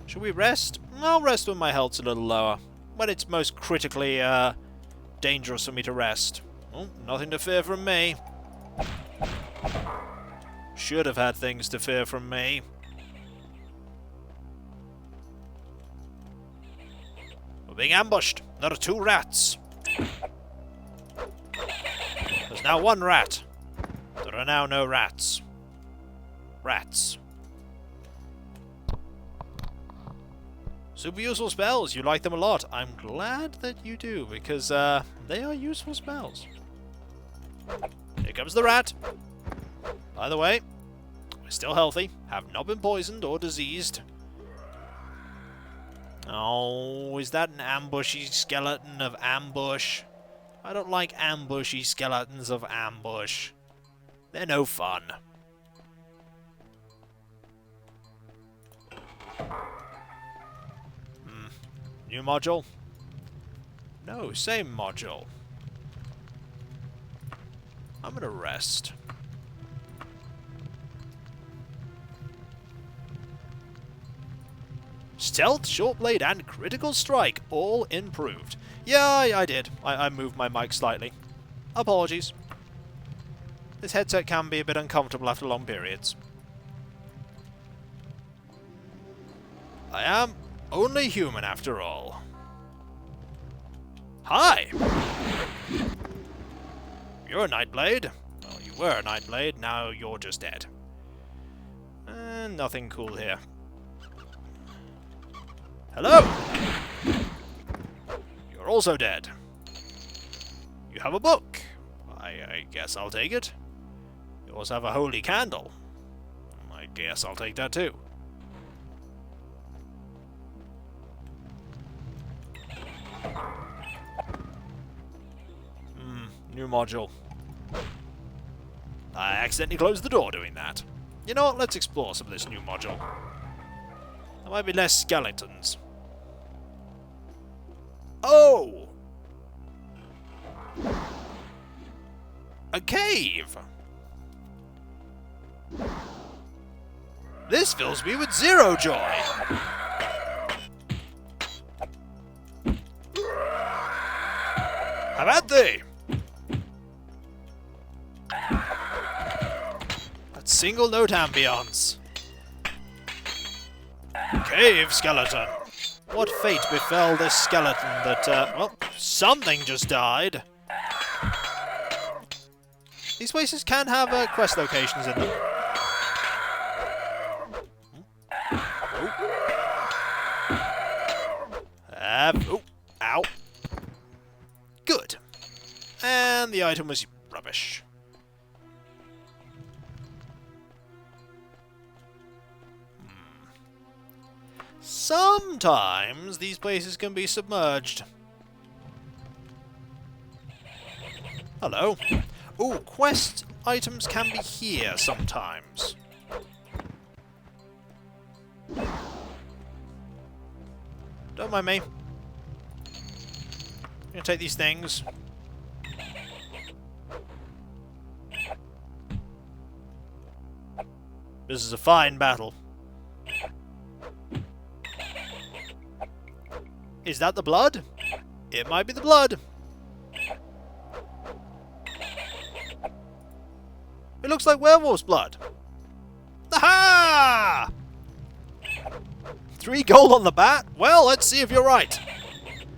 Should we rest? I'll rest when my health's a little lower. When it's most critically dangerous for me to rest. Oh, nothing to fear from me. Should have had things to fear from me. We're being ambushed. There are 2 rats. There's now 1 rat. There are now no rats. Rats. Super useful spells. You like them a lot. I'm glad that you do, because they are useful spells. Here comes the rat. By the way, we're still healthy. Have not been poisoned or diseased. Oh, is that an ambushy skeleton of ambush? I don't like ambushy skeletons of ambush. They're no fun. New module? No, same module. I'm gonna rest. Stealth, short blade, and critical strike all improved. Yeah, I did. I moved my mic slightly. Apologies. This headset can be a bit uncomfortable after long periods. I am only human after all. Hi! You're a Nightblade. Well, you were a Nightblade, now you're just dead. Nothing cool here. Hello! You're also dead. You have a book. I guess I'll take it. You also have a holy candle. I guess I'll take that too. New module. I accidentally closed the door doing that. You know what, let's explore some of this new module. There might be less skeletons. Oh! A cave! This fills me with zero joy! Have at thee! That single note ambience. Cave skeleton. What fate befell this skeleton that, well, something just died. These places can have quest locations in them. Oh, ow. item was rubbish. Sometimes these places can be submerged. Hello. Ooh, quest items can be here sometimes. Don't mind me. I'm gonna take these things. This is a fine battle. Is that the blood? It might be the blood. It looks like werewolf's blood. Aha! 3 gold on the bat? Well, let's see if you're right.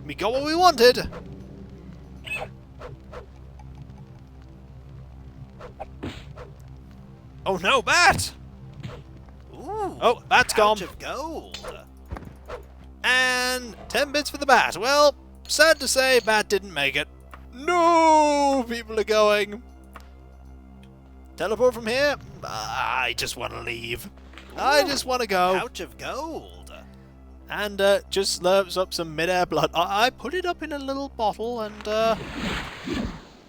We got what we wanted. Oh no, bat! Ooh, Oh, bat's gone. pouch of gold. And 10 bits for the bat. Well, sad to say, bat didn't make it. No! People are going. Teleport from here? I just want to leave. I just want to go. Pouch of gold. And just slurps up some mid-air blood. I put it up in a little bottle and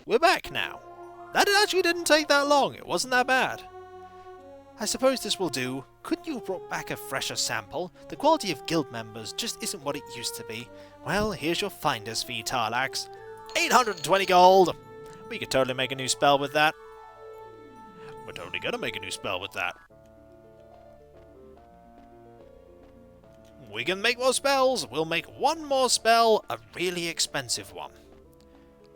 we're back now. That actually didn't take that long. It wasn't that bad. I suppose this will do. Couldn't you have brought back a fresher sample? The quality of guild members just isn't what it used to be. Well, here's your finder's fee, Tar-Laxx. 820 gold! We could totally make a new spell with that. We're totally gonna make a new spell with that. We can make more spells. We'll make one more spell, a really expensive one.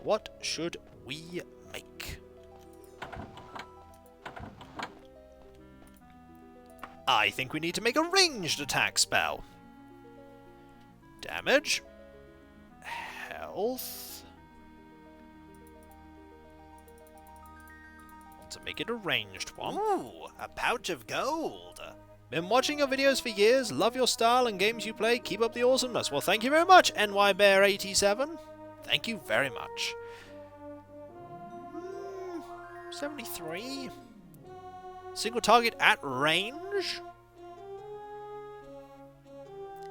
What should we make? I think we need to make a ranged attack spell. Damage. Health. Want to make it a ranged one. Ooh, a pouch of gold. Been watching your videos for years, love your style and games you play, keep up the awesomeness. Well, thank you very much, NYBear87. Thank you very much. 73? Single target at range?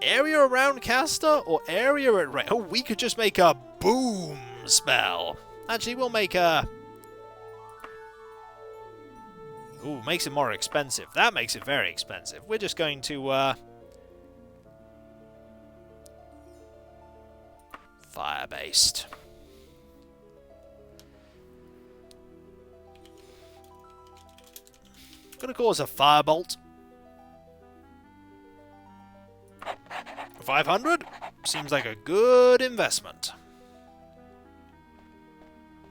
Area around caster or area at range? Oh, we could just make a boom spell. Actually, we'll make a... Ooh, makes it more expensive. That makes it very expensive. We're just going to, fire-based. Gonna cause a firebolt. 500? Seems like a good investment.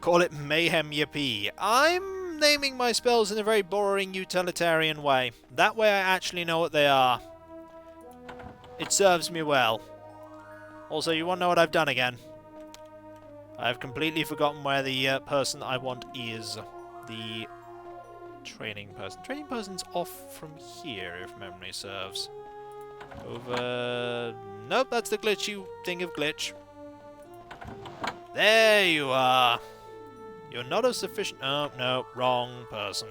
Call it Mayhem Yippee. I'm naming my spells in a very boring utilitarian way. That way I actually know what they are. It serves me well. Also, you want to know what I've done again? I've completely forgotten where the person I want is. The training person. Training person's off from here, if memory serves. Over... Nope, that's the glitchy thing of glitch. There you are. You're not a sufficient... Oh, no, wrong person.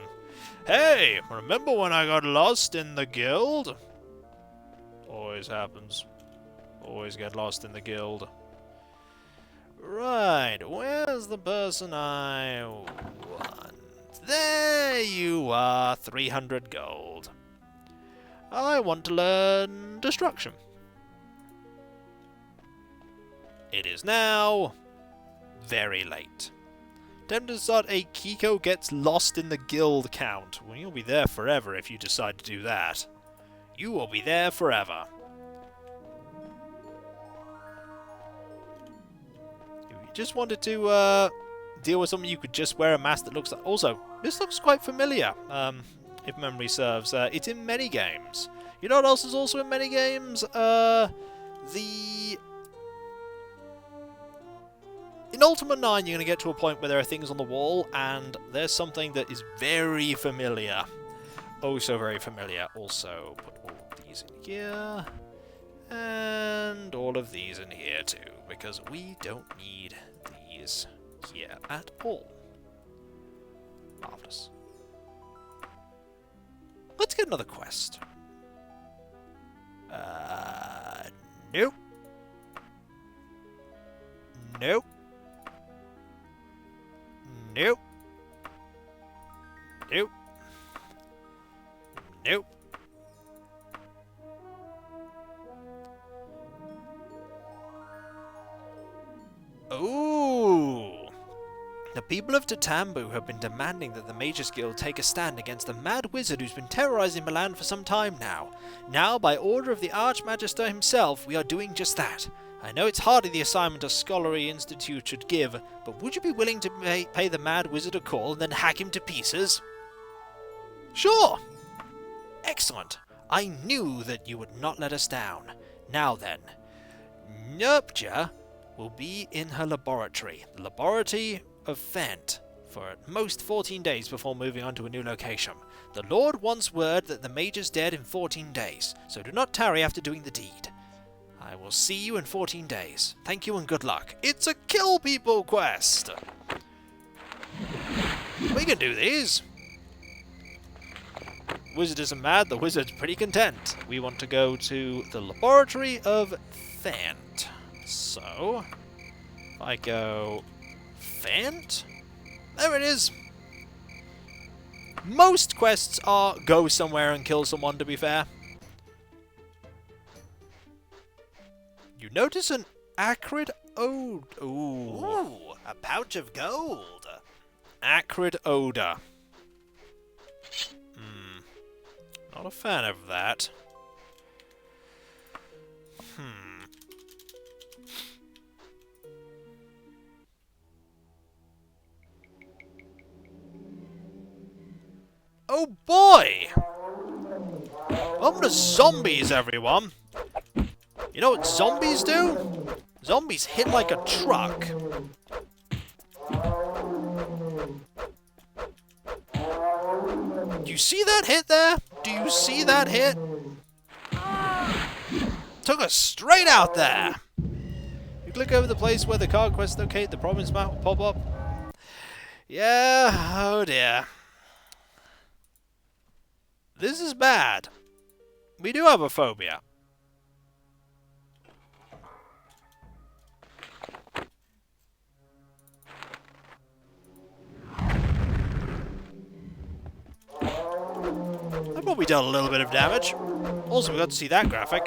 Hey, remember when I got lost in the guild? Always happens. Always get lost in the guild. Right, where's the person I want? There you are, 300 gold. I want to learn Destruction. It is now very late. Tempted to start a Kiko gets lost in the guild count. Well, you'll be there forever if you decide to do that. You will be there forever. If you just wanted to deal with something, you could just wear a mask that looks like... Also, this looks quite familiar, if memory serves. It's in many games. You know what else is also in many games? In Ultima 9, you're going to get to a point where there are things on the wall, and there's something that is very familiar. Oh, so very familiar. Also, put all of these in here, and all of these in here too, because we don't need these here at all. Marvelous. Let's get another quest. Nope. Nope. Nope. Nope. Nope. Ooh! The people of Tatambu have been demanding that the Mages Guild take a stand against the mad wizard who's been terrorizing Milan for some time now. Now, by order of the Archmagister himself, we are doing just that. I know it's hardly the assignment a scholarly institute should give, but would you be willing to pay the mad wizard a call and then hack him to pieces? Sure! Excellent. I knew that you would not let us down. Now then, Nurpja will be in her laboratory, the laboratory of Fent, for at most 14 days before moving on to a new location. The Lord wants word that the Major's dead in 14 days, so do not tarry after doing the deed. I will see you in 14 days. Thank you and good luck. It's a kill people quest! We can do these! Wizard isn't mad, the wizard's pretty content. We want to go to the laboratory of Fent. So, if I go Fent, there it is. Most quests are go somewhere and kill someone, to be fair. You notice an acrid odor. Ooh, a pouch of gold. Acrid odor. Not a fan of that. Oh boy! Welcome to zombies, everyone! You know what zombies do? Zombies hit like a truck. Do you see that hit there? Do you see that hit? Took us straight out there! You click over the place where the card quests locate, the province map will pop up. Yeah, oh dear. This is bad. We do have a phobia. That probably dealt a little bit of damage. Also, we got to see that graphic.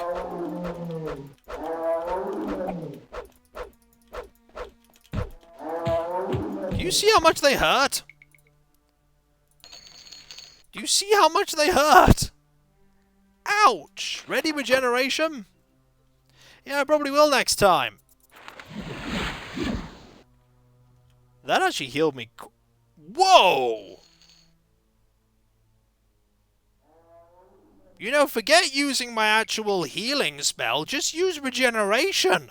Do you see how much they hurt? Do you see how much they hurt? Ouch! Ready regeneration? Yeah, I probably will next time. That actually healed me. Whoa! You know, forget using my actual healing spell. Just use regeneration.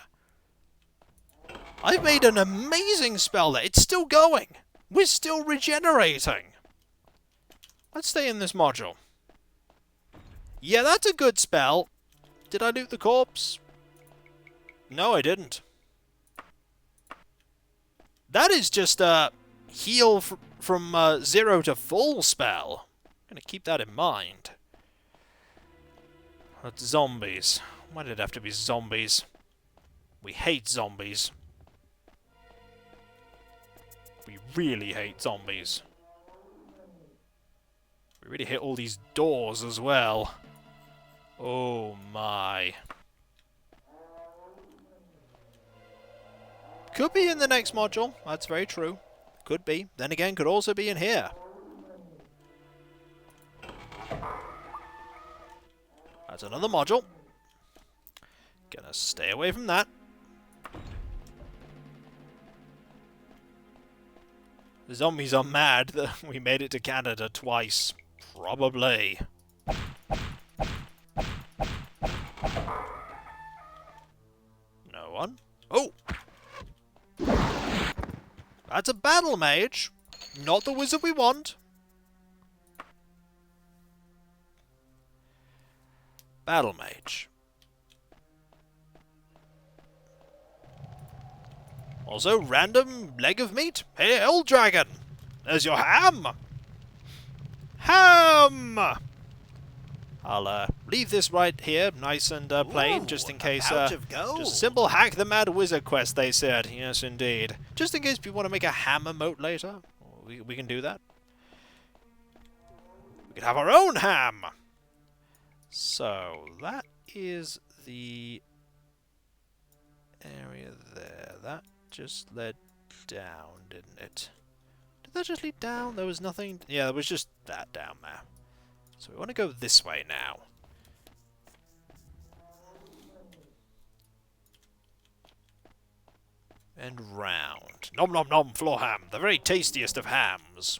I've made an amazing spell there. It's still going. We're still regenerating. Let's stay in this module. Yeah, that's a good spell. Did I loot the corpse? No, I didn't. That is just a heal from 0 to full spell. I'm going to keep that in mind. That's zombies. Why did it have to be zombies? We hate zombies. We really hate zombies. We really hit all these doors as well. Oh my. Could be in the next module. That's very true. Could be. Then again, could also be in here. That's another module. Gonna stay away from that. The zombies are mad that we made it to Canada twice. Probably. No one? Oh! That's a battle mage. Not the wizard we want. Battle mage. Also, random leg of meat. Hey, old dragon! There's your ham! ham! I'll leave this right here, nice and plain, just in case. A pouch of gold. Just a simple hack the mad wizard quest, they said. Yes, indeed. Just in case people want to make a ham emote later, we can do that. We can have our own ham. So that is the area there. That just led down, didn't it? Did that just lead down? There was nothing. Yeah, there was just that down there. So we want to go this way now. And round. Nom nom nom, floor ham. The very tastiest of hams.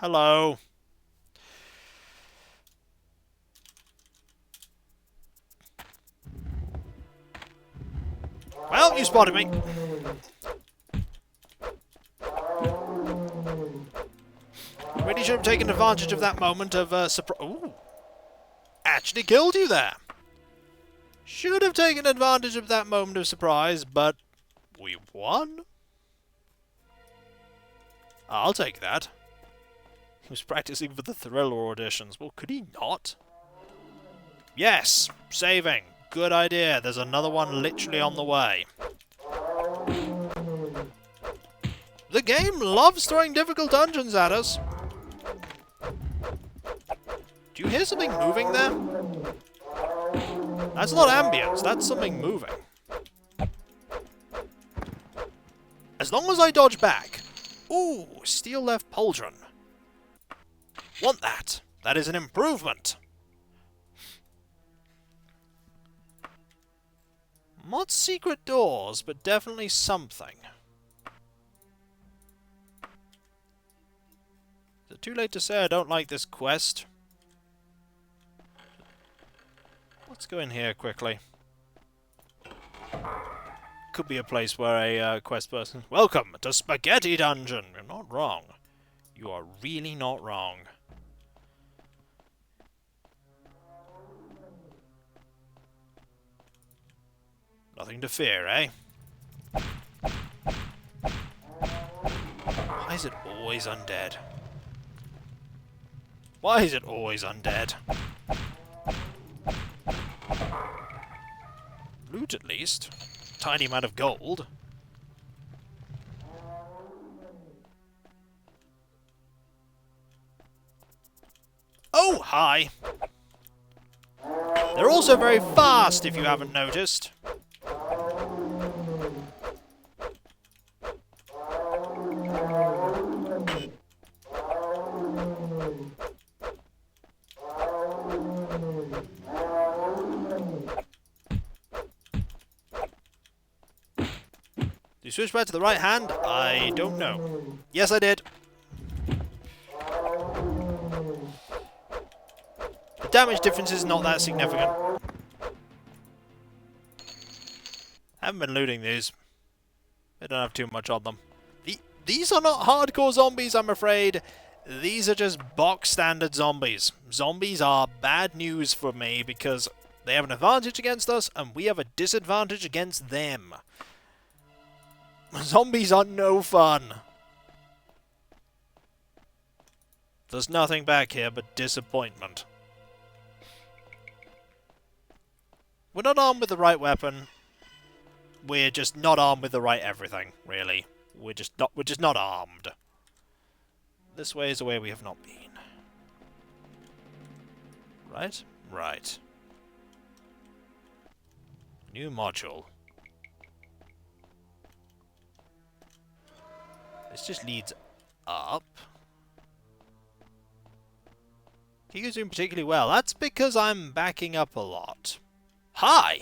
Hello. Well, you spotted me. Really should have taken advantage of that moment of surprise. Ooh! Actually killed you there. Should have taken advantage of that moment of surprise, but we won. I'll take that. He was practicing for the Thriller auditions. Well, could he not? Yes! Saving. Good idea. There's another one literally on the way. The game loves throwing difficult dungeons at us. Do you hear something moving there? That's not ambience, that's something moving. As long as I dodge back. Ooh, steel left pauldron. Want that. That is an improvement. Not secret doors, but definitely something. Is it too late to say I don't like this quest? Let's go in here quickly. Could be a place where a quest person... Welcome to Spaghetti Dungeon! You're not wrong. You are really not wrong. Nothing to fear, eh? Why is it always undead? Why is it always undead? Loot, at least. Tiny amount of gold. Oh, hi! They're also very fast, if you haven't noticed. You switch back to the right hand? I don't know. Yes, I did. The damage difference is not that significant. Haven't been looting these. I don't have too much on them. These are not hardcore zombies, I'm afraid. These are just box standard zombies. Zombies are bad news for me because they have an advantage against us and we have a disadvantage against them. Zombies are no fun. There's nothing back here but disappointment. We're not armed with the right weapon. We're just not armed with the right everything, really. We're just not armed. This way is a way we have not been. Right? Right. New module. This just leads up. Kiko's doing particularly well. That's because I'm backing up a lot. Hi!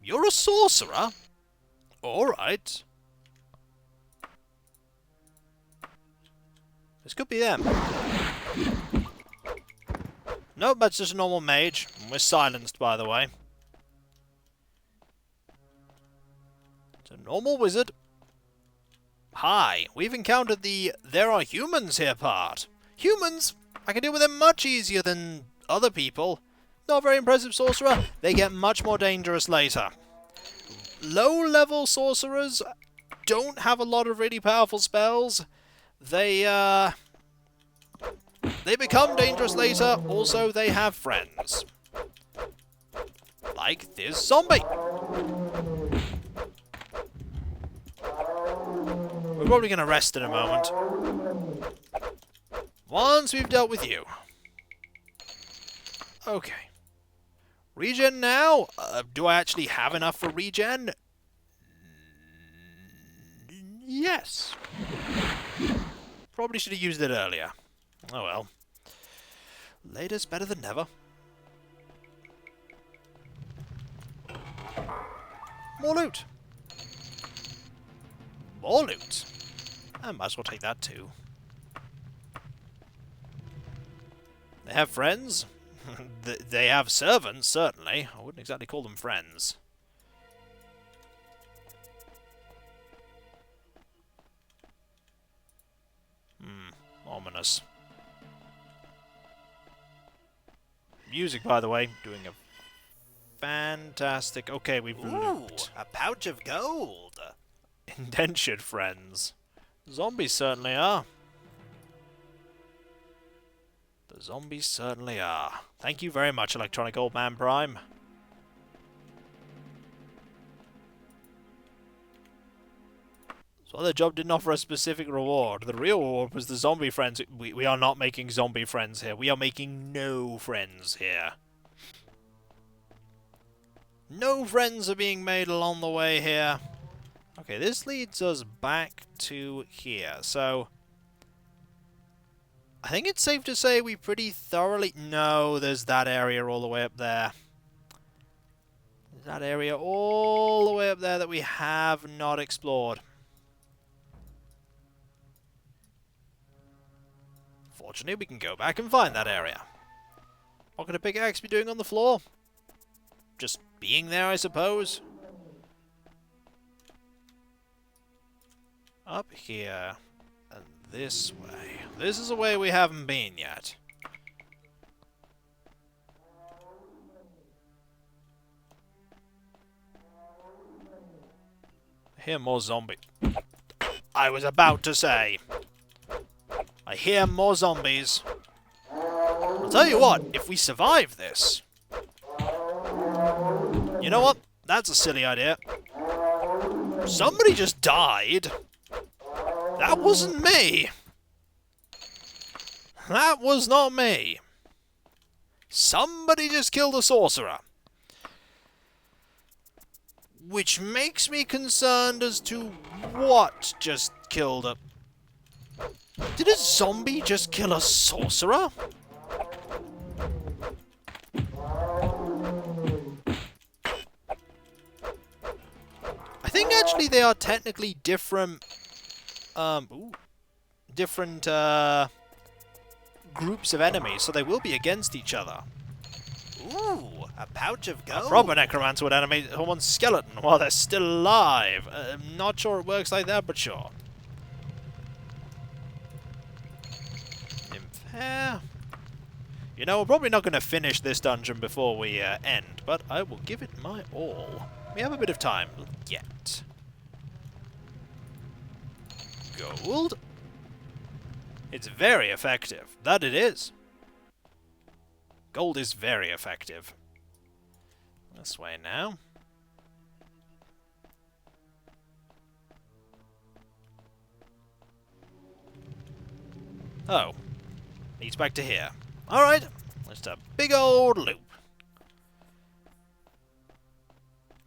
You're a sorcerer? Alright. This could be them. Nope, that's just a normal mage. We're silenced, by the way. It's a normal wizard. Hi, we've encountered the "there are humans here" part. Humans? I can deal with them much easier than other people. Not very impressive sorcerer. They get much more dangerous later. Low-level sorcerers don't have a lot of really powerful spells. They become dangerous later. Also, they have friends. Like this zombie. We're probably going to rest in a moment. Once we've dealt with you. Okay. Regen now? Do I actually have enough for regen? Yes. Probably should have used it earlier. Oh well. Later's better than never. More loot. More loot. I might as well take that too. They have friends? They have servants, certainly. I wouldn't exactly call them friends. Ominous. Music, by the way, doing a fantastic... Okay, we've looped. A pouch of gold. Indentured friends. Zombies certainly are. The zombies certainly are. Thank you very much, Electronic Old Man Prime. So the job didn't offer a specific reward. The real reward was the zombie friends. We are not making zombie friends here. We are making no friends here. No friends are being made along the way here. Okay, this leads us back to here. So I think it's safe to say we pretty thoroughly... No, there's that area all the way up there. There's that area all the way up there that we have not explored. Fortunately, we can go back and find that area. What could a pickaxe be doing on the floor? Just being there, I suppose. Up here. And this way. This is a way we haven't been yet. I hear more zombies. I was about to say. I hear more zombies. I'll tell you what, if we survive this... You know what? That's a silly idea. Somebody just died. That wasn't me. That was not me. Somebody just killed a sorcerer. Which makes me concerned as to what just killed a... Did a zombie just kill a sorcerer? I think actually they are technically different... different, groups of enemies, so they will be against each other. Ooh, a pouch of gold. A proper necromancer would animate someone's skeleton while they're still alive. I'm not sure it works like that, but sure. Nymph. You know, we're probably not going to finish this dungeon before we end, but I will give it my all. We have a bit of time yet. Gold. It's very effective. That it is. Gold is very effective. This way now. Oh. Leads back to here. Alright. Just a big old loop.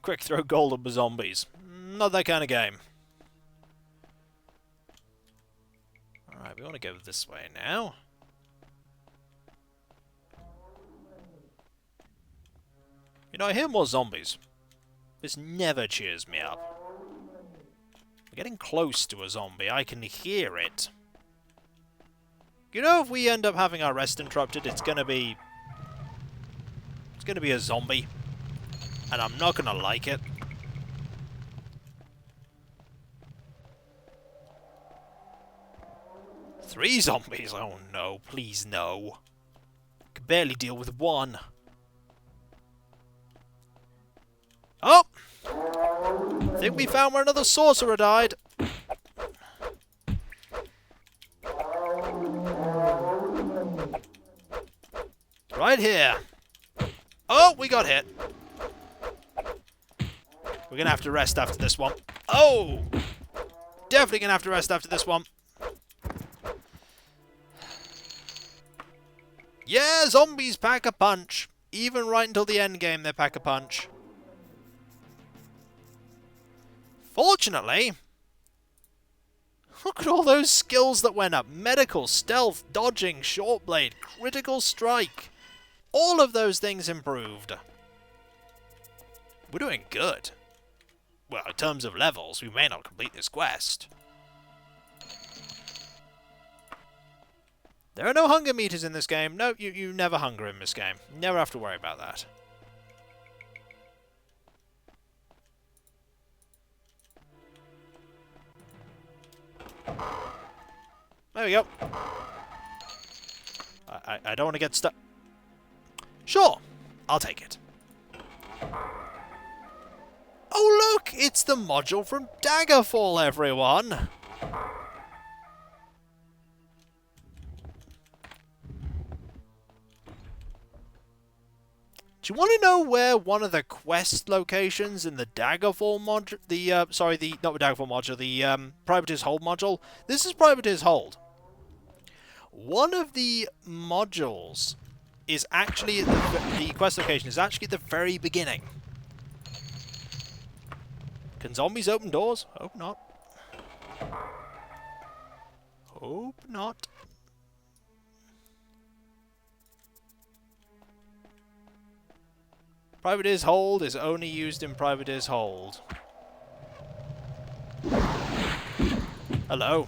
Quick throw gold at the zombies. Not that kind of game. Alright, we want to go this way now. You know, I hear more zombies. This never cheers me up. We're getting close to a zombie. I can hear it. You know, if we end up having our rest interrupted, it's gonna be... It's gonna be a zombie. And I'm not gonna like it. Three zombies? Oh no, please no. I can barely deal with one. Oh! think we found where another sorcerer died. Right here. Oh, we got hit. We're gonna have to rest after this one. Oh! Definitely gonna have to rest after this one. Yeah, zombies pack a punch. Even right until the end game, they pack a punch. Fortunately, look at all those skills that went up. Medical, stealth, dodging, short blade, critical strike. All of those things improved. We're doing good. Well, in terms of levels, we may not complete this quest. There are no hunger meters in this game. No, you never hunger in this game. Never have to worry about that. There we go. I don't want to get stuck. Sure, I'll take it. Oh look, it's the module from Daggerfall, everyone! Do you want to know where one of the quest locations in the Daggerfall module, not the Daggerfall module, the Privateer's Hold module? This is Privateer's Hold. One of the modules is actually, the quest location is actually at the very beginning. Can zombies open doors? Hope not. Hope not. Privateer's Hold is only used in Privateer's Hold. Hello.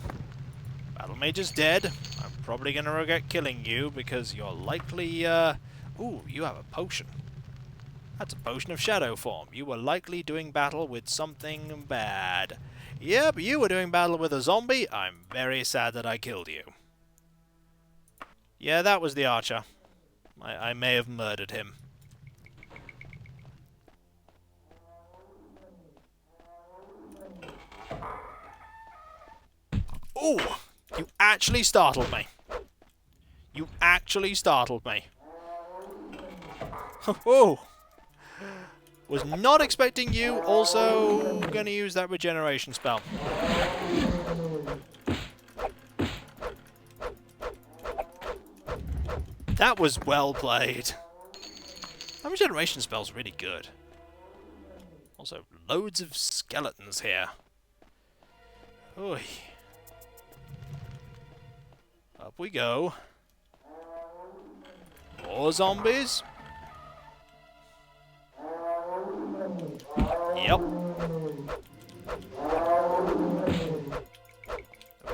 Battle Mage is dead. I'm probably going to regret killing you because you're likely, Ooh, you have a potion. That's a potion of shadow form. You were likely doing battle with something bad. Yep, you were doing battle with a zombie. I'm very sad that I killed you. Yeah, that was the archer. I may have murdered him. Ooh! You actually startled me. You actually startled me. Oh! Was not expecting you. Also, gonna use that regeneration spell. That was well played. That regeneration spell's really good. Also, loads of skeletons here. Oy. Up we go. More zombies. Yep.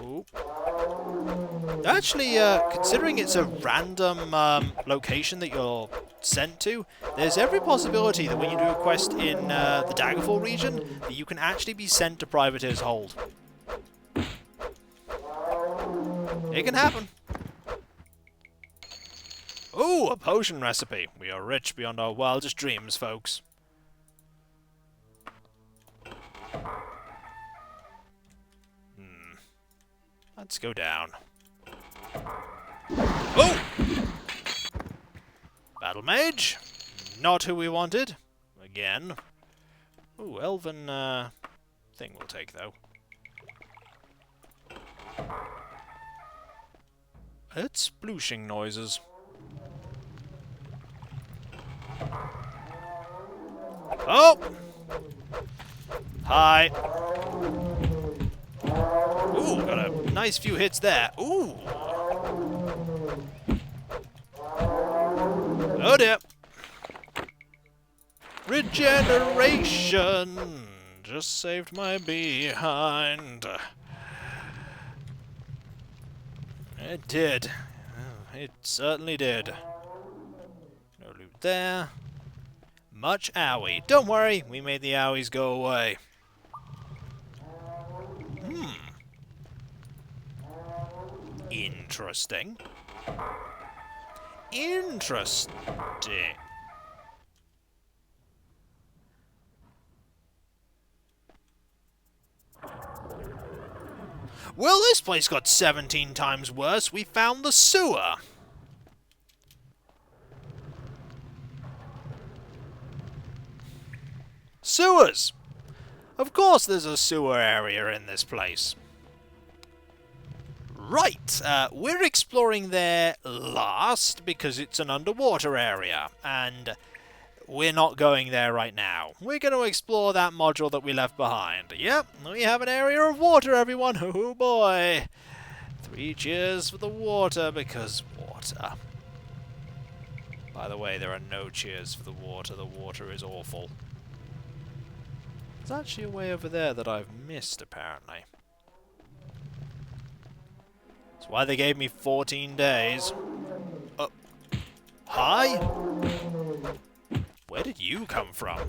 Ooh. Actually, considering it's a random location that you're sent to, there's every possibility that when you do a quest in the Daggerfall region, that you can actually be sent to Privateer's Hold. It can happen. Ooh, a potion recipe. We are rich beyond our wildest dreams, folks. Let's go down. Oh! Battle Mage. Not who we wanted. Again. Ooh, elven thing we'll take, though. It's splooshing noises. Oh! Hi. Ooh, got a nice few hits there. Ooh! Oh dear. Regeneration! Just saved my behind. It did. Oh, it certainly did. No loot there. Much owie. Don't worry, we made the owies go away. Interesting. Interesting. Well, this place got 17 times worse. We found the sewer. Sewers! Of course there's a sewer area in this place. Right, we're exploring there last because it's an underwater area, and we're not going there right now. We're going to explore that module that we left behind. Yep, we have an area of water, everyone. Oh boy. 3 cheers for the water, because water. By the way, there are no cheers for the water. The water is awful. There's actually a way over there that I've missed, apparently. That's why they gave me 14 days. Hi? Where did you come from?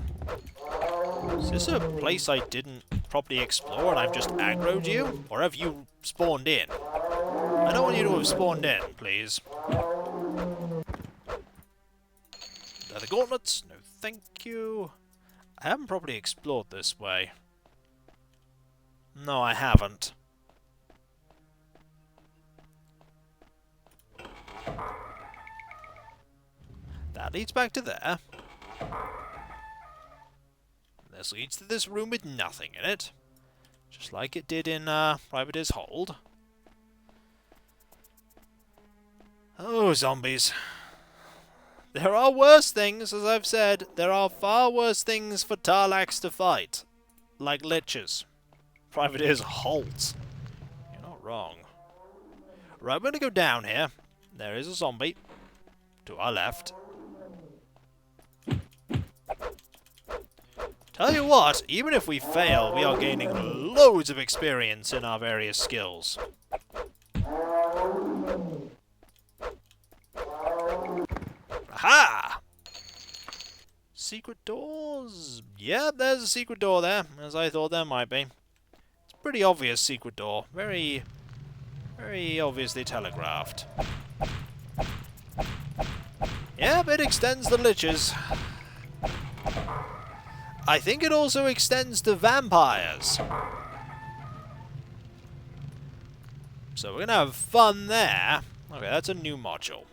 Is this a place I didn't properly explore and I've just aggroed you? Or have you spawned in? I don't want you to have spawned in, please. Leather gauntlets? No thank you. I haven't properly explored this way. No, I haven't. That leads back to there. This leads to this room with nothing in it. Just like it did in Privateer's Hold. Oh, zombies. There are worse things, as I've said. There are far worse things for Tar-Laxx to fight. Like liches. Privateer's Halt. You're not wrong. Right, we're going to go down here. There is a zombie. To our left. Tell you what, even if we fail, we are gaining loads of experience in our various skills. Aha! Secret doors? Yeah, there's a secret door there, as I thought there might be. It's a pretty obvious secret door. Very obviously telegraphed. Yep, it extends the liches. I think it also extends to vampires. So we're going to have fun there. Okay, that's a new module.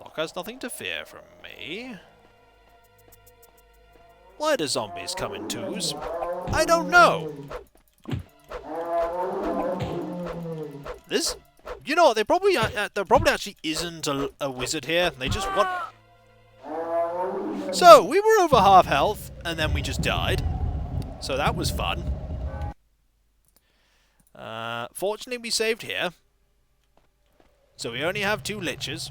Locke has nothing to fear from me. Why do zombies come in twos? I don't know. This... You know, there probably actually isn't a wizard here. They just want... So, we were over half health, and then we just died. So that was fun. Fortunately, we saved here. So we only have 2 liches.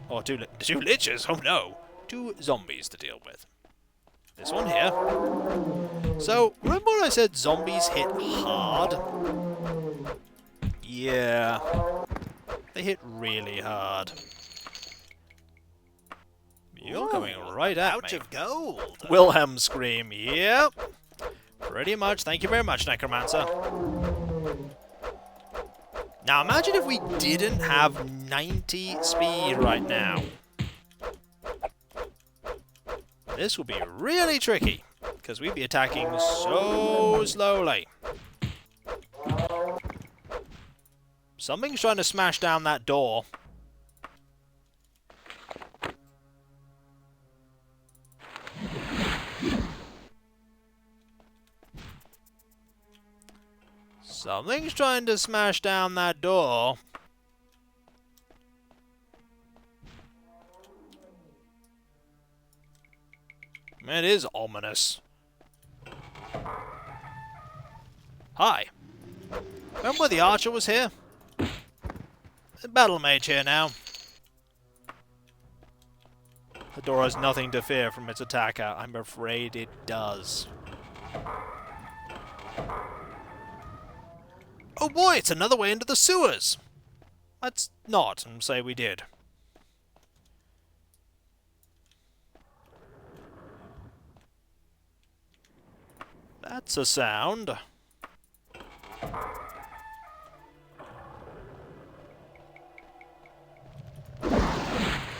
Or 2 liches? Oh no! 2 zombies to deal with. This one here. So, remember when I said zombies hit hard? Yeah. They hit really hard. You're coming right at me. Pouch of gold. Wilhelm scream. Yep. Pretty much. Thank you very much, Necromancer. Now imagine if we didn't have 90 speed right now. This would be really tricky, because we'd be attacking so slowly. Something's trying to smash down that door. Something's trying to smash down that door. It is ominous. Hi. Remember the archer was here? The battle mage here now. The door has nothing to fear from its attacker. I'm afraid it does. Oh boy, it's another way into the sewers! Let's not and say we did. That's a sound.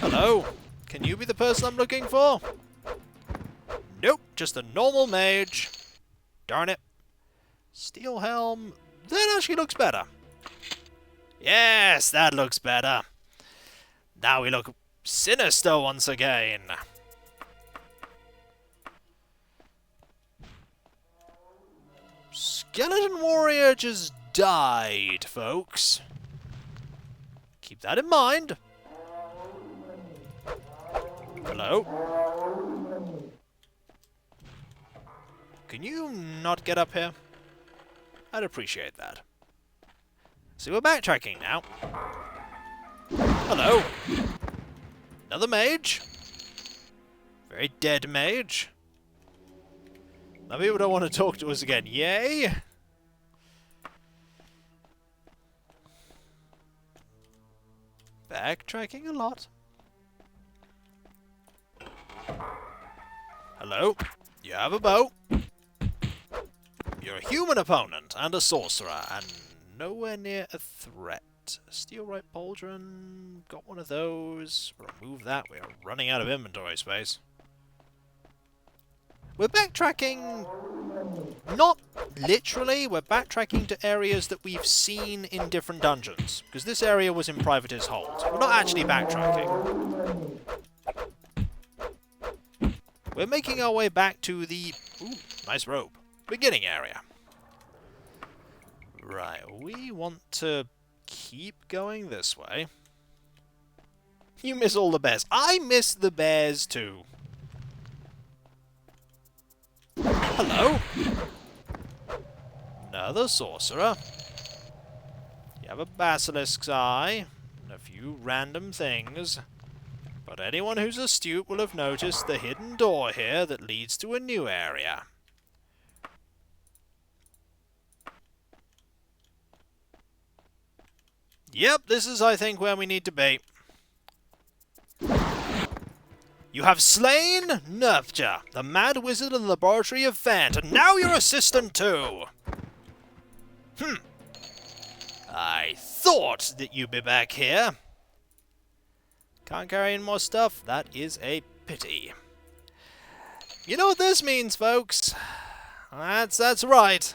Hello? Can you be the person I'm looking for? Nope, just a normal mage. Darn it. Steel Helm. That actually looks better. Yes, that looks better. Now we look sinister once again. Skeleton Warrior just died, folks. Keep that in mind. Hello? Can you not get up here? I'd appreciate that. So we're backtracking now. Hello. Another mage. Very dead mage. Now people don't want to talk to us again. Yay! Backtracking a lot. Hello. You have a bow. You're a human opponent and a sorcerer, and nowhere near a threat. Steelright Pauldron, got one of those. Remove that, we are running out of inventory space. We're backtracking, not literally, we're backtracking to areas that we've seen in different dungeons. Because this area was in Privateer's Hold. We're not actually backtracking. We're making our way back to the, ooh, nice robe, beginning area. Right, we want to keep going this way. You miss all the bears. I miss the bears too. Hello. Another sorcerer. You have a basilisk's eye and a few random things. But anyone who's astute will have noticed the hidden door here that leads to a new area. Yep, this is, I think, where we need to be. You have slain Nerfja, the mad wizard in the laboratory of Fant, and now your assistant too! I thought that you'd be back here. Can't carry in more stuff? That is a pity. You know what this means, folks? That's right.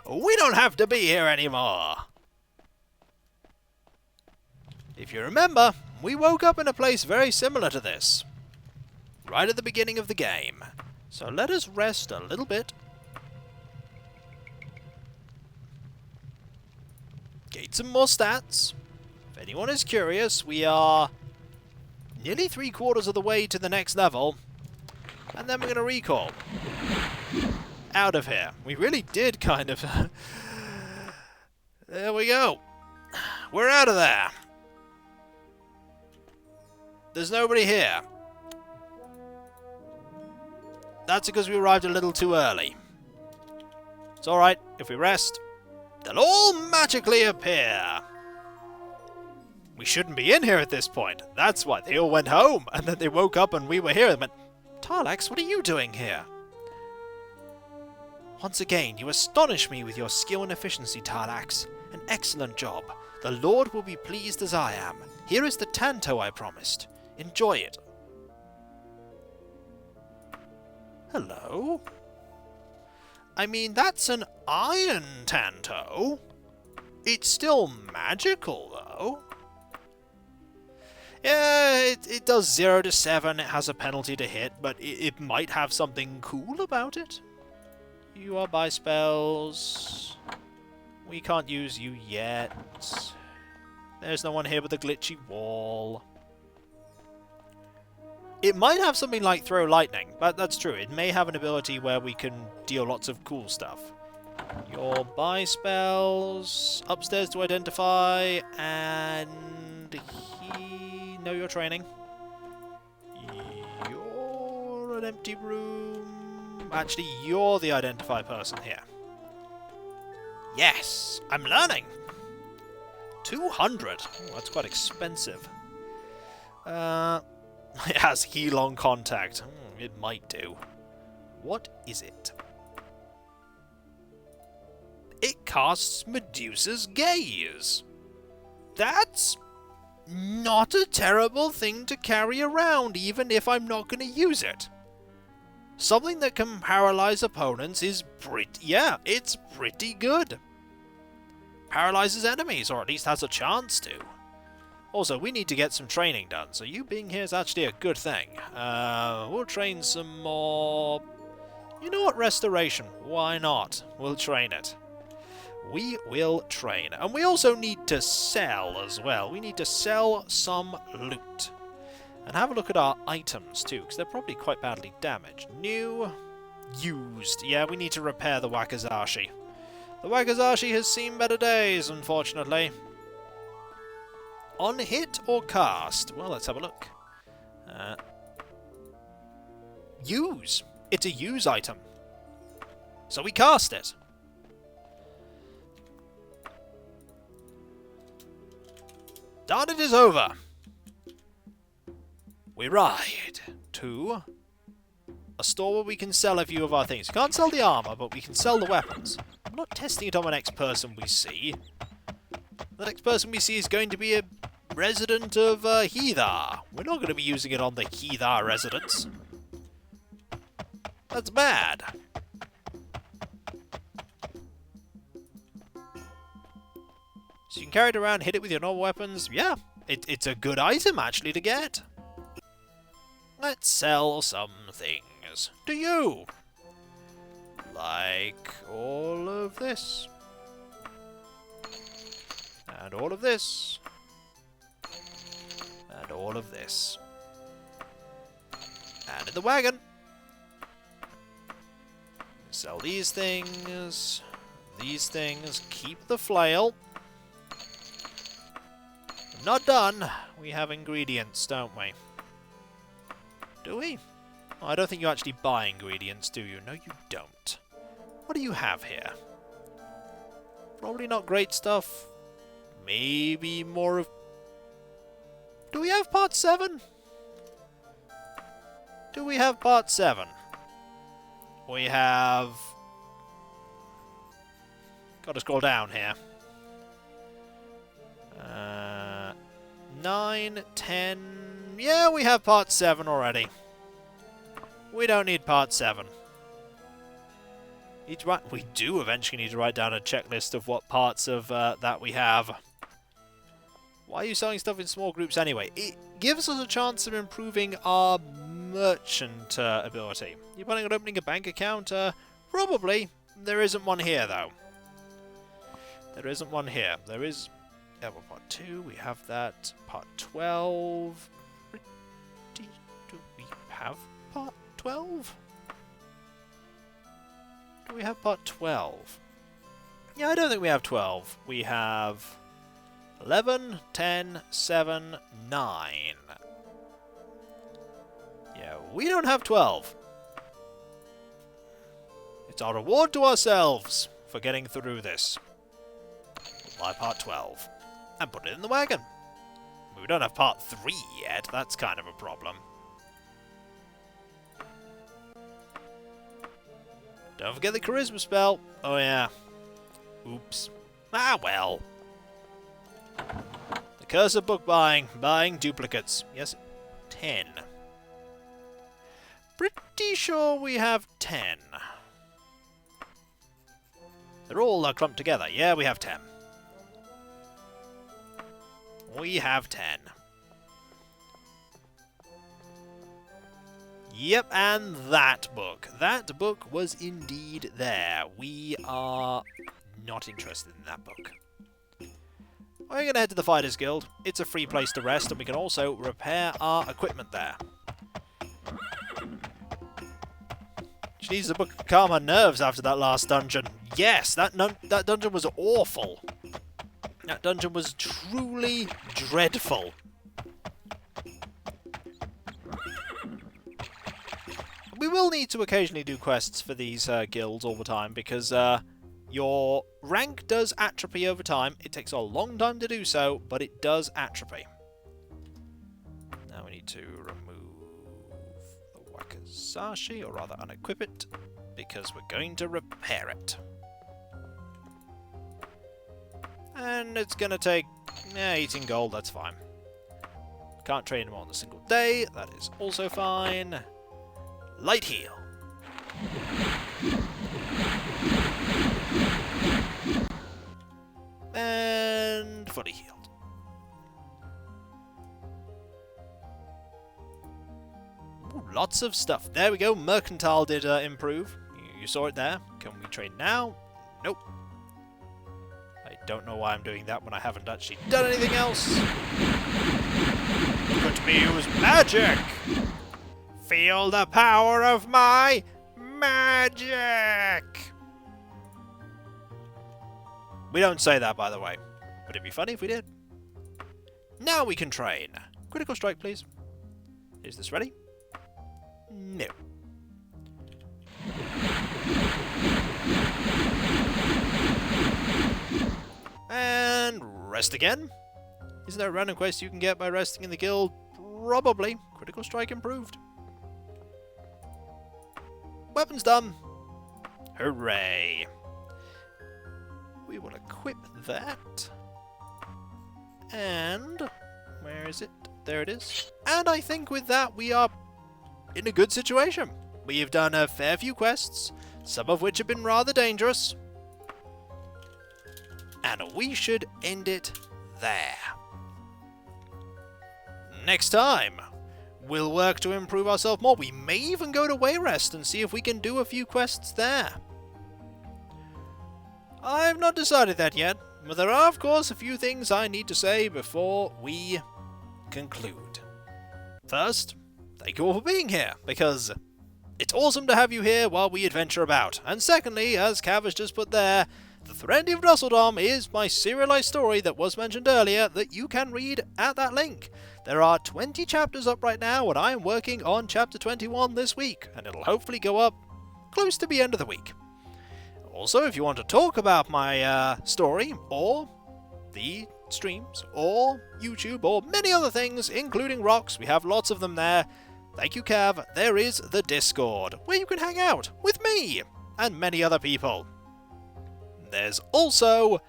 We don't have to be here anymore. If you remember, we woke up in a place very similar to this. Right at the beginning of the game. So let us rest a little bit. Gain some more stats. If anyone is curious, we are nearly 3/4 of the way to the next level. And then we're going to recall. Out of here. We really did kind of... There we go. We're out of there. There's nobody here. That's because we arrived a little too early. It's alright, if we rest, they'll all magically appear. We shouldn't be in here at this point. That's why they all went home, and then they woke up and we were here and went, Tar-Laxx, what are you doing here? Once again, you astonish me with your skill and efficiency, Tar-Laxx. An excellent job. The Lord will be pleased as I am. Here is the Tanto I promised. Enjoy it. Hello? I mean, that's an iron Tanto. It's still magical, though. Yeah, it does 0 to 7. It has a penalty to hit, but it might have something cool about it. You are by spells. We can't use you yet. There's no one here with a glitchy wall. It might have something like Throw Lightning, but that's true. It may have an ability where we can deal lots of cool stuff. Your buy spells, upstairs to identify, and know your training. You're an empty room. Actually, you're the identify person here. Yes, I'm learning. 200. Oh, that's quite expensive. It has heal on contact. It might do. What is it? It casts Medusa's Gaze. That's not a terrible thing to carry around, even if I'm not going to use it. something that can paralyze opponents is it's pretty good. Paralyzes enemies, or at least has a chance to. Also, we need to get some training done, so you being here is actually a good thing. We'll train some more... You know what, restoration? Why not? We'll train it. We will train. And we also need to sell as well. We need to sell some loot. And have a look at our items too, because they're probably quite badly damaged. New, used. Yeah, we need to repair the Wakizashi. The Wakizashi has seen better days, unfortunately. On hit or cast? Well, let's have a look. Use. It's a use item. So we cast it. Done, it is over. We ride to a store where we can sell a few of our things. We can't sell the armor, but we can sell the weapons. I'm not testing it on the next person we see. The next person we see is going to be a resident of Heathar. We're not going to be using it on the Heathar residents. That's bad. So you can carry it around, hit it with your normal weapons. Yeah, it's a good item actually to get. Let's sell some things to you. Like all of this. And all of this. And all of this. And in the wagon. Sell these things. These things. Keep the flail. Not done. We have ingredients, don't we? Do we? Oh, I don't think you actually buy ingredients, do you? No, you don't. What do you have here? Probably not great stuff. Maybe more of... Do we have part 7? Do we have part 7? We have... Gotta scroll down here. 9, 10... Yeah, we have part 7 already. We don't need part 7. We do eventually need to write down a checklist of what parts of that we have. Why are you selling stuff in small groups anyway? It gives us a chance of improving our merchant ability. You planning on opening a bank account? Probably. There isn't one here, though. There isn't one here. There is... part 2, we have that. Part 12... Do we have part 12? Do we have part 12? Yeah, I don't think we have 12. We have 11, 10, 7, 9. Yeah, we don't have 12. It's our reward to ourselves for getting through this. We'll buy part 12 and put it in the wagon. We don't have part 3 yet. That's kind of a problem. Don't forget the charisma spell. Oh yeah. Oops. Ah well. The curse of book buying. Buying duplicates. Yes, 10. Pretty sure we have 10. They're all clumped together. Yeah, we have 10. We have 10. Yep, and that book. That book was indeed there. We are not interested in that book. We're going to head to the Fighters Guild. It's a free place to rest, and we can also repair our equipment there. She needs a book to calm her nerves after that last dungeon. Yes, that dungeon was awful. That dungeon was truly dreadful. We will need to occasionally do quests for these guilds all the time, because your rank does atrophy over time. It takes a long time to do so, but it does atrophy. Now we need to remove the Wakizashi, or rather unequip it, because we're going to repair it. And it's going to take 18 gold, that's fine. Can't train them on a single day, that is also fine. Light heal. lots of stuff. There we go. Mercantile did improve. You saw it there. Can we trade now? Nope. I don't know why I'm doing that when I haven't actually done anything else. Could me use magic. Feel the power of my magic. We don't say that, by the way. But it'd be funny if we did. Now we can train. Critical strike, please. Is this ready? No. And rest again. Isn't there a random quest you can get by resting in the guild? Probably. Critical strike improved. Weapons done. Hooray. We will equip that. And where is it? There it is. And I think with that we are in a good situation. We have done a fair few quests, some of which have been rather dangerous. And we should end it there. Next time, we'll work to improve ourselves more. We may even go to Wayrest and see if we can do a few quests there. I've not decided that yet, but there are, of course, a few things I need to say before we conclude. First, thank you all for being here, because it's awesome to have you here while we adventure about. And secondly, as Cav has just put there, The Threnody of Dusseldom is my serialized story that was mentioned earlier that you can read at that link. There are 20 chapters up right now, and I am working on chapter 21 this week, and it'll hopefully go up close to the end of the week. Also, if you want to talk about my story, or the streams, or YouTube, or many other things, including rocks, we have lots of them there. Thank you, Cav. There is the Discord, where you can hang out with me and many other people. There's also...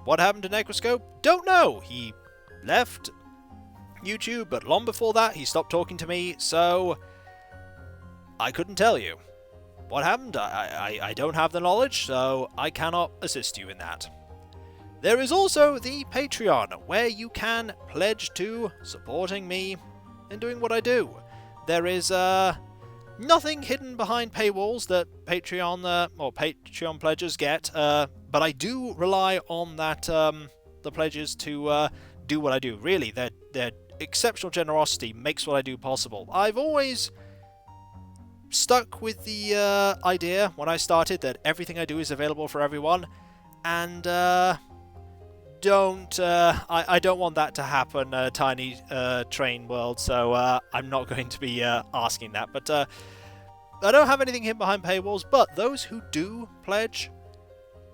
what happened to Necroscope? Don't know. He left YouTube, but long before that, he stopped talking to me, so I couldn't tell you. What happened? I don't have the knowledge, so I cannot assist you in that. There is also the Patreon, where you can pledge to supporting me in doing what I do. There is nothing hidden behind paywalls that Patreon pledges get, but I do rely on that the pledges to do what I do. Really, their exceptional generosity makes what I do possible. I've always stuck with the idea when I started that everything I do is available for everyone, and I don't want that to happen, Tiny Train World, so I'm not going to be asking that. But I don't have anything hidden behind paywalls, but those who do pledge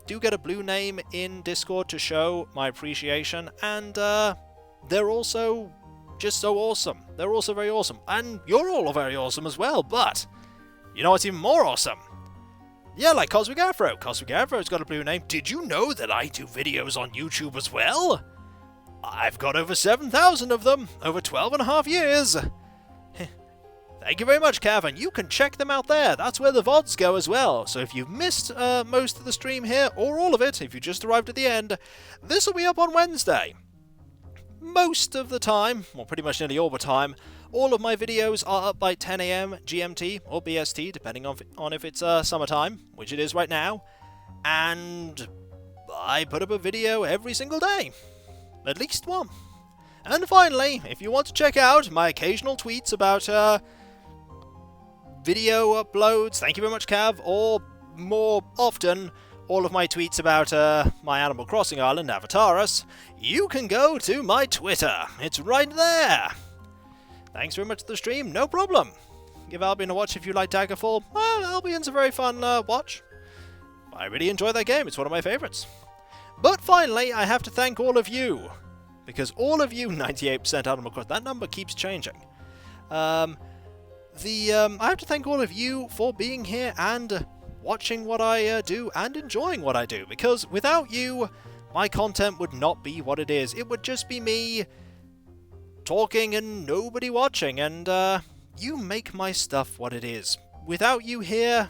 do get a blue name in Discord to show my appreciation, and they're also just so awesome. They're also very awesome, and you're all very awesome as well, but you know what's even more awesome? Yeah, like Cosmic Afro. Cosmic Afro's got a blue name. Did you know that I do videos on YouTube as well? I've got over 7,000 of them, over 12.5 years. Thank you very much, Cav, and you can check them out there. That's where the VODs go as well. So if you've missed most of the stream here, or all of it, if you just arrived at the end, this will be up on Wednesday. Most of the time, well, pretty much nearly all the time, all of my videos are up by 10 AM GMT or BST, depending on if it's summertime, which it is right now. And I put up a video every single day. At least one. And finally, if you want to check out my occasional tweets about video uploads, thank you very much, Cav, or more often, all of my tweets about my Animal Crossing island, Tar-Laxx, you can go to my Twitter. It's right there. Thanks very much for the stream, no problem. Give Albion a watch if you like Daggerfall. Well, Albion's a very fun watch. I really enjoy that game, it's one of my favourites. But finally, I have to thank all of you. Because all of you, 98% Animal Crossing, that number keeps changing. I have to thank all of you for being here and watching what I do and enjoying what I do. Because without you, my content would not be what it is. It would just be me talking and nobody watching, and you make my stuff what it is. Without you here,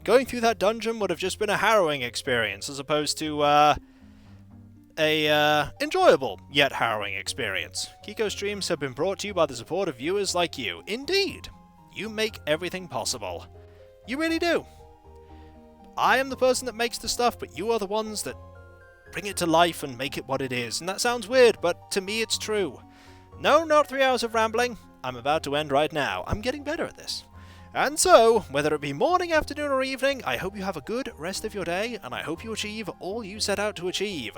going through that dungeon would have just been a harrowing experience, as opposed to a enjoyable yet harrowing experience. Kiko streams have been brought to you by the support of viewers like you. Indeed, you make everything possible. You really do. I am the person that makes the stuff, but you are the ones that bring it to life and make it what it is. And that sounds weird, but to me it's true. No, not 3 hours of rambling. I'm about to end right now. I'm getting better at this. And so, whether it be morning, afternoon, or evening, I hope you have a good rest of your day, and I hope you achieve all you set out to achieve.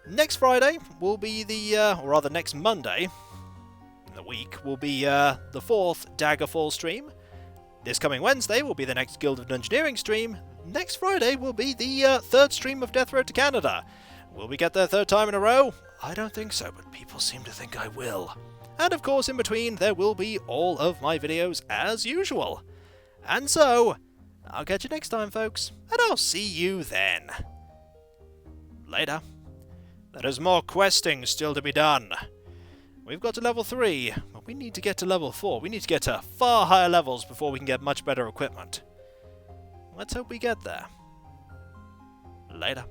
Next Friday will be or rather next Monday in the week, will be the 4th Daggerfall stream. This coming Wednesday will be the next Guild of Dungeoneering stream. Next Friday will be the 3rd stream of Death Road to Canada. Will we get there 3rd time in a row? I don't think so, but people seem to think I will. And of course, in between, there will be all of my videos as usual. And so, I'll catch you next time, folks, and I'll see you then. Later. There is more questing still to be done. We've got to level 3, but we need to get to level 4. We need to get to far higher levels before we can get much better equipment. Let's hope we get there. Later.